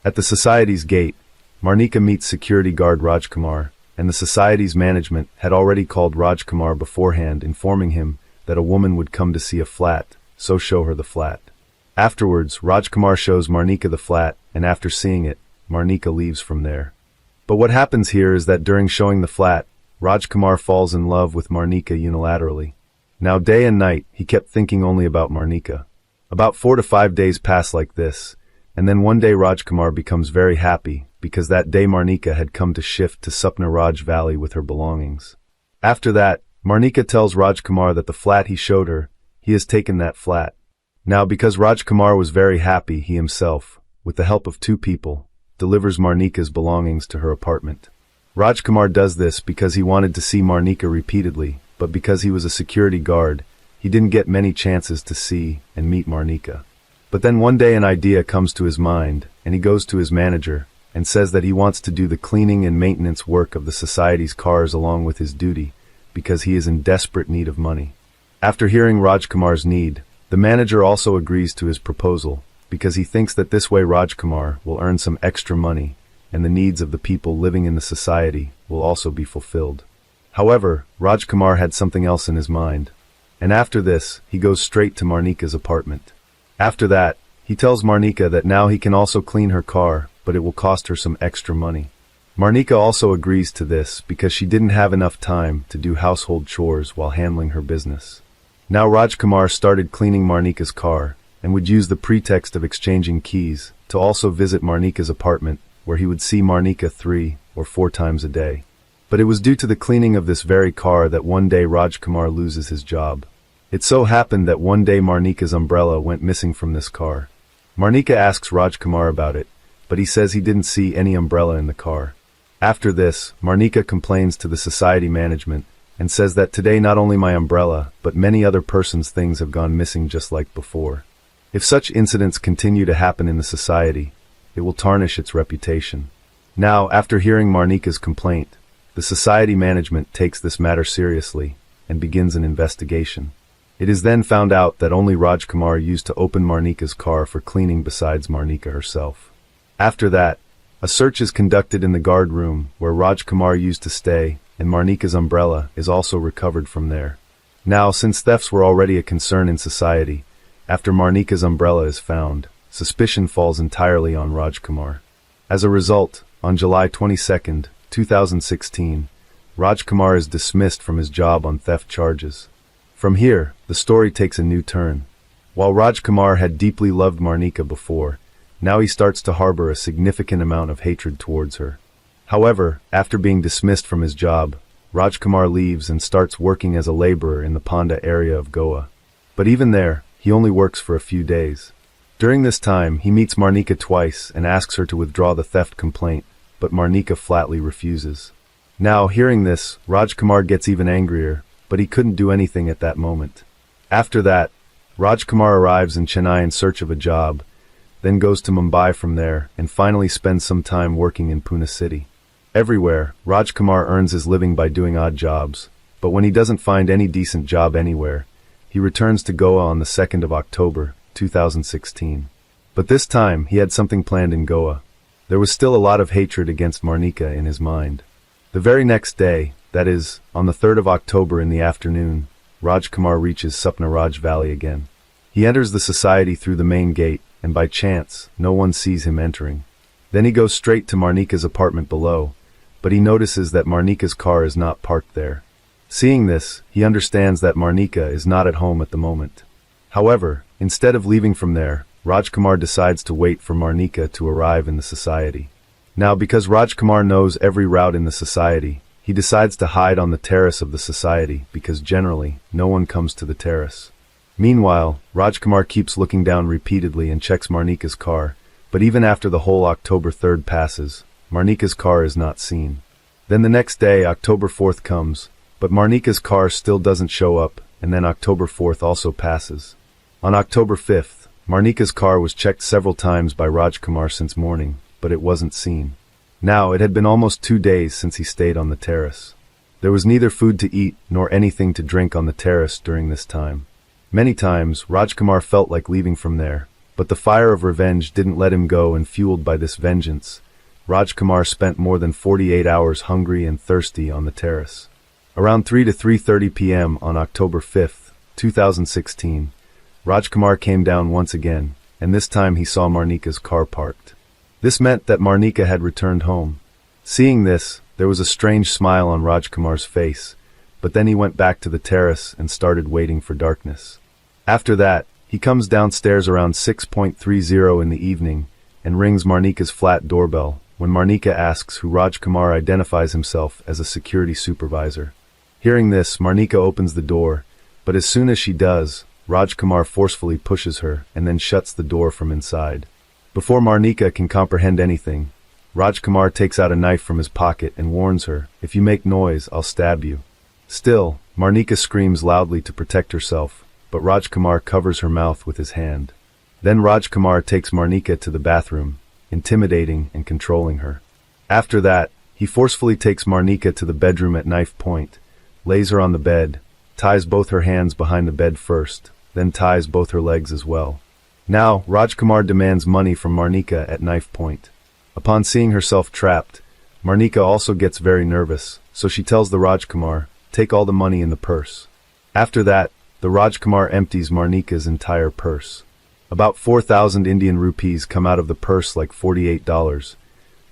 At the society's gate, Marnika meets security guard Rajkumar, and the society's management had already called Rajkumar beforehand, informing him that a woman would come to see a flat, so show her the flat. Afterwards, Rajkumar shows Marnika the flat, and after seeing it, Marnika leaves from there. But what happens here is that during showing the flat, Rajkumar falls in love with Marnika unilaterally. Now day and night, he kept thinking only about Marnika. About 4 to 5 days pass like this, and then one day Rajkumar becomes very happy, because that day Marnika had come to shift to Supnaraj Valley with her belongings. After that, Marnika tells Rajkumar that the flat he showed her, he has taken that flat. Now because Rajkumar was very happy, he himself, with the help of 2 people, delivers Marnika's belongings to her apartment. Rajkumar does this because he wanted to see Marnika repeatedly, but because he was a security guard, he didn't get many chances to see and meet Marnika. But then one day an idea comes to his mind, and he goes to his manager and says that he wants to do the cleaning and maintenance work of the society's cars along with his duty, because he is in desperate need of money. After hearing Rajkumar's need, the manager also agrees to his proposal, because he thinks that this way Rajkumar will earn some extra money, and the needs of the people living in the society will also be fulfilled. However, Rajkumar had something else in his mind, and after this, he goes straight to Marnika's apartment. After that, he tells Marnika that now he can also clean her car, but it will cost her some extra money. Marnika also agrees to this because she didn't have enough time to do household chores while handling her business. Now Rajkumar started cleaning Marnika's car, and would use the pretext of exchanging keys to also visit Marnika's apartment, where he would see Marnika 3 or 4 times a day. But it was due to the cleaning of this very car that one day Rajkumar loses his job. It so happened that one day Marnika's umbrella went missing from this car. Marnika asks Rajkumar about it, but he says he didn't see any umbrella in the car. After this, Marnika complains to the society management and says that today not only my umbrella, but many other persons' things have gone missing just like before. If such incidents continue to happen in the society, it will tarnish its reputation. Now, after hearing Marnika's complaint, the society management takes this matter seriously and begins an investigation. It is then found out that only Rajkumar used to open Marnika's car for cleaning besides Marnika herself. After that, a search is conducted in the guard room where Rajkumar used to stay, and Marnika's umbrella is also recovered from there. Now, since thefts were already a concern in society, after Marnika's umbrella is found, suspicion falls entirely on Rajkumar. As a result, on July 22, 2016, Rajkumar is dismissed from his job on theft charges. From here, the story takes a new turn. While Rajkumar had deeply loved Marnika before, now he starts to harbor a significant amount of hatred towards her. However, after being dismissed from his job, Rajkumar leaves and starts working as a laborer in the Ponda area of Goa. But even there, he only works for a few days. During this time, he meets Marnika twice and asks her to withdraw the theft complaint, but Marnika flatly refuses. Now, hearing this, Rajkumar gets even angrier, but he couldn't do anything at that moment. After that, Rajkumar arrives in Chennai in search of a job, then goes to Mumbai from there, and finally spends some time working in Pune city. Everywhere, Rajkumar earns his living by doing odd jobs, but when he doesn't find any decent job anywhere, he returns to Goa on the 2nd of October, 2016. But this time, he had something planned in Goa. There was still a lot of hatred against Marnika in his mind. The very next day, that is, on the 3rd of October in the afternoon, Rajkumar reaches Supnaraj Valley again. He enters the society through the main gate, and by chance, no one sees him entering. Then he goes straight to Marnika's apartment below, but he notices that Marnika's car is not parked there. Seeing this, he understands that Marnika is not at home at the moment. However, instead of leaving from there, Rajkumar decides to wait for Marnika to arrive in the society. Now, because Rajkumar knows every route in the society, he decides to hide on the terrace of the society because generally, no one comes to the terrace. Meanwhile, Rajkumar keeps looking down repeatedly and checks Marnika's car, but even after the whole October 3rd passes, Marnika's car is not seen. Then the next day, October 4th comes, but Marnika's car still doesn't show up, and then October 4th also passes. On October 5th, Marnika's car was checked several times by Rajkumar since morning, but it wasn't seen. Now, it had been almost 2 days since he stayed on the terrace. There was neither food to eat nor anything to drink on the terrace during this time. Many times, Rajkumar felt like leaving from there, but the fire of revenge didn't let him go, and fueled by this vengeance, Rajkumar spent more than 48 hours hungry and thirsty on the terrace. Around 3 to 3:30 p.m. on October 5th, 2016, Rajkumar came down once again, and this time he saw Marnika's car parked. This meant that Marnika had returned home. Seeing this, there was a strange smile on Rajkumar's face, but then he went back to the terrace and started waiting for darkness. After that, he comes downstairs around 6:30 in the evening and rings Marnika's flat doorbell when Marnika asks who Rajkumar identifies himself as a security supervisor. Hearing this, Marnika opens the door, but as soon as she does, Rajkumar forcefully pushes her and then shuts the door from inside. Before Marnika can comprehend anything, Rajkumar takes out a knife from his pocket and warns her, "If you make noise, I'll stab you." Still, Marnika screams loudly to protect herself, but Rajkumar covers her mouth with his hand. Then Rajkumar takes Marnika to the bathroom, intimidating and controlling her. After that, he forcefully takes Marnika to the bedroom at knife point, lays her on the bed, ties both her hands behind the bed first, then ties both her legs as well. Now, Rajkumar demands money from Marnika at knife point. Upon seeing herself trapped, Marnika also gets very nervous, so she tells the Rajkumar, "Take all the money in the purse." After that, the Rajkumar empties Marnika's entire purse. About 4,000 Indian rupees come out of the purse, like $48,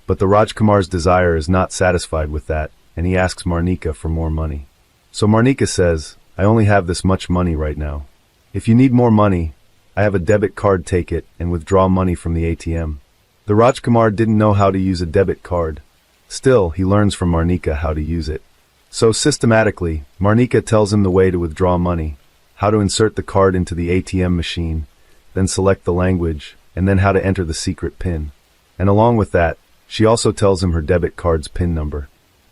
but the Rajkumar's desire is not satisfied with that, and he asks Marnika for more money. So Marnika says, "I only have this much money right now. If you need more money, I have a debit card, take it and withdraw money from the ATM." The Rajkumar didn't know how to use a debit card. Still, he learns from Marnika how to use it. So systematically, Marnika tells him the way to withdraw money, how to insert the card into the ATM machine, then select the language, and then how to enter the secret PIN. And along with that, she also tells him her debit card's PIN number.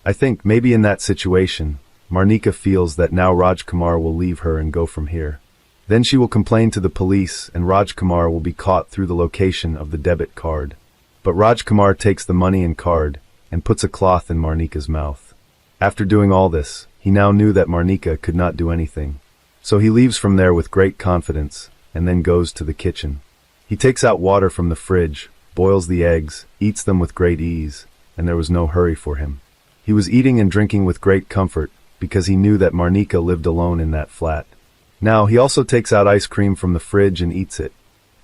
I think maybe in that situation, Marnika feels that now Rajkumar will leave her and go from here. Then she will complain to the police and Rajkumar will be caught through the location of the debit card. But Rajkumar takes the money and card and puts a cloth in Marnika's mouth. After doing all this, he now knew that Marnika could not do anything. So he leaves from there with great confidence and then goes to the kitchen. He takes out water from the fridge, boils the eggs, eats them with great ease, and there was no hurry for him. He was eating and drinking with great comfort, because he knew that Marnika lived alone in that flat. Now, he also takes out ice cream from the fridge and eats it.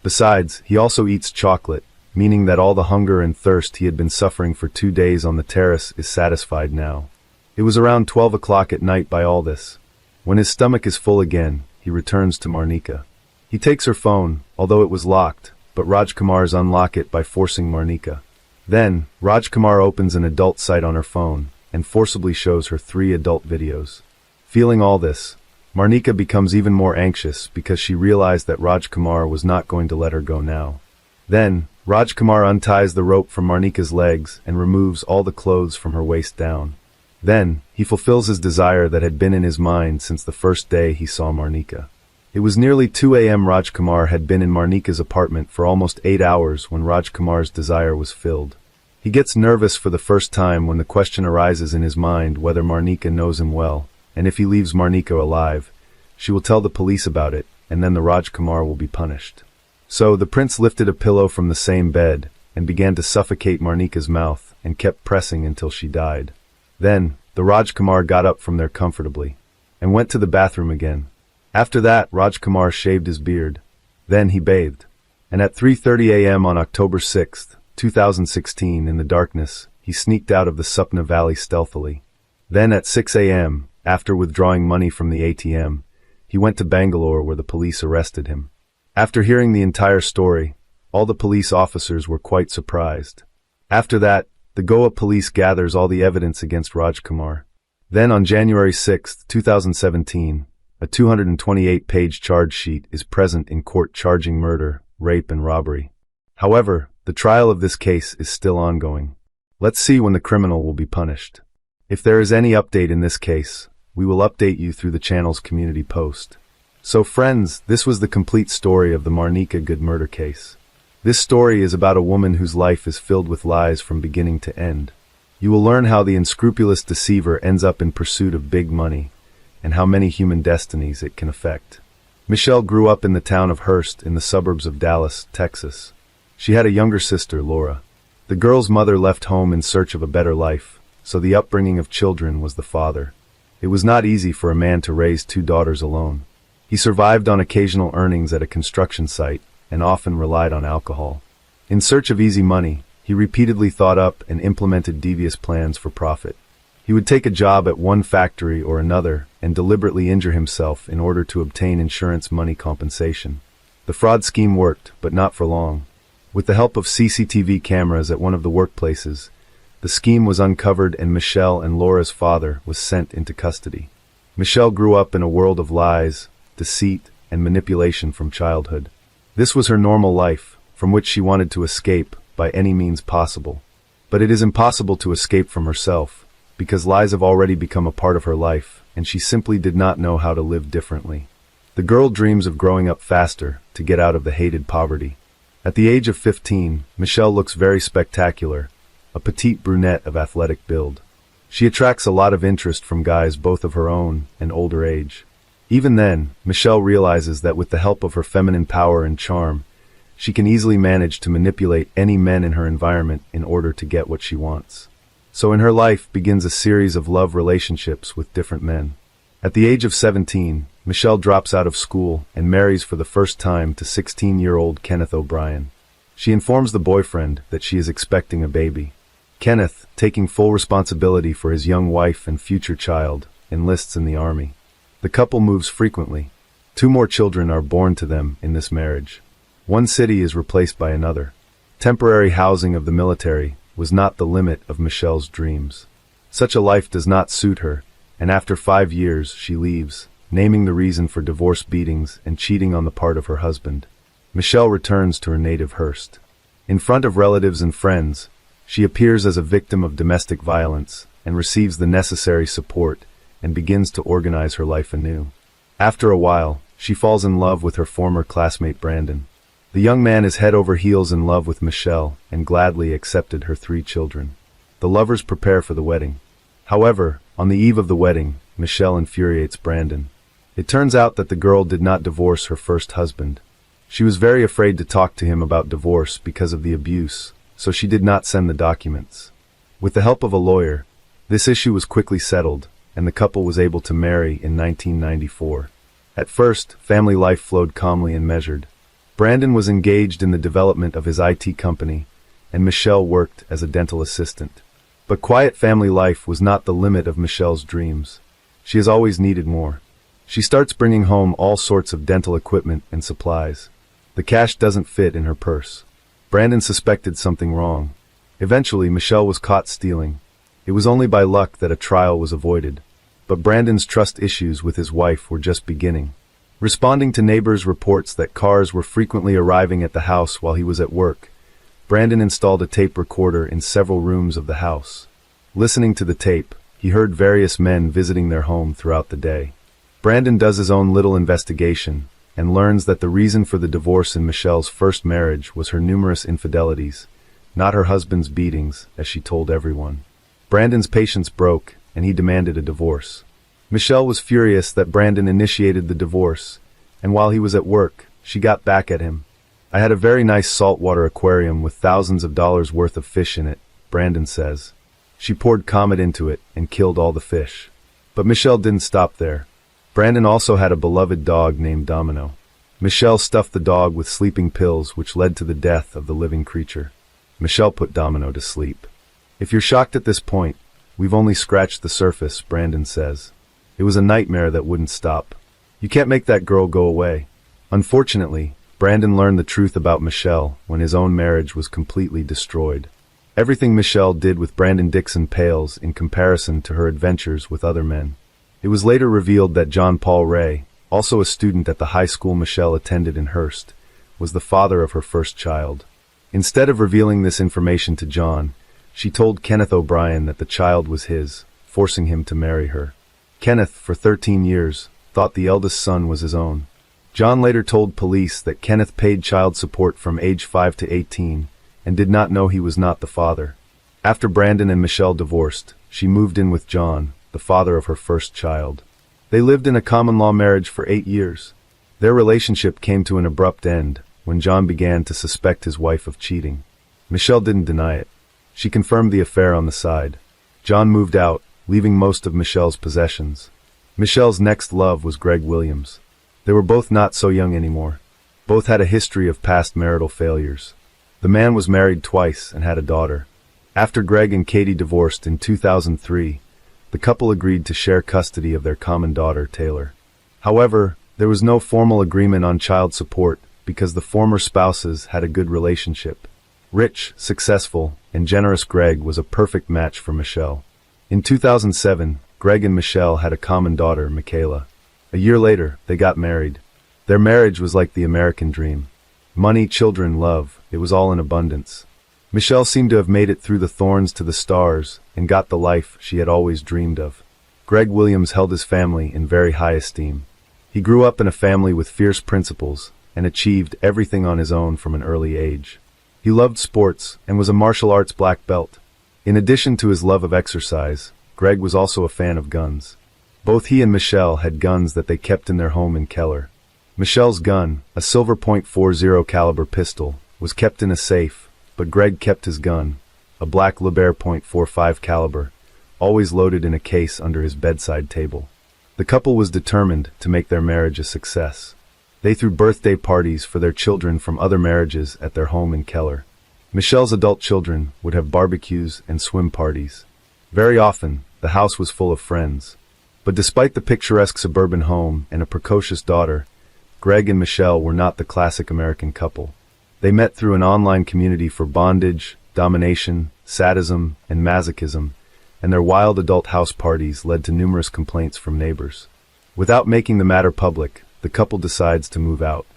Besides, he also eats chocolate, meaning that all the hunger and thirst he had been suffering for 2 days on the terrace is satisfied now. It was around 12 o'clock at night by all this. When his stomach is full again, he returns to Marnika. He takes her phone, although it was locked, but Rajkumar's unlock it by forcing Marnika. Then, Rajkumar opens an adult site on her phone, and forcibly shows her 3 adult videos. Feeling all this, Marnika becomes even more anxious because she realized that Rajkumar was not going to let her go now. Then, Rajkumar unties the rope from Marnika's legs and removes all the clothes from her waist down. Then, he fulfills his desire that had been in his mind since the first day he saw Marnika. It was nearly 2 a.m. Rajkumar had been in Marnika's apartment for almost 8 hours when Rajkumar's desire was filled. He gets nervous for the first time when the question arises in his mind whether Marnika knows him well, and if he leaves Marnika alive, she will tell the police about it, and then the Rajkumar will be punished. So, the prince lifted a pillow from the same bed, and began to suffocate Marnika's mouth, and kept pressing until she died. Then, the Rajkumar got up from there comfortably, and went to the bathroom again. After that, Rajkumar shaved his beard. Then he bathed. And at 3:30 a.m. on October 6, 2016, in the darkness, he sneaked out of the Supna Valley stealthily. Then at 6 a.m., after withdrawing money from the ATM, he went to Bangalore where the police arrested him. After hearing the entire story, all the police officers were quite surprised. After that, the Goa police gathers all the evidence against Rajkumar. Then on January 6, 2017, a 228-page charge sheet is present in court charging murder, rape and robbery. However, the trial of this case is still ongoing. Let's see when the criminal will be punished. If there is any update in this case, we will update you through the channel's community post. So friends, this was the complete story of the Marnika Good murder case. This story is about a woman whose life is filled with lies from beginning to end. You will learn how the unscrupulous deceiver ends up in pursuit of big money, and how many human destinies it can affect. Michelle grew up in the town of Hearst in the suburbs of Dallas, Texas. She had a younger sister, Laura. The girl's mother left home in search of a better life, so the upbringing of children was the father. It was not easy for a man to raise 2 daughters alone. He survived on occasional earnings at a construction site, and often relied on alcohol. In search of easy money, he repeatedly thought up and implemented devious plans for profit. He would take a job at one factory or another and deliberately injure himself in order to obtain insurance money compensation. The fraud scheme worked, but not for long. With the help of CCTV cameras at one of the workplaces, the scheme was uncovered and Michelle and Laura's father was sent into custody. Michelle grew up in a world of lies, deceit, and manipulation from childhood. This was her normal life, from which she wanted to escape by any means possible. But it is impossible to escape from herself, because lies have already become a part of her life, and she simply did not know how to live differently. The girl dreams of growing up faster, to get out of the hated poverty. At the age of 15, Michelle looks very spectacular, a petite brunette of athletic build. She attracts a lot of interest from guys both of her own and older age. Even then, Michelle realizes that with the help of her feminine power and charm, she can easily manage to manipulate any men in her environment in order to get what she wants. So in her life begins a series of love relationships with different men. At the age of 17, Michelle drops out of school and marries for the first time to 16-year-old Kenneth O'Brien. She informs the boyfriend that she is expecting a baby. Kenneth, taking full responsibility for his young wife and future child, enlists in the army. The couple moves frequently. 2 more children are born to them in this marriage. One city is replaced by another. Temporary housing of the military was not the limit of Michelle's dreams. Such a life does not suit her, and after 5 years she leaves, naming the reason for divorce beatings and cheating on the part of her husband. Michelle returns to her native Hearst. In front of relatives and friends, she appears as a victim of domestic violence and receives the necessary support and begins to organize her life anew. After a while, she falls in love with her former classmate Brandon. The young man is head over heels in love with Michelle and gladly accepted her 3 children. The lovers prepare for the wedding. However, on the eve of the wedding, Michelle infuriates Brandon. It turns out that the girl did not divorce her first husband. She was very afraid to talk to him about divorce because of the abuse, so she did not send the documents. With the help of a lawyer, This issue was quickly settled, and the couple was able to marry in 1994. At first, family life flowed calmly and measured. Brandon was engaged in the development of his IT company, and Michelle worked as a dental assistant. But quiet family life was not the limit of Michelle's dreams. She has always needed more. She starts bringing home all sorts of dental equipment and supplies. The cash doesn't fit in her purse. Brandon suspected something wrong. Eventually, Michelle was caught stealing. It was only by luck that a trial was avoided. But Brandon's trust issues with his wife were just beginning. Responding to neighbors' reports that cars were frequently arriving at the house while he was at work, Brandon installed a tape recorder in several rooms of the house. Listening to the tape, he heard various men visiting their home throughout the day. Brandon does his own little investigation and learns that the reason for the divorce in Michelle's first marriage was her numerous infidelities, not her husband's beatings, as she told everyone. Brandon's patience broke, and he demanded a divorce. Michelle was furious that Brandon initiated the divorce, and while he was at work, she got back at him. "I had a very nice saltwater aquarium with thousands of dollars worth of fish in it," Brandon says. "She poured Comet into it and killed all the fish." But Michelle didn't stop there. Brandon also had a beloved dog named Domino. Michelle stuffed the dog with sleeping pills, which led to the death of the living creature. Michelle put Domino to sleep. "If you're shocked at this point, we've only scratched the surface," Brandon says. "It was a nightmare that wouldn't stop. You can't make that girl go away." Unfortunately, Brandon learned the truth about Michelle when his own marriage was completely destroyed. Everything Michelle did with Brandon Dixon pales in comparison to her adventures with other men. It was later revealed that John Paul Ray, also a student at the high school Michelle attended in Hearst, was the father of her first child. Instead of revealing this information to John, she told Kenneth O'Brien that the child was his, forcing him to marry her. Kenneth, for 13 years, thought the eldest son was his own. John later told police that Kenneth paid child support from age 5 to 18 and did not know he was not the father. After Brandon and Michelle divorced, she moved in with John, the father of her first child. They lived in a common-law marriage for 8 years. Their relationship came to an abrupt end when John began to suspect his wife of cheating. Michelle didn't deny it. She confirmed the affair on the side. John moved out, leaving most of Michelle's possessions. Michelle's next love was Greg Williams. They were both not so young anymore. Both had a history of past marital failures. The man was married twice and had a daughter. After Greg and Katie divorced in 2003, the couple agreed to share custody of their common daughter, Taylor. However, there was no formal agreement on child support because the former spouses had a good relationship. Rich, successful, and generous Greg was a perfect match for Michelle. In 2007, Greg and Michelle had a common daughter, Michaela. A year later, they got married. Their marriage was like the American dream. Money, children, love, it was all in abundance. Michelle seemed to have made it through the thorns to the stars and got the life she had always dreamed of. Greg Williams held his family in very high esteem. He grew up in a family with fierce principles and achieved everything on his own from an early age. He loved sports and was a martial arts black belt. In addition to his love of exercise, Greg was also a fan of guns. Both he and Michelle had guns that they kept in their home in Keller. Michelle's gun, a silver .40 caliber pistol, was kept in a safe, but Greg kept his gun, a black Liebherr .45 caliber, always loaded in a case under his bedside table. The couple was determined to make their marriage a success. They threw birthday parties for their children from other marriages at their home in Keller. Michelle's adult children would have barbecues and swim parties. Very often, the house was full of friends. But despite the picturesque suburban home and a precocious daughter, Greg and Michelle were not the classic American couple. They met through an online community for bondage, domination, sadism, and masochism, and their wild adult house parties led to numerous complaints from neighbors. Without making the matter public, the couple decides to move out.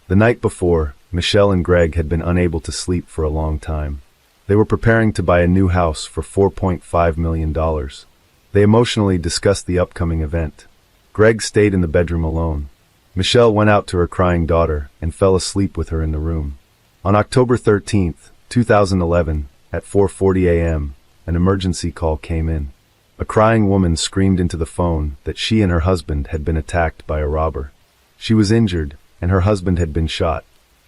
The night before, Michelle and Greg had been unable to sleep for a long time. They were preparing to buy a new house for $4.5 million. They emotionally discussed the upcoming event. Greg stayed in the bedroom alone. Michelle went out to her crying daughter and fell asleep with her in the room. On October 13, 2011, at 4:40 a.m., an emergency call came in. A crying woman screamed into the phone that she and her husband had been attacked by a robber. She was injured, and her husband had been shot.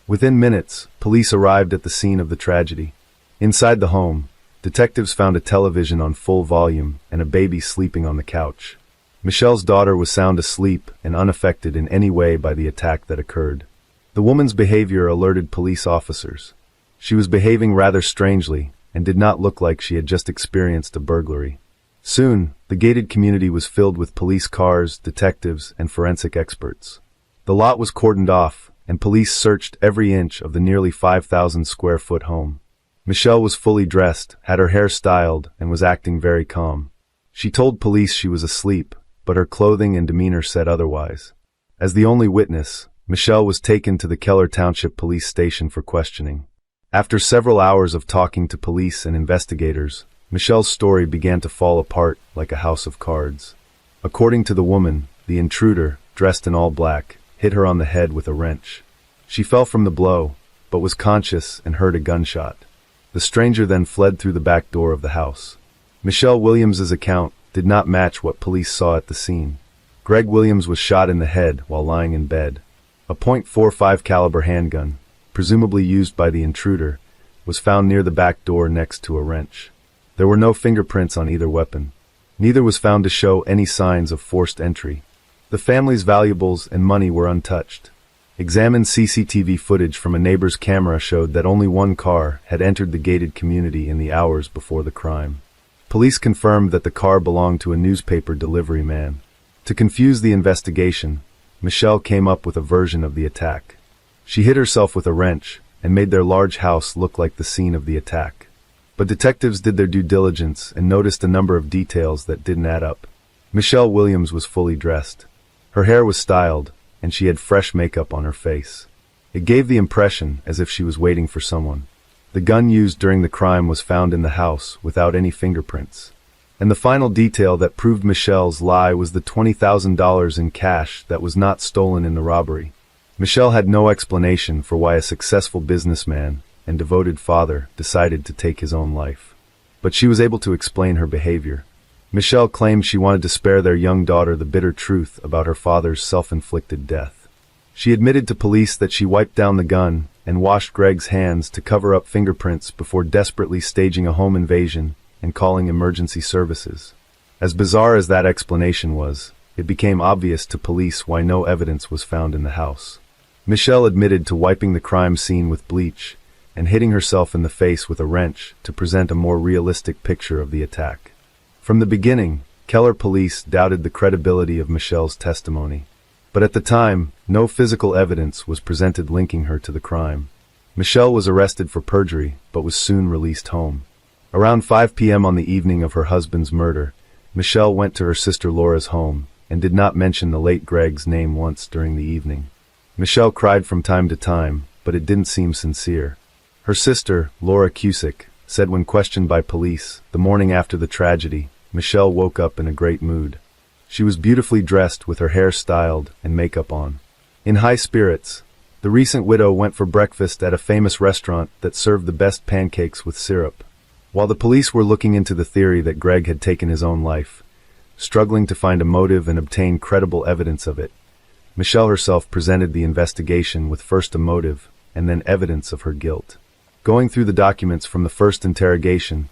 Within minutes, police arrived at the scene of the tragedy. Inside the home, Detectives found a television on full volume and a baby sleeping on the couch. Michelle's daughter was sound asleep and unaffected in any way by the attack that occurred. The woman's behavior alerted police officers. She was behaving rather strangely and did not look like she had just experienced a burglary. Soon, the gated community was filled with police cars, detectives, and forensic experts. The lot was cordoned off, and police searched every inch of the nearly 5,000-square-foot home. Michelle was fully dressed, had her hair styled, and was acting very calm. She told police she was asleep, but her clothing and demeanor said otherwise. As the only witness, Michelle was taken to the Keller Township Police Station for questioning. After several hours of talking to police and investigators, Michelle's story began to fall apart like a house of cards. According to the woman, the intruder, dressed in all black, hit her on the head with a wrench. She fell from the blow, but was conscious and heard a gunshot. The stranger then fled through the back door of the house. Michelle Williams's account did not match what police saw at the scene. Greg Williams was shot in the head while lying in bed. A .45 caliber handgun, presumably used by the intruder, was found near the back door next to a wrench. There were no fingerprints on either weapon. Neither was found to show any signs of forced entry. The family's valuables and money were untouched. Examined CCTV footage from a neighbor's camera showed that only one car had entered the gated community in the hours before the crime. Police confirmed that the car belonged to a newspaper delivery man. To confuse the investigation, Michelle came up with a version of the attack. She hit herself with a wrench and made their large house look like the scene of the attack. But detectives did their due diligence and noticed a number of details that didn't add up. Michelle Williams was fully dressed. Her hair was styled, and she had fresh makeup on her face. It gave the impression as if she was waiting for someone. The gun used during the crime was found in the house without any fingerprints. And the final detail that proved Michelle's lie was the $20,000 in cash that was not stolen in the robbery. Michelle had no explanation for why a successful businessman and devoted father decided to take his own life. But she was able to explain her behavior. Michelle claimed she wanted to spare their young daughter the bitter truth about her father's self-inflicted death. She admitted to police that she wiped down the gun and washed Greg's hands to cover up fingerprints before desperately staging a home invasion and calling emergency services. As bizarre as that explanation was, it became obvious to police why no evidence was found in the house. Michelle admitted to wiping the crime scene with bleach and hitting herself in the face with a wrench to present a more realistic picture of the attack. From the beginning, Keller police doubted the credibility of Michelle's testimony. But at the time, no physical evidence was presented linking her to the crime. Michelle was arrested for perjury, but was soon released home. Around 5 p.m. on the evening of her husband's murder, Michelle went to her sister Laura's home and did not mention the late Greg's name once during the evening. Michelle cried from time to time, but it didn't seem sincere. Her sister, Laura Cusick, said when questioned by police the morning after the tragedy, Michelle woke up in a great mood. She was beautifully dressed with her hair styled and makeup on. In high spirits, the recent widow went for breakfast at a famous restaurant that served the best pancakes with syrup. While the police were looking into the theory that Greg had taken his own life, struggling to find a motive and obtain credible evidence of it, Michelle herself presented the investigation with first a motive and then evidence of her guilt. Going through the documents from the first interrogation,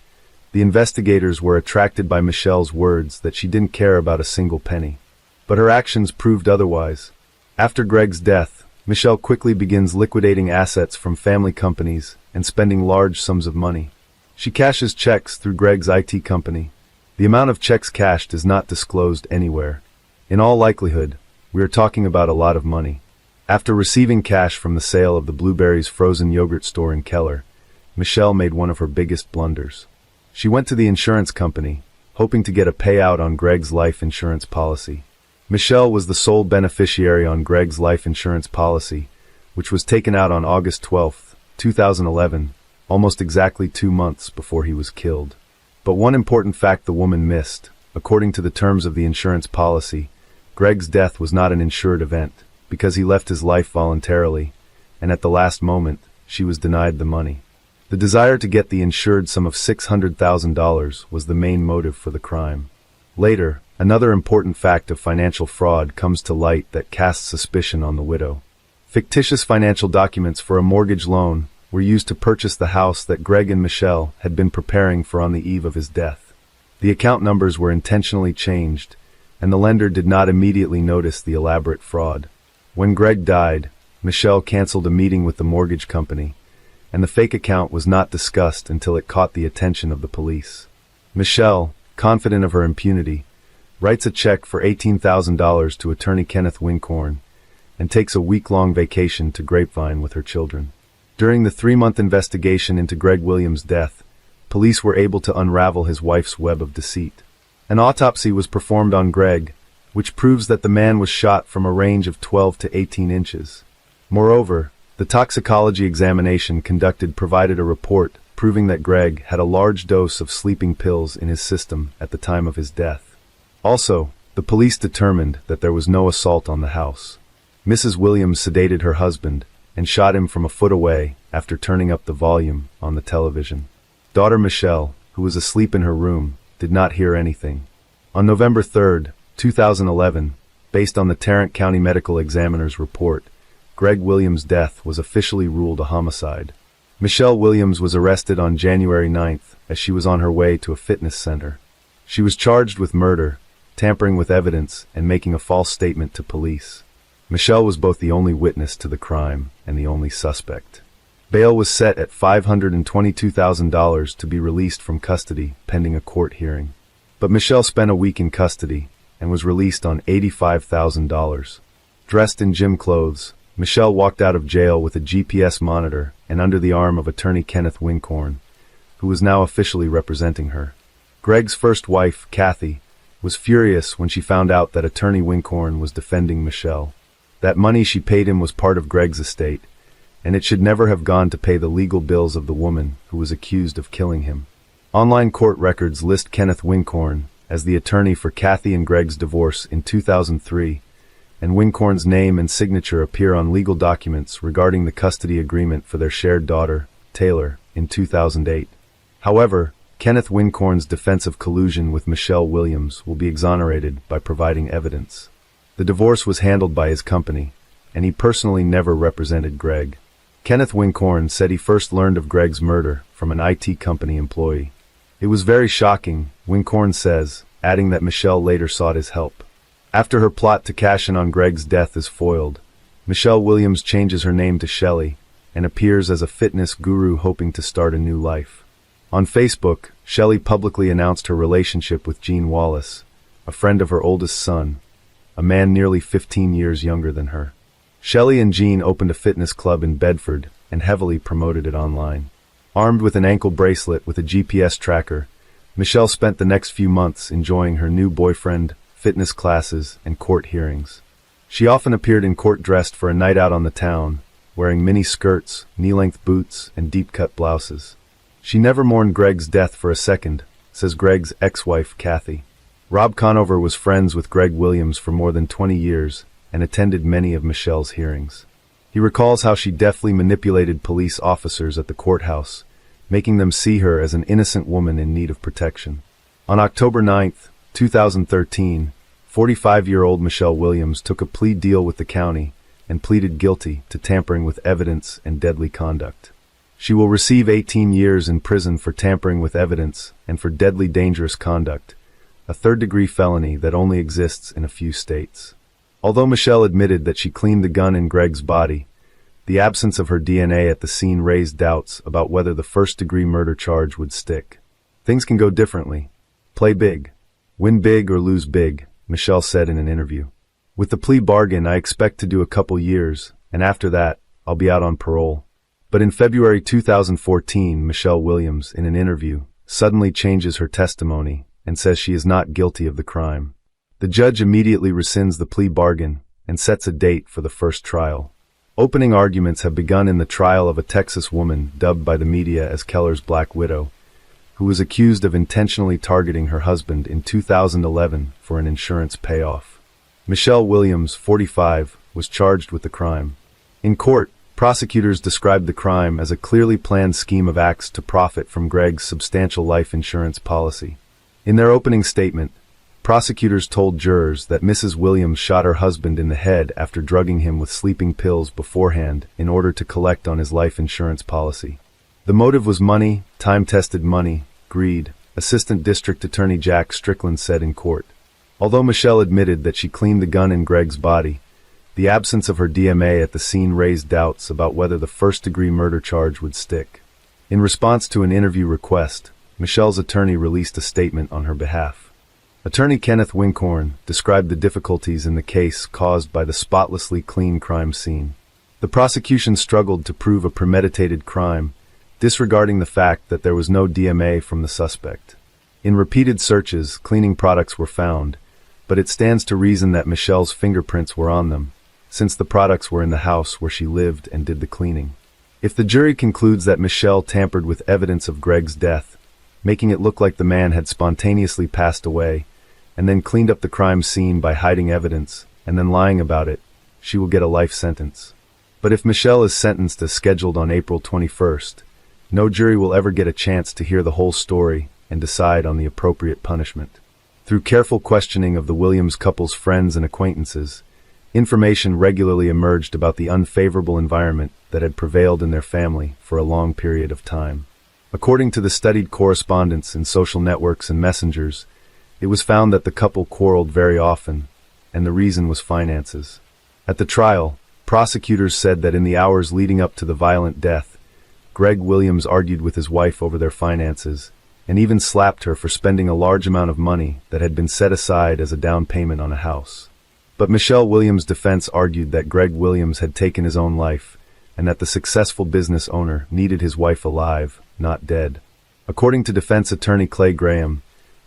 the investigators were attracted by Michelle's words that she didn't care about a single penny. But her actions proved otherwise. After Greg's death, Michelle quickly begins liquidating assets from family companies and spending large sums of money. She cashes checks through Greg's IT company. The amount of checks cashed is not disclosed anywhere. In all likelihood, we are talking about a lot of money. After receiving cash from the sale of the Blueberries frozen yogurt store in Keller, Michelle made one of her biggest blunders. She went to the insurance company, hoping to get a payout on Greg's life insurance policy. Michelle was the sole beneficiary on Greg's life insurance policy, which was taken out on August 12, 2011, almost exactly 2 months before he was killed. But one important fact the woman missed: according to the terms of the insurance policy, Greg's death was not an insured event, because he left his life voluntarily, and at the last moment, she was denied the money. The desire to get the insured sum of $600,000 was the main motive for the crime. Later, another important fact of financial fraud comes to light that casts suspicion on the widow. Fictitious financial documents for a mortgage loan were used to purchase the house that Greg and Michelle had been preparing for on the eve of his death. The account numbers were intentionally changed, and the lender did not immediately notice the elaborate fraud. When Greg died, Michelle canceled a meeting with the mortgage company, and the fake account was not discussed until it caught the attention of the police. Michelle, confident of her impunity, writes a check for $18,000 to attorney Kenneth Wincorn and takes a week-long vacation to Grapevine with her children. During the 3-month investigation into Greg Williams' death, police were able to unravel his wife's web of deceit. An autopsy was performed on Greg, which proves that the man was shot from a range of 12 to 18 inches. Moreover, the toxicology examination conducted provided a report proving that Greg had a large dose of sleeping pills in his system at the time of his death. Also, the police determined that there was no assault on the house. Mrs. Williams sedated her husband and shot him from a foot away after turning up the volume on the television. Daughter Michelle, who was asleep in her room, did not hear anything. On November 3, 2011, based on the Tarrant County Medical Examiner's report, Greg Williams' death was officially ruled a homicide. Michelle Williams was arrested on January 9th as she was on her way to a fitness center. She was charged with murder, tampering with evidence, and making a false statement to police. Michelle was both the only witness to the crime and the only suspect. Bail was set at $522,000 to be released from custody pending a court hearing. But Michelle spent a week in custody and was released on $85,000. Dressed in gym clothes, Michelle walked out of jail with a GPS monitor and under the arm of attorney Kenneth Wincorn, who was now officially representing her. Greg's first wife, Kathy, was furious when she found out that attorney Wincorn was defending Michelle. That money she paid him was part of Greg's estate, and it should never have gone to pay the legal bills of the woman who was accused of killing him. Online court records list Kenneth Wincorn as the attorney for Kathy and Greg's divorce in 2003, and Wincorn's name and signature appear on legal documents regarding the custody agreement for their shared daughter, Taylor, in 2008. However, Kenneth Wincorn's defense of collusion with Michelle Williams will be exonerated by providing evidence. The divorce was handled by his company, and he personally never represented Greg. Kenneth Wincorn said he first learned of Greg's murder from an IT company employee. It was very shocking, Wincorn says, adding that Michelle later sought his help. After her plot to cash in on Greg's death is foiled, Michelle Williams changes her name to Shelley and appears as a fitness guru hoping to start a new life. On Facebook, Shelley publicly announced her relationship with Gene Wallace, a friend of her oldest son, a man nearly 15 years younger than her. Shelley and Gene opened a fitness club in Bedford and heavily promoted it online. Armed with an ankle bracelet with a GPS tracker, Michelle spent the next few months enjoying her new boyfriend, fitness classes, and court hearings. She often appeared in court dressed for a night out on the town, wearing mini skirts, knee-length boots, and deep-cut blouses. She never mourned Greg's death for a second, says Greg's ex-wife, Kathy. Rob Conover was friends with Greg Williams for more than 20 years and attended many of Michelle's hearings. He recalls how she deftly manipulated police officers at the courthouse, making them see her as an innocent woman in need of protection. On October 9, 2013, 45-year-old Michelle Williams took a plea deal with the county and pleaded guilty to tampering with evidence and deadly conduct. She will receive 18 years in prison for tampering with evidence and for deadly dangerous conduct, a third-degree felony that only exists in a few states. Although Michelle admitted that she cleaned the gun in Greg's body, the absence of her DNA at the scene raised doubts about whether the first-degree murder charge would stick. Things can go differently. Play big. Win big or lose big, Michelle said in an interview. With the plea bargain, I expect to do a couple years, and after that, I'll be out on parole. But in February 2014, Michelle Williams, in an interview, suddenly changes her testimony and says she is not guilty of the crime. The judge immediately rescinds the plea bargain and sets a date for the first trial. Opening arguments have begun in the trial of a Texas woman dubbed by the media as Keller's Black Widow, who was accused of intentionally targeting her husband in 2011 for an insurance payoff. Michelle Williams, 45, was charged with the crime. In court, prosecutors described the crime as a clearly planned scheme of acts to profit from Greg's substantial life insurance policy. In their opening statement, Prosecutors told jurors that Mrs. Williams shot her husband in the head after drugging him with sleeping pills beforehand in order to collect on his life insurance policy. The motive was money, time-tested money, greed, Assistant District Attorney Jack Strickland said in court. Although Michelle admitted that she cleaned the gun in Greg's body, the absence of her DMA at the scene raised doubts about whether the first-degree murder charge would stick. In response to an interview request, Michelle's attorney released a statement on her behalf. Attorney Kenneth Winkhorn described the difficulties in the case caused by the spotlessly clean crime scene. The prosecution struggled to prove a premeditated crime, disregarding the fact that there was no DMA from the suspect. In repeated searches, cleaning products were found, but it stands to reason that Michelle's fingerprints were on them, since the products were in the house where she lived and did the cleaning. If the jury concludes that Michelle tampered with evidence of Greg's death, making it look like the man had spontaneously passed away, and then cleaned up the crime scene by hiding evidence, and then lying about it, she will get a life sentence. But if Michelle is sentenced as scheduled on April 21st, no jury will ever get a chance to hear the whole story and decide on the appropriate punishment. Through careful questioning of the Williams couple's friends and acquaintances, information regularly emerged about the unfavorable environment that had prevailed in their family for a long period of time. According to the studied correspondence in social networks and messengers, it was found that the couple quarreled very often, and the reason was finances. At the trial, prosecutors said that in the hours leading up to the violent death, Greg Williams argued with his wife over their finances, and even slapped her for spending a large amount of money that had been set aside as a down payment on a house. But Michelle Williams' defense argued that Greg Williams had taken his own life, and that the successful business owner needed his wife alive, not dead. According to defense attorney Clay Graham,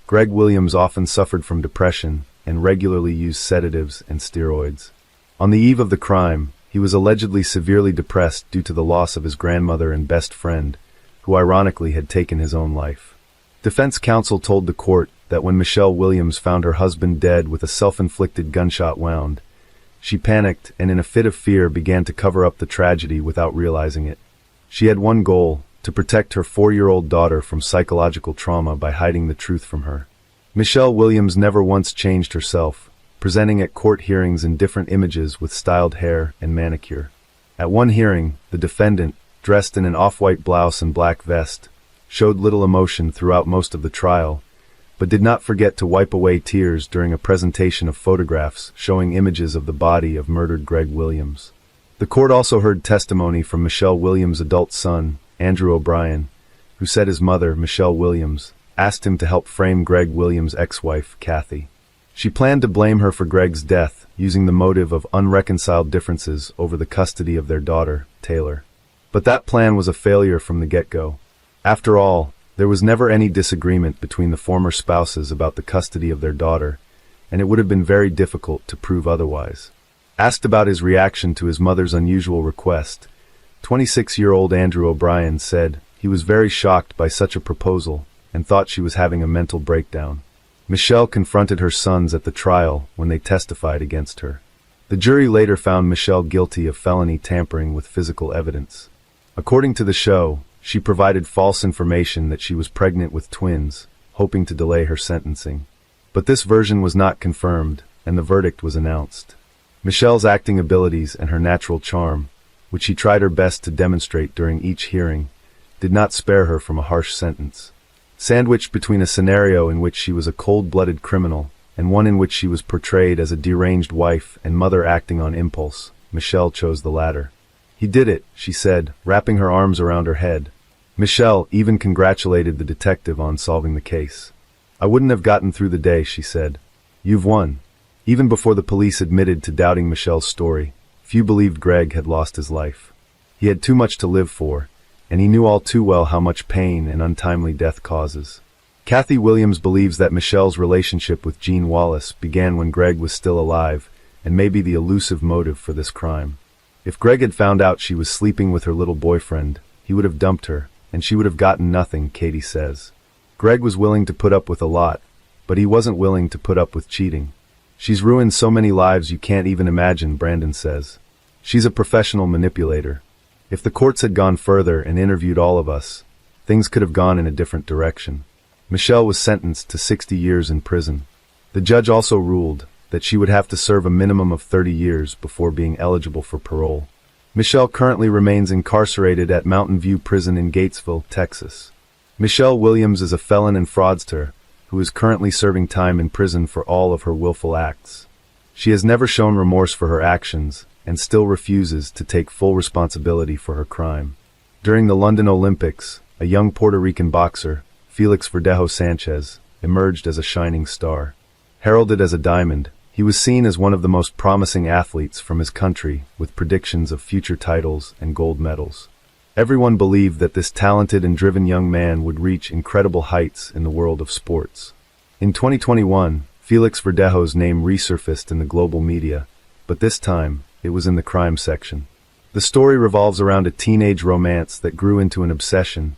Greg Williams often suffered from depression and regularly used sedatives and steroids. On the eve of the crime, he was allegedly severely depressed due to the loss of his grandmother and best friend, who ironically had taken his own life. Defense counsel told the court that when Michelle Williams found her husband dead with a self-inflicted gunshot wound, she panicked and in a fit of fear began to cover up the tragedy without realizing it. She had one goal: to protect her 4-year-old daughter from psychological trauma by hiding the truth from her. Michelle Williams never once changed herself, presenting at court hearings in different images with styled hair and manicure. At one hearing, the defendant, dressed in an off-white blouse and black vest, showed little emotion throughout most of the trial, but did not forget to wipe away tears during a presentation of photographs showing images of the body of murdered Greg Williams. The court also heard testimony from Michelle Williams' adult son, Andrew O'Brien, who said his mother, Michelle Williams, asked him to help frame Greg Williams' ex-wife, Kathy. She planned to blame her for Greg's death, using the motive of unreconciled differences over the custody of their daughter, Taylor. But that plan was a failure from the get-go. After all, there was never any disagreement between the former spouses about the custody of their daughter, and it would have been very difficult to prove otherwise. Asked about his reaction to his mother's unusual request, 26-year-old Andrew O'Brien said he was very shocked by such a proposal and thought she was having a mental breakdown. Michelle confronted her sons at the trial when they testified against her. The jury later found Michelle guilty of felony tampering with physical evidence. According to the show, she provided false information that she was pregnant with twins, hoping to delay her sentencing. But this version was not confirmed, and the verdict was announced. Michelle's acting abilities and her natural charm, which she tried her best to demonstrate during each hearing, did not spare her from a harsh sentence. Sandwiched between a scenario in which she was a cold-blooded criminal and one in which she was portrayed as a deranged wife and mother acting on impulse, Michelle chose the latter. "He did it," she said, wrapping her arms around her head. Michelle even congratulated the detective on solving the case. "I wouldn't have gotten through the day," she said. "You've won." Even before the police admitted to doubting Michelle's story, few believed Greg had lost his life. He had too much to live for, and he knew all too well how much pain and untimely death causes. Kathy Williams believes that Michelle's relationship with Gene Wallace began when Greg was still alive, and may be the elusive motive for this crime. If Greg had found out she was sleeping with her little boyfriend, he would have dumped her, and she would have gotten nothing, Katie says. Greg was willing to put up with a lot, but he wasn't willing to put up with cheating. "She's ruined so many lives you can't even imagine," Brandon says. "She's a professional manipulator. If the courts had gone further and interviewed all of us, things could have gone in a different direction." Michelle was sentenced to 60 years in prison. The judge also ruled that she would have to serve a minimum of 30 years before being eligible for parole. Michelle currently remains incarcerated at Mountain View Prison in Gatesville, Texas. Michelle Williams is a felon and fraudster who is currently serving time in prison for all of her willful acts. She has never shown remorse for her actions and still refuses to take full responsibility for her crime. During the London Olympics, a young Puerto Rican boxer, Felix Verdejo Sanchez, emerged as a shining star. Heralded as a diamond, he was seen as one of the most promising athletes from his country, with predictions of future titles and gold medals. Everyone believed that this talented and driven young man would reach incredible heights in the world of sports. In 2021, Felix Verdejo's name resurfaced in the global media, but this time, it was in the crime section. The story revolves around a teenage romance that grew into an obsession,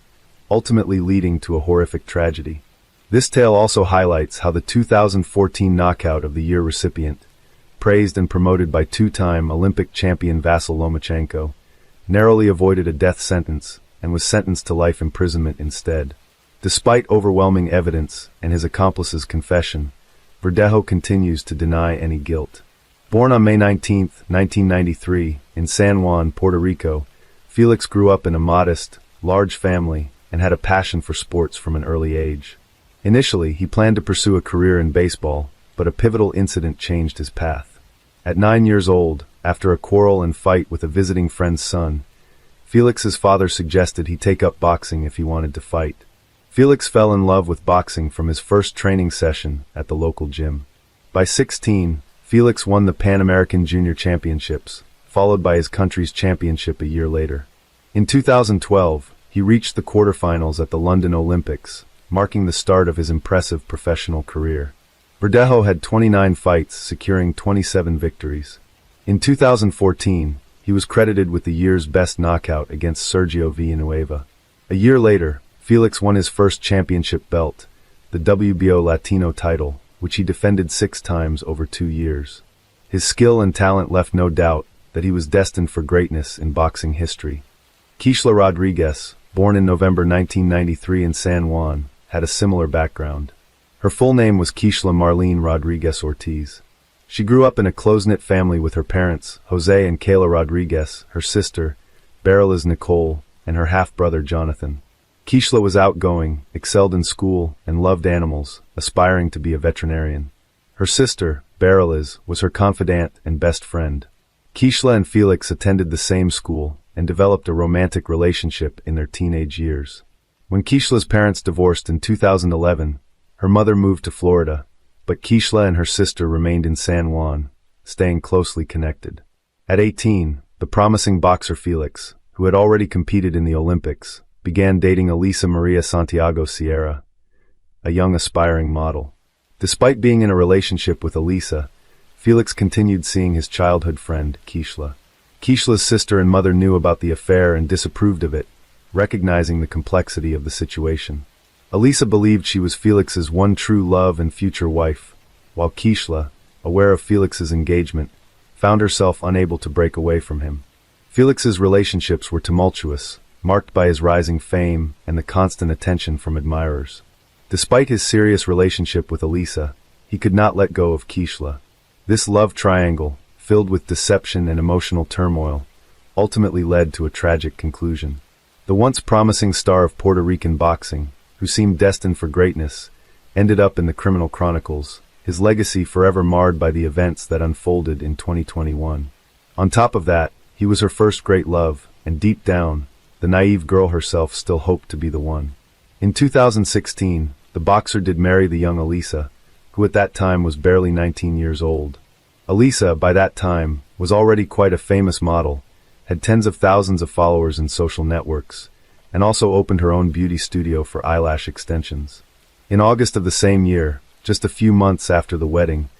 ultimately leading to a horrific tragedy. This tale also highlights how the 2014 Knockout of the Year recipient, praised and promoted by two-time Olympic champion Vasyl Lomachenko, narrowly avoided a death sentence and was sentenced to life imprisonment instead. Despite overwhelming evidence and his accomplice's confession, Verdejo continues to deny any guilt. Born on May 19, 1993, in San Juan, Puerto Rico, Felix grew up in a modest, large family and had a passion for sports from an early age. Initially, he planned to pursue a career in baseball, but a pivotal incident changed his path. At 9 years old, after a quarrel and fight with a visiting friend's son, Felix's father suggested he take up boxing if he wanted to fight. Felix fell in love with boxing from his first training session at the local gym. By 16, Felix won the Pan American Junior Championships, followed by his country's championship a year later. In 2012, he reached the quarterfinals at the London Olympics, marking the start of his impressive professional career. Verdejo had 29 fights, securing 27 victories. In 2014, he was credited with the year's best knockout against Sergio Villanueva. A year later, Felix won his first championship belt, the WBO Latino title, which he defended 6 times over 2 years. His skill and talent left no doubt that he was destined for greatness in boxing history. Keishla Rodriguez, born in November 1993 in San Juan, had a similar background. Her full name was Keishla Marlene Rodriguez Ortiz. She grew up in a close-knit family with her parents, Jose and Kayla Rodriguez, her sister, Beryl Nicole, and her half-brother Jonathan. Keishla was outgoing, excelled in school, and loved animals, aspiring to be a veterinarian. Her sister, Beryl, was her confidant and best friend. Keishla and Felix attended the same school and developed a romantic relationship in their teenage years. When Keishla's parents divorced in 2011, her mother moved to Florida, but Keishla and her sister remained in San Juan, staying closely connected. At 18, the promising boxer Felix, who had already competed in the Olympics, began dating Elisa Maria Santiago Sierra, a young aspiring model. Despite being in a relationship with Elisa, Felix continued seeing his childhood friend, Keishla. Keishla's sister and mother knew about the affair and disapproved of it, recognizing the complexity of the situation. Elisa believed she was Felix's one true love and future wife, while Keishla, aware of Felix's engagement, found herself unable to break away from him. Felix's relationships were tumultuous, marked by his rising fame and the constant attention from admirers. Despite his serious relationship with Elisa, he could not let go of Keishla. This love triangle, filled with deception and emotional turmoil, ultimately led to a tragic conclusion. The once promising star of Puerto Rican boxing, who seemed destined for greatness, ended up in the criminal chronicles, his legacy forever marred by the events that unfolded in 2021. On top of that, he was her first great love, and deep down, the naive girl herself still hoped to be the one. In 2016, the boxer did marry the young Elisa, who at that time was barely 19 years old. Elisa, by that time, was already quite a famous model, had tens of thousands of followers in social networks, and also opened her own beauty studio for eyelash extensions. In August of the same year, just a few months after the wedding,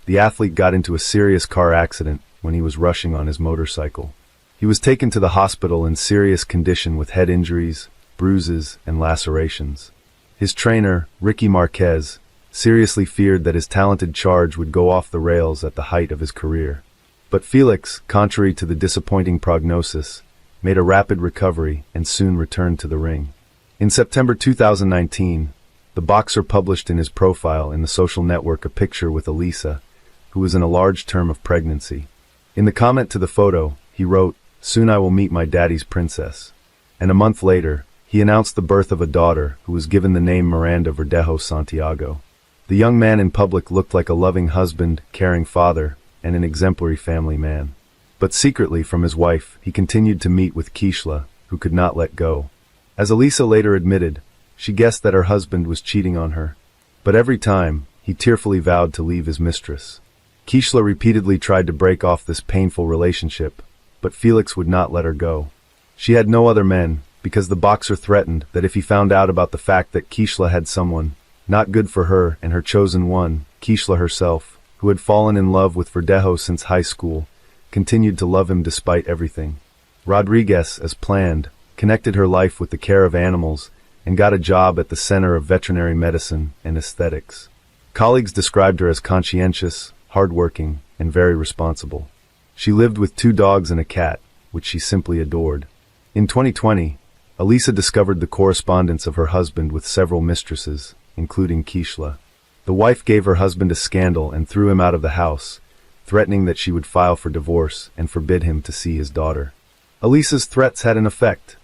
the athlete got into a serious car accident when he was rushing on his motorcycle. He was taken to the hospital in serious condition with head injuries, bruises, and lacerations. His trainer, Ricky Marquez, seriously feared that his talented charge would go off the rails at the height of his career. But Felix, contrary to the disappointing prognosis, made a rapid recovery and soon returned to the ring. In September 2019, The boxer published in his profile in the social network a picture with Elisa, who was in a large term of pregnancy. In the comment to the photo, he wrote, "Soon I will meet my daddy's princess." And a month later, he announced the birth of a daughter who was given the name Miranda Verdejo Santiago. The young man in public looked like a loving husband, caring father, and an exemplary family man. But secretly from his wife, he continued to meet with Kishla, who could not let go. As Elisa later admitted, she guessed that her husband was cheating on her. But every time, he tearfully vowed to leave his mistress. Kishla repeatedly tried to break off this painful relationship, but Felix would not let her go. She had no other men, because the boxer threatened that if he found out about the fact that Kishla had someone, not good for her and her chosen one, Kishla herself, who had fallen in love with Verdejo since high school, continued to love him despite everything. Rodriguez, as planned, connected her life with the care of animals and got a job at the Center of Veterinary Medicine and Aesthetics. Colleagues described her as conscientious, hardworking, and very responsible. She lived with 2 dogs and a cat, which she simply adored. In 2020, Elisa discovered the correspondence of her husband with several mistresses, including Kishla. The wife gave her husband a scandal and threw him out of the house, threatening that she would file for divorce and forbid him to see his daughter. Elisa's threats had an effect.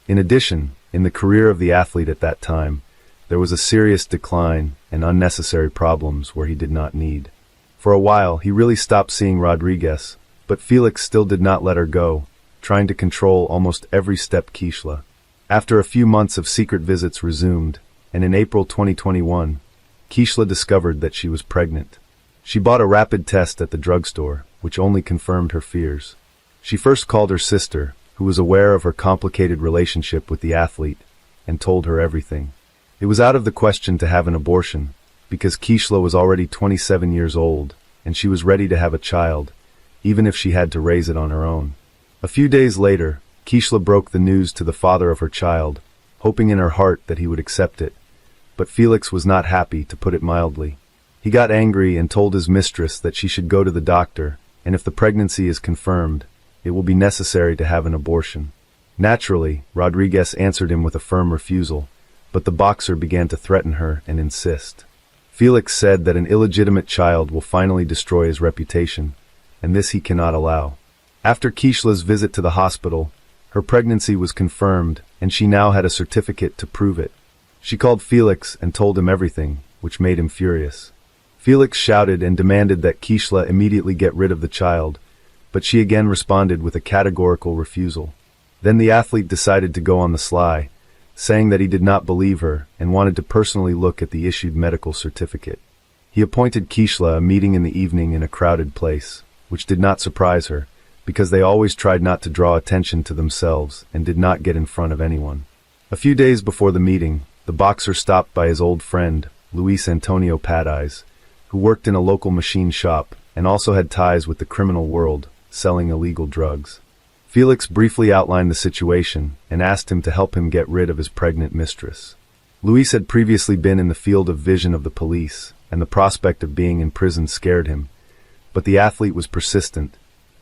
In addition, in the career of the athlete at that time, there was a serious decline and unnecessary problems where he did not need. For a while, he really stopped seeing Rodriguez, but Felix still did not let her go, trying to control almost every step Kishla. After a few months of secret visits resumed, and in April 2021, Kishla discovered that she was pregnant. She bought a rapid test at the drugstore, which only confirmed her fears. She first called her sister, who was aware of her complicated relationship with the athlete, and told her everything. It was out of the question to have an abortion, because Kishla was already 27 years old, and she was ready to have a child, even if she had to raise it on her own. A few days later, Kishla broke the news to the father of her child, hoping in her heart that he would accept it. But Felix was not happy, to put it mildly. He got angry and told his mistress that she should go to the doctor, and if the pregnancy is confirmed, it will be necessary to have an abortion. Naturally, Rodriguez answered him with a firm refusal, but the boxer began to threaten her and insist. Felix said that an illegitimate child will finally destroy his reputation, and this he cannot allow. After Kishla's visit to the hospital, her pregnancy was confirmed, and she now had a certificate to prove it. She called Felix and told him everything, which made him furious. Felix shouted and demanded that Kishla immediately get rid of the child, but she again responded with a categorical refusal. Then the athlete decided to go on the sly, saying that he did not believe her and wanted to personally look at the issued medical certificate. He appointed Kishla a meeting in the evening in a crowded place, which did not surprise her, because they always tried not to draw attention to themselves and did not get in front of anyone. A few days before the meeting, the boxer stopped by his old friend, Luis Antonio Padeyes, who worked in a local machine shop and also had ties with the criminal world, selling illegal drugs. Felix briefly outlined the situation and asked him to help him get rid of his pregnant mistress. Luis had previously been in the field of vision of the police, and the prospect of being in prison scared him, but the athlete was persistent,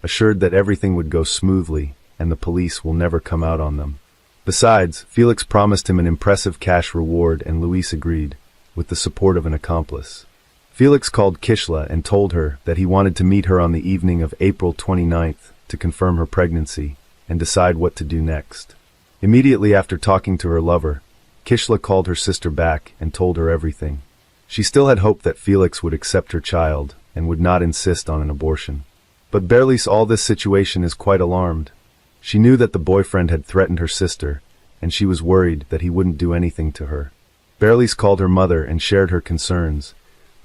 assured that everything would go smoothly and the police will never come out on them. Besides, Felix promised him an impressive cash reward and Luis agreed, with the support of an accomplice. Felix called Kishla and told her that he wanted to meet her on the evening of April 29th to confirm her pregnancy and decide what to do next. Immediately after talking to her lover, Kishla called her sister back and told her everything. She still had hope that Felix would accept her child and would not insist on an abortion. But barely saw this situation is quite alarmed. She knew that the boyfriend had threatened her sister, and she was worried that he wouldn't do anything to her. Berlice called her mother and shared her concerns,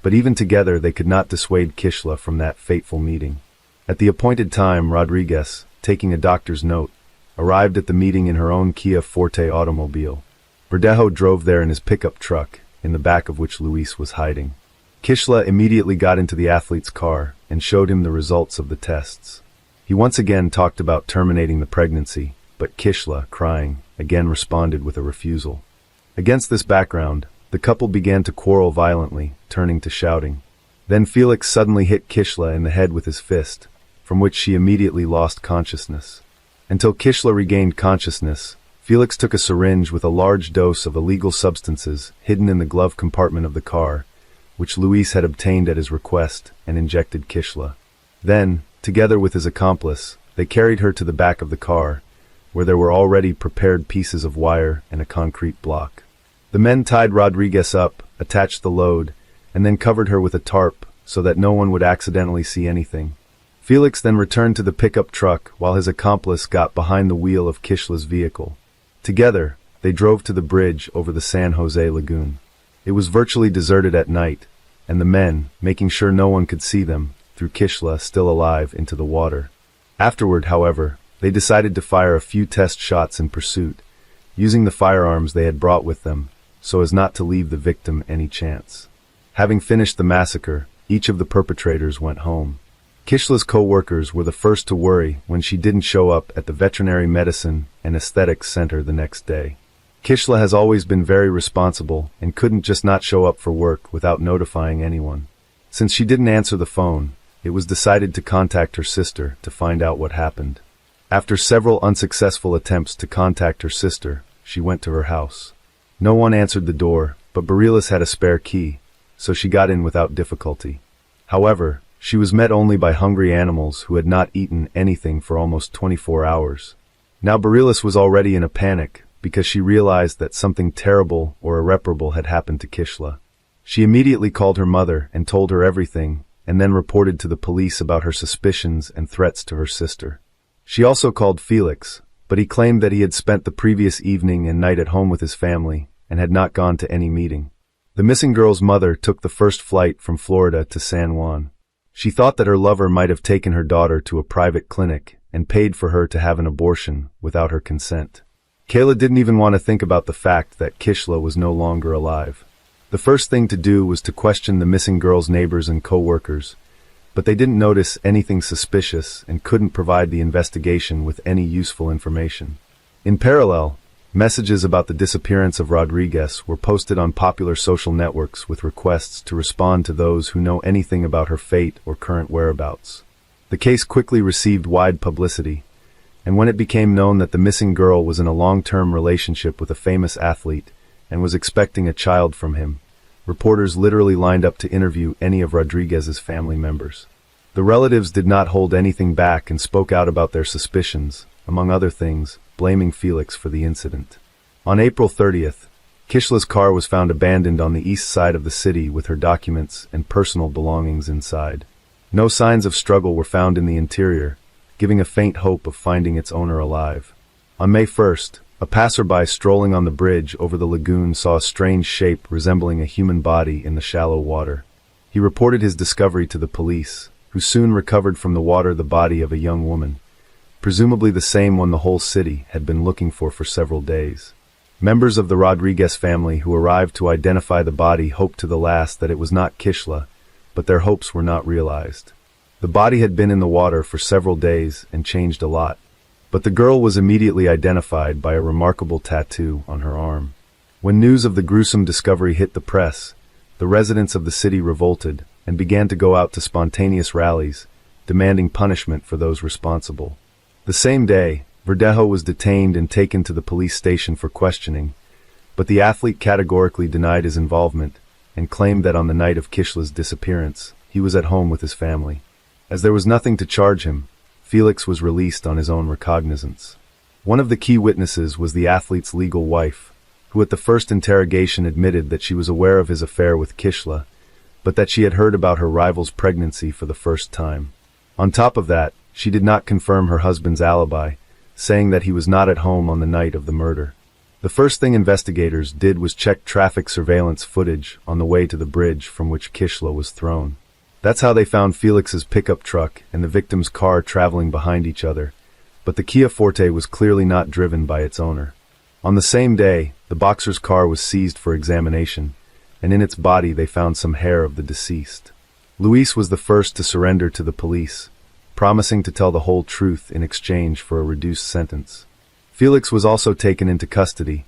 but even together they could not dissuade Kishla from that fateful meeting. At the appointed time, Rodriguez, taking a doctor's note, arrived at the meeting in her own Kia Forte automobile. Verdejo drove there in his pickup truck, in the back of which Luis was hiding. Kishla immediately got into the athlete's car and showed him the results of the tests. He once again talked about terminating the pregnancy, but Kishla, crying, again responded with a refusal. Against this background, the couple began to quarrel violently, turning to shouting. Then Felix suddenly hit Kishla in the head with his fist, from which she immediately lost consciousness. Until Kishla regained consciousness, Felix took a syringe with a large dose of illegal substances hidden in the glove compartment of the car, which Luis had obtained at his request, and injected Kishla. Then, together with his accomplice, they carried her to the back of the car, where there were already prepared pieces of wire and a concrete block. The men tied Rodriguez up, attached the load, and then covered her with a tarp so that no one would accidentally see anything. Felix then returned to the pickup truck while his accomplice got behind the wheel of Kishla's vehicle. Together, they drove to the bridge over the San Jose Lagoon. It was virtually deserted at night, and the men, making sure no one could see them, threw Kishla, still alive, into the water. Afterward, however, they decided to fire a few test shots in pursuit, using the firearms they had brought with them, so as not to leave the victim any chance. Having finished the massacre, each of the perpetrators went home. Kishla's co-workers were the first to worry when she didn't show up at the Veterinary Medicine and Aesthetics Center the next day. Kishla has always been very responsible and couldn't just not show up for work without notifying anyone. Since she didn't answer the phone, it was decided to contact her sister to find out what happened. After several unsuccessful attempts to contact her sister, she went to her house. No one answered the door, but Bareilles had a spare key, so she got in without difficulty. However, she was met only by hungry animals who had not eaten anything for almost 24 hours. Now Bareilles was already in a panic, because she realized that something terrible or irreparable had happened to Kishla. She immediately called her mother and told her everything, and then reported to the police about her suspicions and threats to her sister. She also called Felix, but he claimed that he had spent the previous evening and night at home with his family, and had not gone to any meeting. The missing girl's mother took the first flight from Florida to San Juan. She thought that her lover might have taken her daughter to a private clinic and paid for her to have an abortion without her consent. Kayla didn't even want to think about the fact that Kishla was no longer alive. The first thing to do was to question the missing girl's neighbors and co-workers, but they didn't notice anything suspicious and couldn't provide the investigation with any useful information. In parallel, messages about the disappearance of Rodriguez were posted on popular social networks with requests to respond to those who know anything about her fate or current whereabouts. The case quickly received wide publicity, and when it became known that the missing girl was in a long-term relationship with a famous athlete and was expecting a child from him, reporters literally lined up to interview any of Rodriguez's family members. The relatives did not hold anything back and spoke out about their suspicions, among other things, blaming Felix for the incident. On April 30th, Kishla's car was found abandoned on the east side of the city with her documents and personal belongings inside. No signs of struggle were found in the interior, giving a faint hope of finding its owner alive. On May 1st, a passerby strolling on the bridge over the lagoon saw a strange shape resembling a human body in the shallow water. He reported his discovery to the police, who soon recovered from the water the body of a young woman, presumably the same one the whole city had been looking for several days. Members of the Rodriguez family who arrived to identify the body hoped to the last that it was not Kishla, but their hopes were not realized. The body had been in the water for several days and changed a lot, but the girl was immediately identified by a remarkable tattoo on her arm. When news of the gruesome discovery hit the press, the residents of the city revolted and began to go out to spontaneous rallies, demanding punishment for those responsible. The same day, Verdejo was detained and taken to the police station for questioning, but the athlete categorically denied his involvement and claimed that on the night of Kishla's disappearance, he was at home with his family. As there was nothing to charge him, Felix was released on his own recognizance. One of the key witnesses was the athlete's legal wife, who at the first interrogation admitted that she was aware of his affair with Kishla, but that she had heard about her rival's pregnancy for the first time. On top of that, she did not confirm her husband's alibi, saying that he was not at home on the night of the murder. The first thing investigators did was check traffic surveillance footage on the way to the bridge from which Kishla was thrown. That's how they found Felix's pickup truck and the victim's car traveling behind each other, but the Kia Forte was clearly not driven by its owner. On the same day, the boxer's car was seized for examination, and in its body they found some hair of the deceased. Luis was the first to surrender to the police, promising to tell the whole truth in exchange for a reduced sentence. Felix was also taken into custody,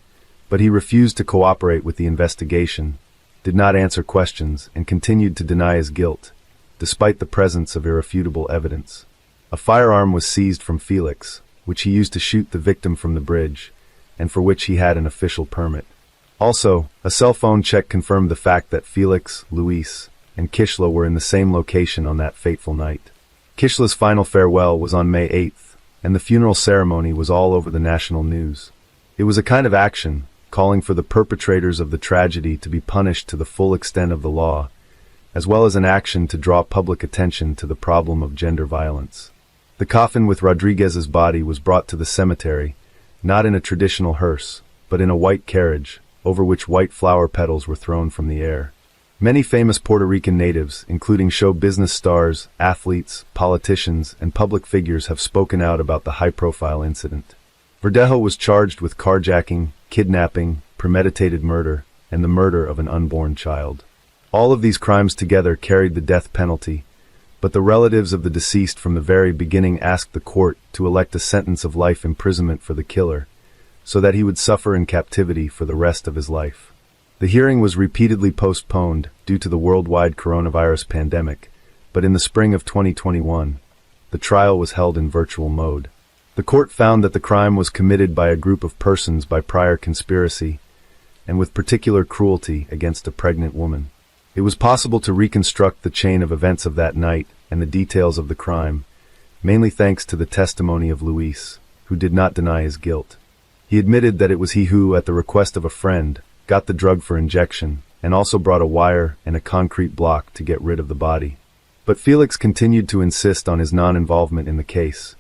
but he refused to cooperate with the investigation, did not answer questions, and continued to deny his guilt, despite the presence of irrefutable evidence. A firearm was seized from Felix, which he used to shoot the victim from the bridge, and for which he had an official permit. Also, a cell phone check confirmed the fact that Felix, Luis, and Kishla were in the same location on that fateful night. Kishla's final farewell was on May 8th, and the funeral ceremony was all over the national news. It was a kind of action, calling for the perpetrators of the tragedy to be punished to the full extent of the law, as well as an action to draw public attention to the problem of gender violence. The coffin with Rodriguez's body was brought to the cemetery, not in a traditional hearse, but in a white carriage, over which white flower petals were thrown from the air. Many famous Puerto Rican natives, including show business stars, athletes, politicians, and public figures, have spoken out about the high-profile incident. Verdejo was charged with carjacking, kidnapping, premeditated murder, and the murder of an unborn child. All of these crimes together carried the death penalty, but the relatives of the deceased from the very beginning asked the court to elect a sentence of life imprisonment for the killer, so that he would suffer in captivity for the rest of his life. The hearing was repeatedly postponed due to the worldwide coronavirus pandemic, but in the spring of 2021, the trial was held in virtual mode. The court found that the crime was committed by a group of persons by prior conspiracy, and with particular cruelty against a pregnant woman. It was possible to reconstruct the chain of events of that night and the details of the crime, mainly thanks to the testimony of Luis, who did not deny his guilt. He admitted that it was he who, at the request of a friend, got the drug for injection, and also brought a wire and a concrete block to get rid of the body. But Felix continued to insist on his non-involvement in the case,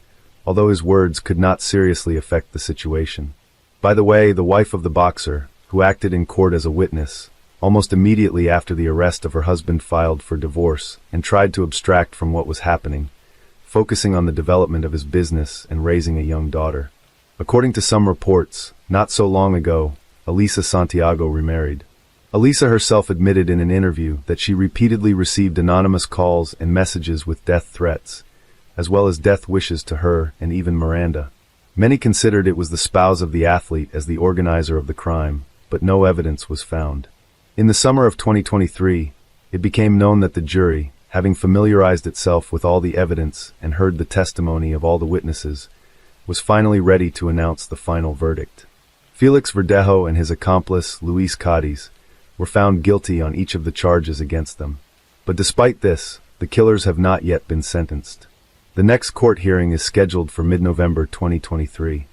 although his words could not seriously affect the situation. By the way, the wife of the boxer, who acted in court as a witness, almost immediately after the arrest of her husband, filed for divorce and tried to abstract from what was happening, focusing on the development of his business and raising a young daughter. According to some reports, not so long ago, Elisa Santiago remarried. Elisa herself admitted in an interview that she repeatedly received anonymous calls and messages with death threats, as well as death wishes to her and even Miranda. Many considered it was the spouse of the athlete as the organizer of the crime, but no evidence was found. In the summer of 2023, it became known that the jury, having familiarized itself with all the evidence and heard the testimony of all the witnesses, was finally ready to announce the final verdict. Felix Verdejo and his accomplice, Luis Cadiz, were found guilty on each of the charges against them. But despite this, the killers have not yet been sentenced. The next court hearing is scheduled for mid-November 2023.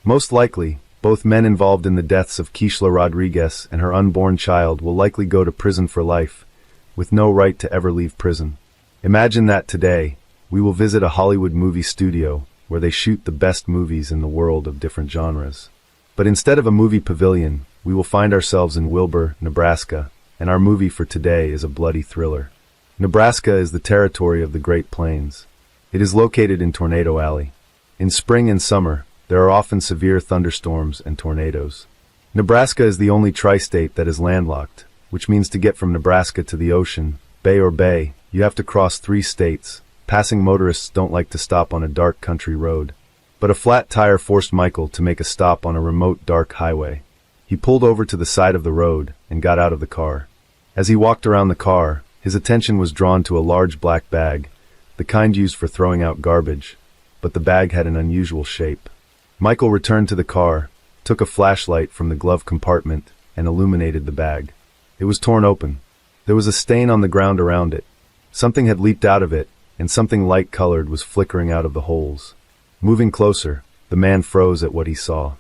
Most likely, both men involved in the deaths of Kishla Rodriguez and her unborn child will likely go to prison for life, with no right to ever leave prison. Imagine that today, we will visit a Hollywood movie studio where they shoot the best movies in the world of different genres. But instead of a movie pavilion, we will find ourselves in Wilbur, Nebraska, and our movie for today is a bloody thriller. Nebraska is the territory of the Great Plains. It is located in Tornado Alley. In spring and summer, there are often severe thunderstorms and tornadoes. Nebraska is the only tri-state that is landlocked, which means to get from Nebraska to the ocean, bay, you have to cross 3 states. Passing motorists don't like to stop on a dark country road. But a flat tire forced Michael to make a stop on a remote dark highway. He pulled over to the side of the road and got out of the car. As he walked around the car, his attention was drawn to a large black bag, the kind used for throwing out garbage, but the bag had an unusual shape. Michael returned to the car, took a flashlight from the glove compartment, and illuminated the bag. It was torn open. There was a stain on the ground around it. Something had leaped out of it, and something light-colored was flickering out of the holes. Moving closer, the man froze at what he saw.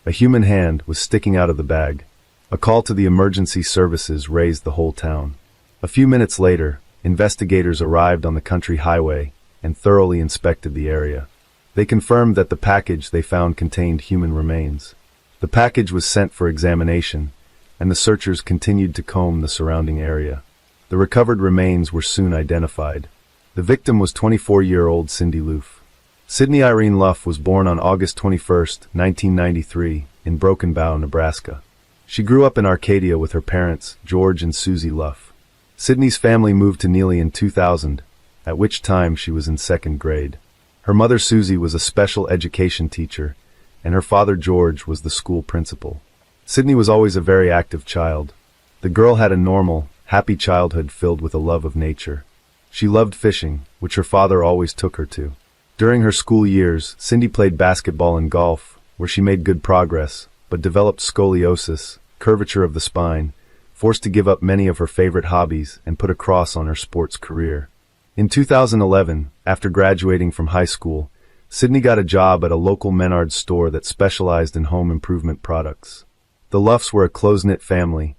A human hand was sticking out of the bag. A call to the emergency services raised the whole town. A few minutes later, investigators arrived on the country highway and thoroughly inspected the area. They confirmed that the package they found contained human remains. The package was sent for examination, and the searchers continued to comb the surrounding area. The recovered remains were soon identified. The victim was 24-year-old Cindy Luff. Sydney Irene Luff was born on August 21, 1993, in Broken Bow, Nebraska. She grew up in Arcadia with her parents, George and Susie Luff. Sydney's family moved to Neely in 2000, at which time she was in 2nd grade. Her mother Susie was a special education teacher, and her father George was the school principal. Sydney was always a very active child. The girl had a normal, happy childhood filled with a love of nature. She loved fishing, which her father always took her to. During her school years, Cindy played basketball and golf, where she made good progress, but developed scoliosis, curvature of the spine, forced to give up many of her favorite hobbies and put a cross on her sports career. In 2011, after graduating from high school, Sydney got a job at a local Menards store that specialized in home improvement products. The Luffs were a close-knit family,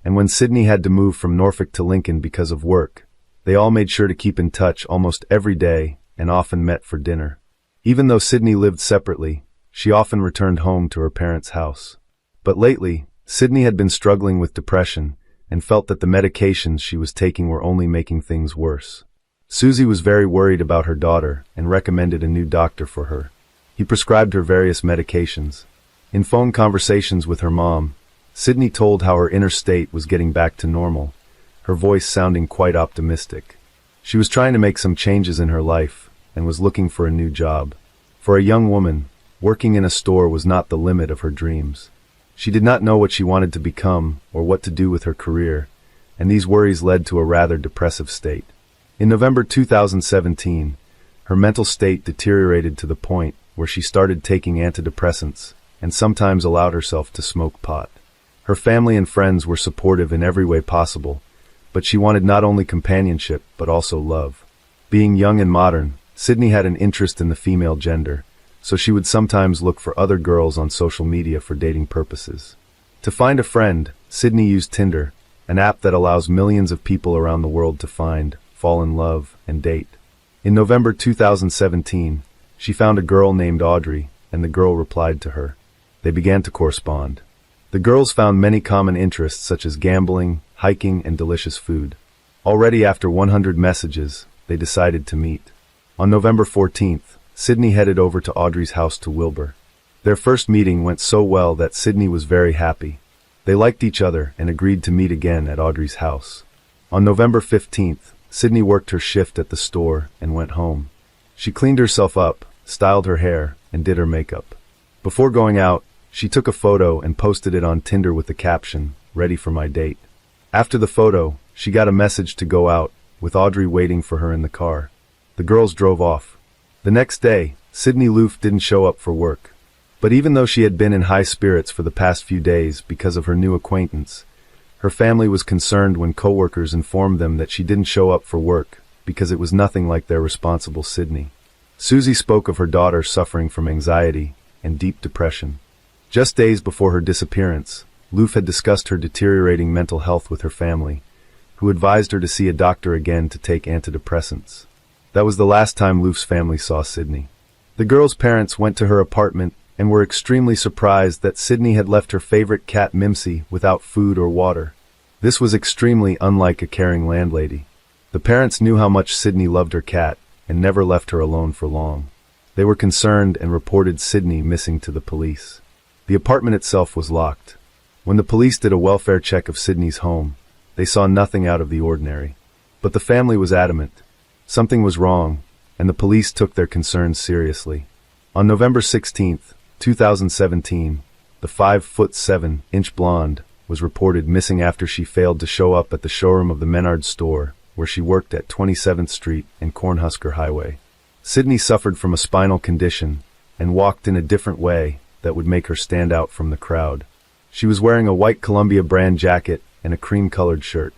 and when Sydney had to move from Norfolk to Lincoln because of work, they all made sure to keep in touch almost every day and often met for dinner. Even though Sydney lived separately, she often returned home to her parents' house. But lately, Sydney had been struggling with depression and felt that the medications she was taking were only making things worse. Susie was very worried about her daughter and recommended a new doctor for her. He prescribed her various medications. In phone conversations with her mom, Sydney told how her inner state was getting back to normal, her voice sounding quite optimistic. She was trying to make some changes in her life and was looking for a new job. For a young woman, working in a store was not the limit of her dreams. She did not know what she wanted to become or what to do with her career, and these worries led to a rather depressive state. In November 2017, her mental state deteriorated to the point where she started taking antidepressants and sometimes allowed herself to smoke pot. Her family and friends were supportive in every way possible, but she wanted not only companionship but also love. Being young and modern, Sydney had an interest in the female gender, so she would sometimes look for other girls on social media for dating purposes. To find a friend, Sydney used Tinder, an app that allows millions of people around the world to find, fall in love, and date. In November 2017, she found a girl named Audrey, and the girl replied to her. They began to correspond. The girls found many common interests such as gambling, hiking, and delicious food. Already after 100 messages, they decided to meet. On November 14th, Sydney headed over to Audrey's house to Wilbur. Their first meeting went so well that Sydney was very happy. They liked each other and agreed to meet again at Audrey's house. On November 15th, Sydney worked her shift at the store and went home. She cleaned herself up, styled her hair, and did her makeup. Before going out, she took a photo and posted it on Tinder with the caption, "Ready for my date." After the photo, she got a message to go out, with Audrey waiting for her in the car. The girls drove off. The next day, Sydney Loof didn't show up for work. But even though she had been in high spirits for the past few days because of her new acquaintance, her family was concerned when coworkers informed them that she didn't show up for work because it was nothing like their responsible Sydney. Susie spoke of her daughter suffering from anxiety and deep depression. Just days before her disappearance, Loof had discussed her deteriorating mental health with her family, who advised her to see a doctor again to take antidepressants. That was the last time Loof's family saw Sydney. The girl's parents went to her apartment and were extremely surprised that Sydney had left her favorite cat Mimsy without food or water. This was extremely unlike a caring landlady. The parents knew how much Sydney loved her cat and never left her alone for long. They were concerned and reported Sydney missing to the police. The apartment itself was locked. When the police did a welfare check of Sydney's home, they saw nothing out of the ordinary. But the family was adamant. Something was wrong, and the police took their concerns seriously. On November 16th, 2017, the 5'7" blonde was reported missing after she failed to show up at the showroom of the Menards store, where she worked at 27th Street and Cornhusker Highway. Sydney suffered from a spinal condition and walked in a different way that would make her stand out from the crowd. She was wearing a white Columbia brand jacket and a cream-colored shirt.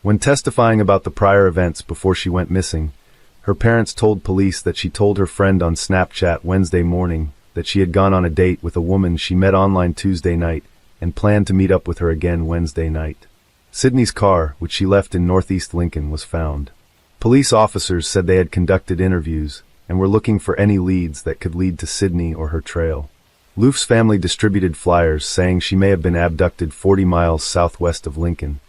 When testifying about the prior events before she went missing, her parents told police that she told her friend on Snapchat Wednesday morning that she had gone on a date with a woman she met online Tuesday night and planned to meet up with her again Wednesday night. Sydney's car, which she left in northeast Lincoln, was found. Police officers said they had conducted interviews and were looking for any leads that could lead to Sydney or her trail. Loof's family distributed flyers saying she may have been abducted 40 miles southwest of Lincoln,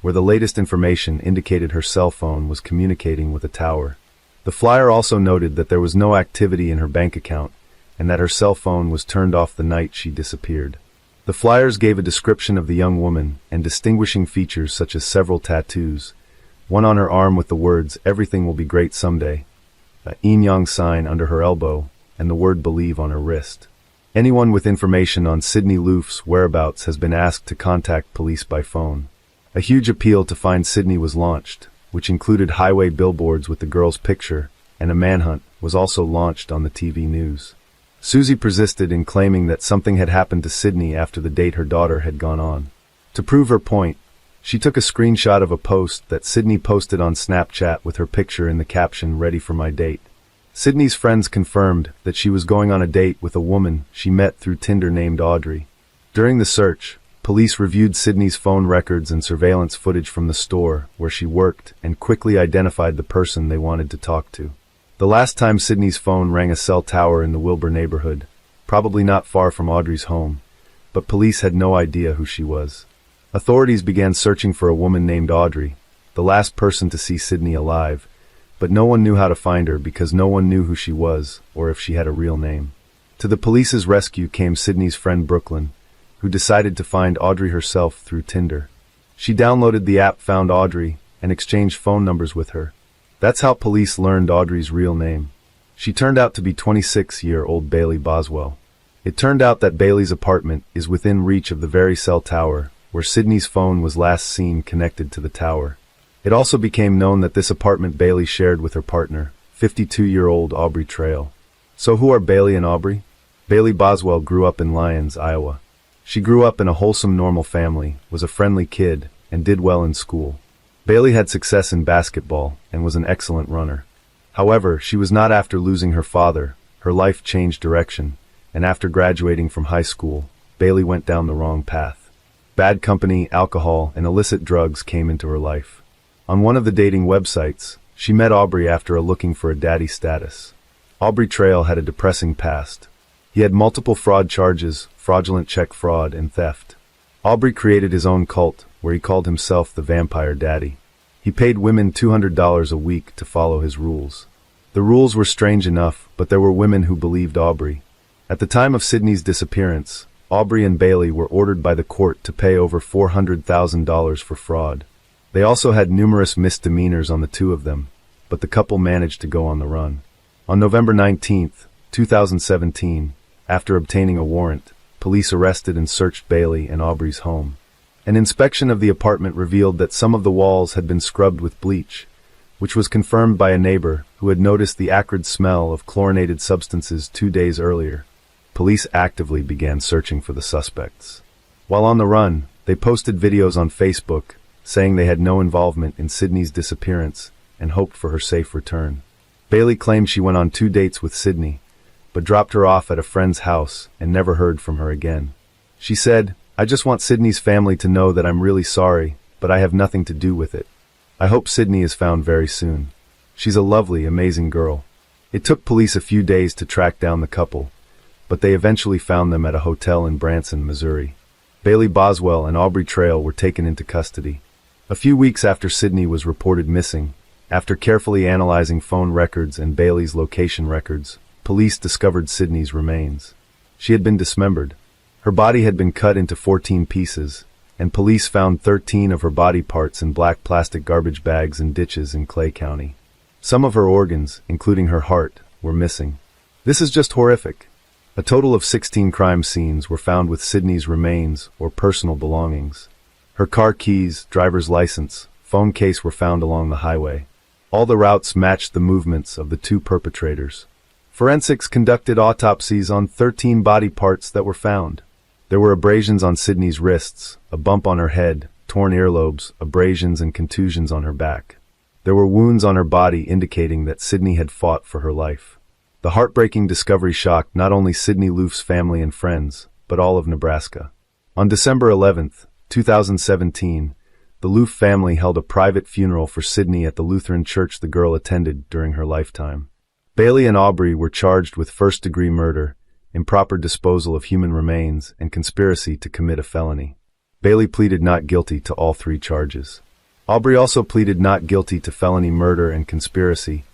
where the latest information indicated her cell phone was communicating with a tower. The flyer also noted that there was no activity in her bank account and that her cell phone was turned off the night she disappeared. The flyers gave a description of the young woman and distinguishing features such as several tattoos, one on her arm with the words, "Everything will be great someday," a yin-yang sign under her elbow, and the word "believe" on her wrist. Anyone with information on Sydney Loof's whereabouts has been asked to contact police by phone. A huge appeal to find Sydney was launched, which included highway billboards with the girl's picture, and a manhunt was also launched on the TV news. Susie persisted in claiming that something had happened to Sydney after the date her daughter had gone on. To prove her point, she took a screenshot of a post that Sydney posted on Snapchat with her picture in the caption, "Ready for my date." Sydney's friends confirmed that she was going on a date with a woman she met through Tinder named Audrey. During the search, police reviewed Sydney's phone records and surveillance footage from the store where she worked and quickly identified the person they wanted to talk to. The last time Sydney's phone rang a cell tower in the Wilbur neighborhood, probably not far from Audrey's home, but police had no idea who she was. Authorities began searching for a woman named Audrey, the last person to see Sydney alive, but no one knew how to find her because no one knew who she was or if she had a real name. To the police's rescue came Sydney's friend Brooklyn, who decided to find Audrey herself through Tinder. She downloaded the app, found Audrey, and exchanged phone numbers with her. That's how police learned Audrey's real name. She turned out to be 26-year-old Bailey Boswell. It turned out that Bailey's apartment is within reach of the very cell tower where Sydney's phone was last seen connected to the tower. It also became known that this apartment Bailey shared with her partner, 52-year-old Aubrey Trail. So who are Bailey and Aubrey? Bailey Boswell grew up in Lyons, Iowa. She grew up in a wholesome, normal family, was a friendly kid, and did well in school. Bailey had success in basketball and was an excellent runner. However, she was not. After losing her father, her life changed direction, and after graduating from high school, Bailey went down the wrong path. Bad company, alcohol, and illicit drugs came into her life. On one of the dating websites, she met Aubrey after looking for a daddy status. Aubrey Trail had a depressing past. He had multiple fraud charges, fraudulent check fraud, and theft. Aubrey created his own cult, where he called himself the Vampire Daddy. He paid women $200 a week to follow his rules. The rules were strange enough, but there were women who believed Aubrey. At the time of Sydney's disappearance, Aubrey and Bailey were ordered by the court to pay over $400,000 for fraud. They also had numerous misdemeanors on the two of them, but the couple managed to go on the run. On November 19, 2017, after obtaining a warrant, police arrested and searched Bailey and Aubrey's home. An inspection of the apartment revealed that some of the walls had been scrubbed with bleach, which was confirmed by a neighbor who had noticed the acrid smell of chlorinated substances 2 days earlier. Police actively began searching for the suspects. While on the run, they posted videos on Facebook saying they had no involvement in Sydney's disappearance and hoped for her safe return. Bailey claimed she went on 2 dates with Sydney, but dropped her off at a friend's house and never heard from her again. She said, "I just want Sydney's family to know that I'm really sorry, but I have nothing to do with it. I hope Sydney is found very soon. She's a lovely, amazing girl." It took police a few days to track down the couple, but they eventually found them at a hotel in Branson, Missouri. Bailey Boswell and Aubrey Trail were taken into custody. A few weeks after Sydney was reported missing, after carefully analyzing phone records and Bailey's location records, police discovered Sydney's remains. She had been dismembered. Her body had been cut into 14 pieces, and police found 13 of her body parts in black plastic garbage bags and ditches in Clay County. Some of her organs, including her heart, were missing. This is just horrific. A total of 16 crime scenes were found with Sydney's remains or personal belongings. Her car keys, driver's license, phone case were found along the highway. All the routes matched the movements of the two perpetrators. Forensics conducted autopsies on 13 body parts that were found. There were abrasions on Sydney's wrists, a bump on her head, torn earlobes, abrasions and contusions on her back. There were wounds on her body indicating that Sydney had fought for her life. The heartbreaking discovery shocked not only Sydney Loof's family and friends, but all of Nebraska. On December 11, 2017, the Loof family held a private funeral for Sydney at the Lutheran church the girl attended during her lifetime. Bailey and Aubrey were charged with first-degree murder, improper disposal of human remains, and conspiracy to commit a felony. Bailey pleaded not guilty to all 3 charges. Aubrey also pleaded not guilty to felony murder and conspiracy,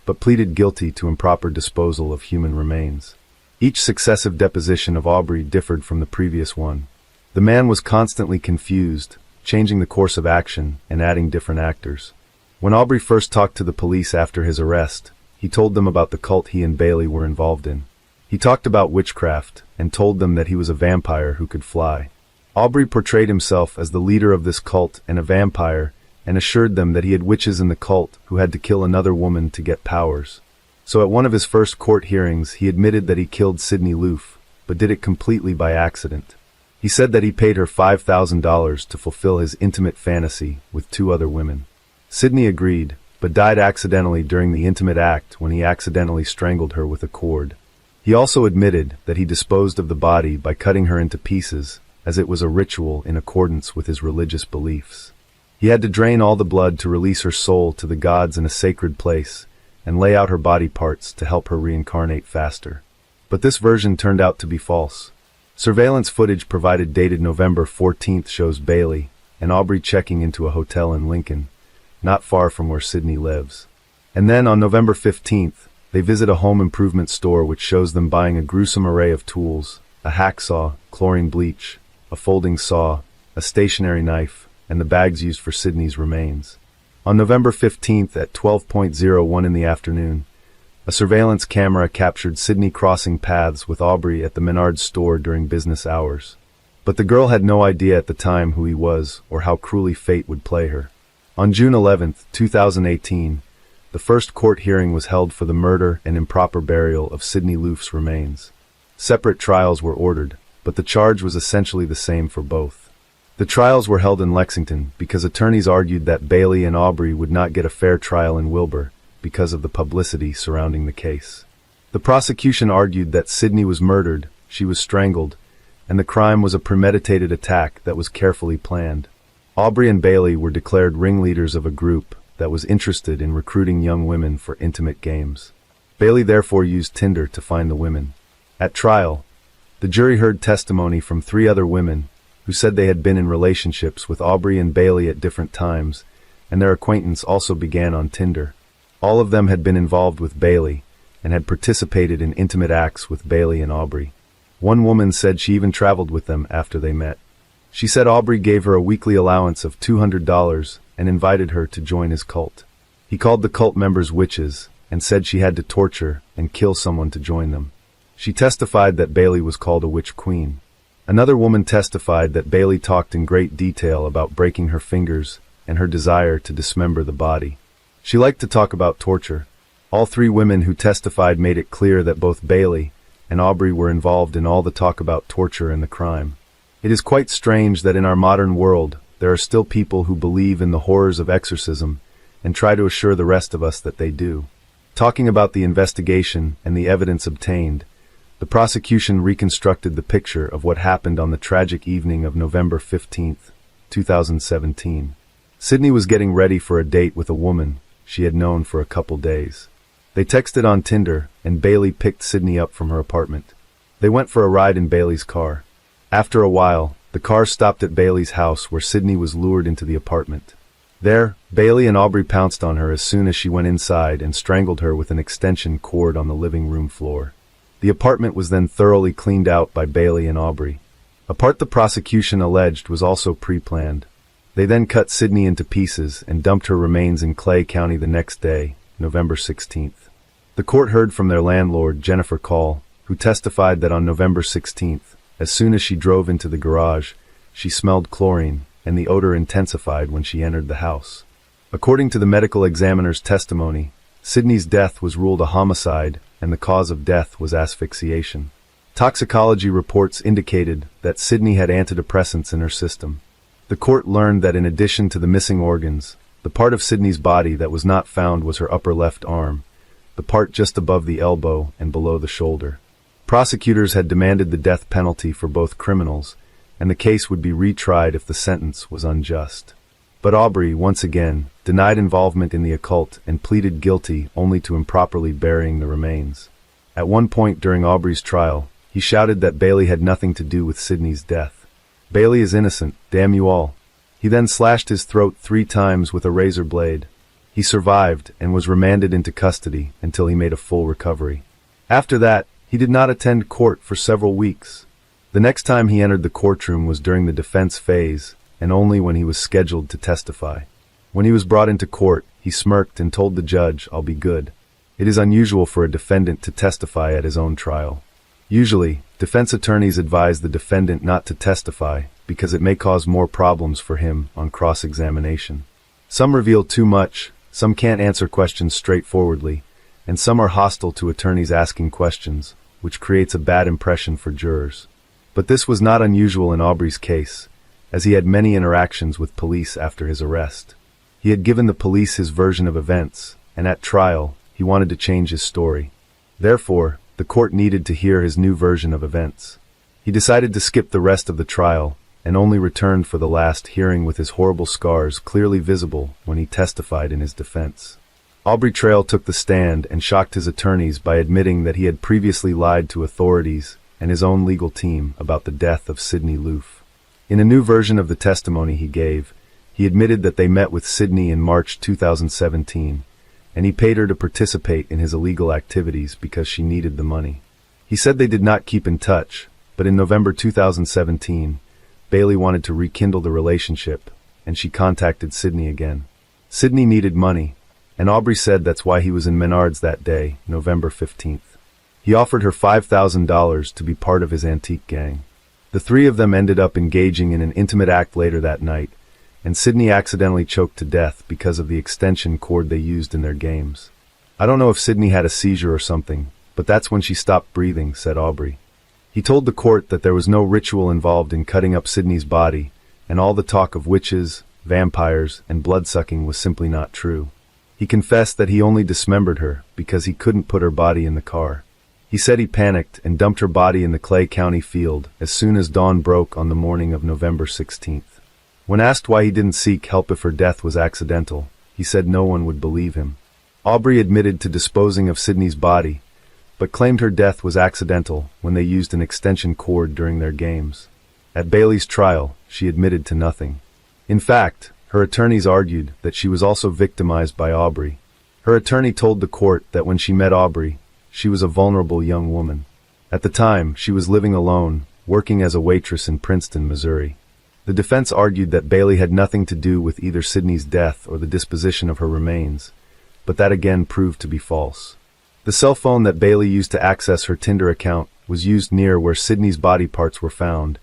but pleaded guilty to improper disposal of human remains. Each successive deposition of Aubrey differed from the previous one. The man was constantly confused, changing the course of action and adding different actors. When Aubrey first talked to the police after his arrest, he told them about the cult he and Bailey were involved in. He talked about witchcraft and told them that he was a vampire who could fly. Aubrey portrayed himself as the leader of this cult and a vampire and assured them that he had witches in the cult who had to kill another woman to get powers. So at one of his first court hearings, he admitted that he killed Sidney Loof, but did it completely by accident. He said that he paid her $5,000 to fulfill his intimate fantasy with 2 other women. Sidney agreed, but died accidentally during the intimate act when he accidentally strangled her with a cord. He also admitted that he disposed of the body by cutting her into pieces, as it was a ritual in accordance with his religious beliefs. He had to drain all the blood to release her soul to the gods in a sacred place, and lay out her body parts to help her reincarnate faster. But this version turned out to be false. Surveillance footage provided dated November 14th shows Bailey and Aubrey checking into a hotel in Lincoln, not far from where Sidney lives. And then on November 15th, they visit a home improvement store which shows them buying a gruesome array of tools: a hacksaw, chlorine bleach, a folding saw, a stationary knife, and the bags used for Sidney's remains. On November 15th at 12:01 in the afternoon, a surveillance camera captured Sidney crossing paths with Aubrey at the Menards store during business hours. But the girl had no idea at the time who he was or how cruelly fate would play her. On June 11, 2018, the first court hearing was held for the murder and improper burial of Sidney Loof's remains. Separate trials were ordered, but the charge was essentially the same for both. The trials were held in Lexington because attorneys argued that Bailey and Aubrey would not get a fair trial in Wilbur because of the publicity surrounding the case. The prosecution argued that Sidney was murdered, she was strangled, and the crime was a premeditated attack that was carefully planned. Aubrey and Bailey were declared ringleaders of a group that was interested in recruiting young women for intimate games. Bailey therefore used Tinder to find the women. At trial, the jury heard testimony from 3 other women who said they had been in relationships with Aubrey and Bailey at different times, and their acquaintance also began on Tinder. All of them had been involved with Bailey and had participated in intimate acts with Bailey and Aubrey. One woman said she even traveled with them after they met. She said Aubrey gave her a weekly allowance of $200 and invited her to join his cult. He called the cult members witches and said she had to torture and kill someone to join them. She testified that Bailey was called a witch queen. Another woman testified that Bailey talked in great detail about breaking her fingers and her desire to dismember the body. She liked to talk about torture. All 3 women who testified made it clear that both Bailey and Aubrey were involved in all the talk about torture and the crime. It is quite strange that in our modern world, there are still people who believe in the horrors of exorcism and try to assure the rest of us that they do. Talking about the investigation and the evidence obtained, the prosecution reconstructed the picture of what happened on the tragic evening of November 15, 2017. Sidney was getting ready for a date with a woman she had known for a couple days. They texted on Tinder, and Bailey picked Sidney up from her apartment. They went for a ride in Bailey's car. After a while, the car stopped at Bailey's house where Sidney was lured into the apartment. There, Bailey and Aubrey pounced on her as soon as she went inside and strangled her with an extension cord on the living room floor. The apartment was then thoroughly cleaned out by Bailey and Aubrey. A part the prosecution alleged was also pre-planned. They then cut Sidney into pieces and dumped her remains in Clay County the next day, November 16th. The court heard from their landlord, Jennifer Call, who testified that on November 16th, as soon as she drove into the garage, she smelled chlorine, and the odor intensified when she entered the house. According to the medical examiner's testimony, Sidney's death was ruled a homicide, and the cause of death was asphyxiation. Toxicology reports indicated that Sidney had antidepressants in her system. The court learned that in addition to the missing organs, the part of Sidney's body that was not found was her upper left arm, the part just above the elbow and below the shoulder. Prosecutors had demanded the death penalty for both criminals, and the case would be retried if the sentence was unjust. But Aubrey, once again, denied involvement in the occult and pleaded guilty only to improperly burying the remains. At one point during Aubrey's trial, he shouted that Bailey had nothing to do with Sidney's death. "Bailey is innocent, damn you all." He then slashed his throat 3 times with a razor blade. He survived and was remanded into custody until he made a full recovery. After that, he did not attend court for several weeks. The next time he entered the courtroom was during the defense phase, and only when he was scheduled to testify. When he was brought into court, he smirked and told the judge, "I'll be good." It is unusual for a defendant to testify at his own trial. Usually, defense attorneys advise the defendant not to testify because it may cause more problems for him on cross-examination. Some reveal too much, some can't answer questions straightforwardly, and some are hostile to attorneys asking questions, which creates a bad impression for jurors. But this was not unusual in Aubrey's case, as he had many interactions with police after his arrest. He had given the police his version of events, and at trial, he wanted to change his story. Therefore, the court needed to hear his new version of events. He decided to skip the rest of the trial, and only returned for the last hearing with his horrible scars clearly visible when he testified in his defense. Aubrey Trail took the stand and shocked his attorneys by admitting that he had previously lied to authorities and his own legal team about the death of Sidney Loof. In a new version of the testimony he gave, he admitted that they met with Sidney in March 2017, and he paid her to participate in his illegal activities because she needed the money. He said they did not keep in touch, but in November 2017, Bailey wanted to rekindle the relationship, and she contacted Sidney again. Sidney needed money, and Aubrey said that's why he was in Menards that day, November 15th. He offered her $5,000 to be part of his antique gang. The three of them ended up engaging in an intimate act later that night, and Sidney accidentally choked to death because of the extension cord they used in their games. "I don't know if Sidney had a seizure or something, but that's when she stopped breathing," said Aubrey. He told the court that there was no ritual involved in cutting up Sidney's body, and all the talk of witches, vampires, and blood-sucking was simply not true. He confessed that he only dismembered her because he couldn't put her body in the car. He said he panicked and dumped her body in the Clay County field as soon as dawn broke on the morning of November 16th. When asked why he didn't seek help if her death was accidental, he said no one would believe him. Aubrey admitted to disposing of Sidney's body, but claimed her death was accidental when they used an extension cord during their games. At Bailey's trial, she admitted to nothing. In fact, her attorneys argued that she was also victimized by Aubrey. Her attorney told the court that when she met Aubrey, she was a vulnerable young woman. At the time, she was living alone, working as a waitress in Princeton, Missouri. The defense argued that Bailey had nothing to do with either Sidney's death or the disposition of her remains, but that again proved to be false. The cell phone that Bailey used to access her Tinder account was used near where Sidney's body parts were found,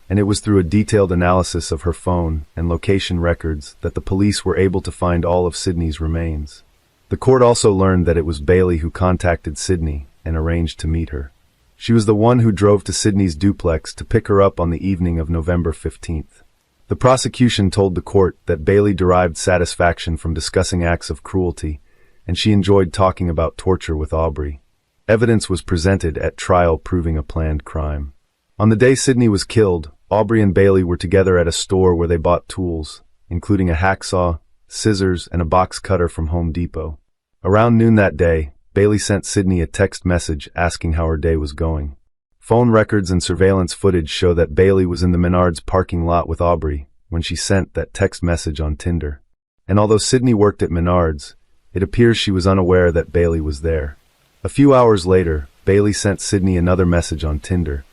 and it was through a detailed analysis of her phone and location records that the police were able to find all of Sidney's remains. The court also learned that it was Bailey who contacted Sidney and arranged to meet her. She was the one who drove to Sidney's duplex to pick her up on the evening of November 15th. The prosecution told the court that Bailey derived satisfaction from discussing acts of cruelty, and she enjoyed talking about torture with Aubrey. Evidence was presented at trial proving a planned crime. On the day Sidney was killed, Aubrey and Bailey were together at a store where they bought tools, including a hacksaw, scissors, and a box cutter from Home Depot. Around noon that day, Bailey sent Sidney a text message asking how her day was going. Phone records and surveillance footage show that Bailey was in the Menards parking lot with Aubrey when she sent that text message on Tinder. And although Sidney worked at Menards, it appears she was unaware that Bailey was there. A few hours later, Bailey sent Sidney another message on Tinder,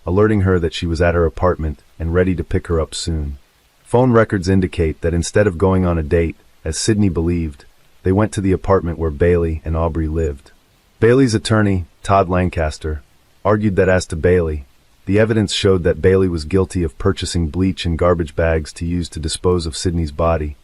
alerting her that she was at her apartment and ready to pick her up soon. Phone records indicate that instead of going on a date, as Sidney believed, they went to the apartment where Bailey and Aubrey lived. Bailey's attorney, Todd Lancaster, argued that as to Bailey, the evidence showed that Bailey was guilty of purchasing bleach in garbage bags to use to dispose of Sidney's body,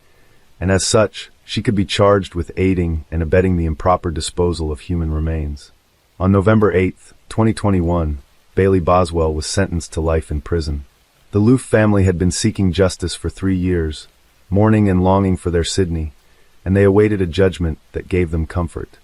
and as such, she could be charged with aiding and abetting the improper disposal of human remains. On November 8, 2021, Bailey Boswell was sentenced to life in prison. The Loof family had been seeking justice for 3 years, mourning and longing for their Sidney, and they awaited a judgment that gave them comfort.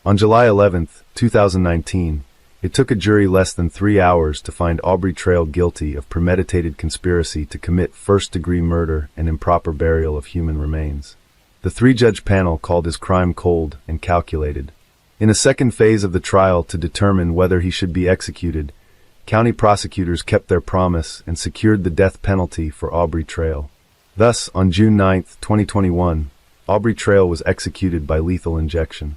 On July 11, 2019, it took a jury less than 3 hours to find Aubrey Trail guilty of premeditated conspiracy to commit first-degree murder and improper burial of human remains. The 3-judge panel called his crime cold and calculated. In a second phase of the trial to determine whether he should be executed, county prosecutors kept their promise and secured the death penalty for Aubrey Trail. Thus, on June 9, 2021, Aubrey Trail was executed by lethal injection.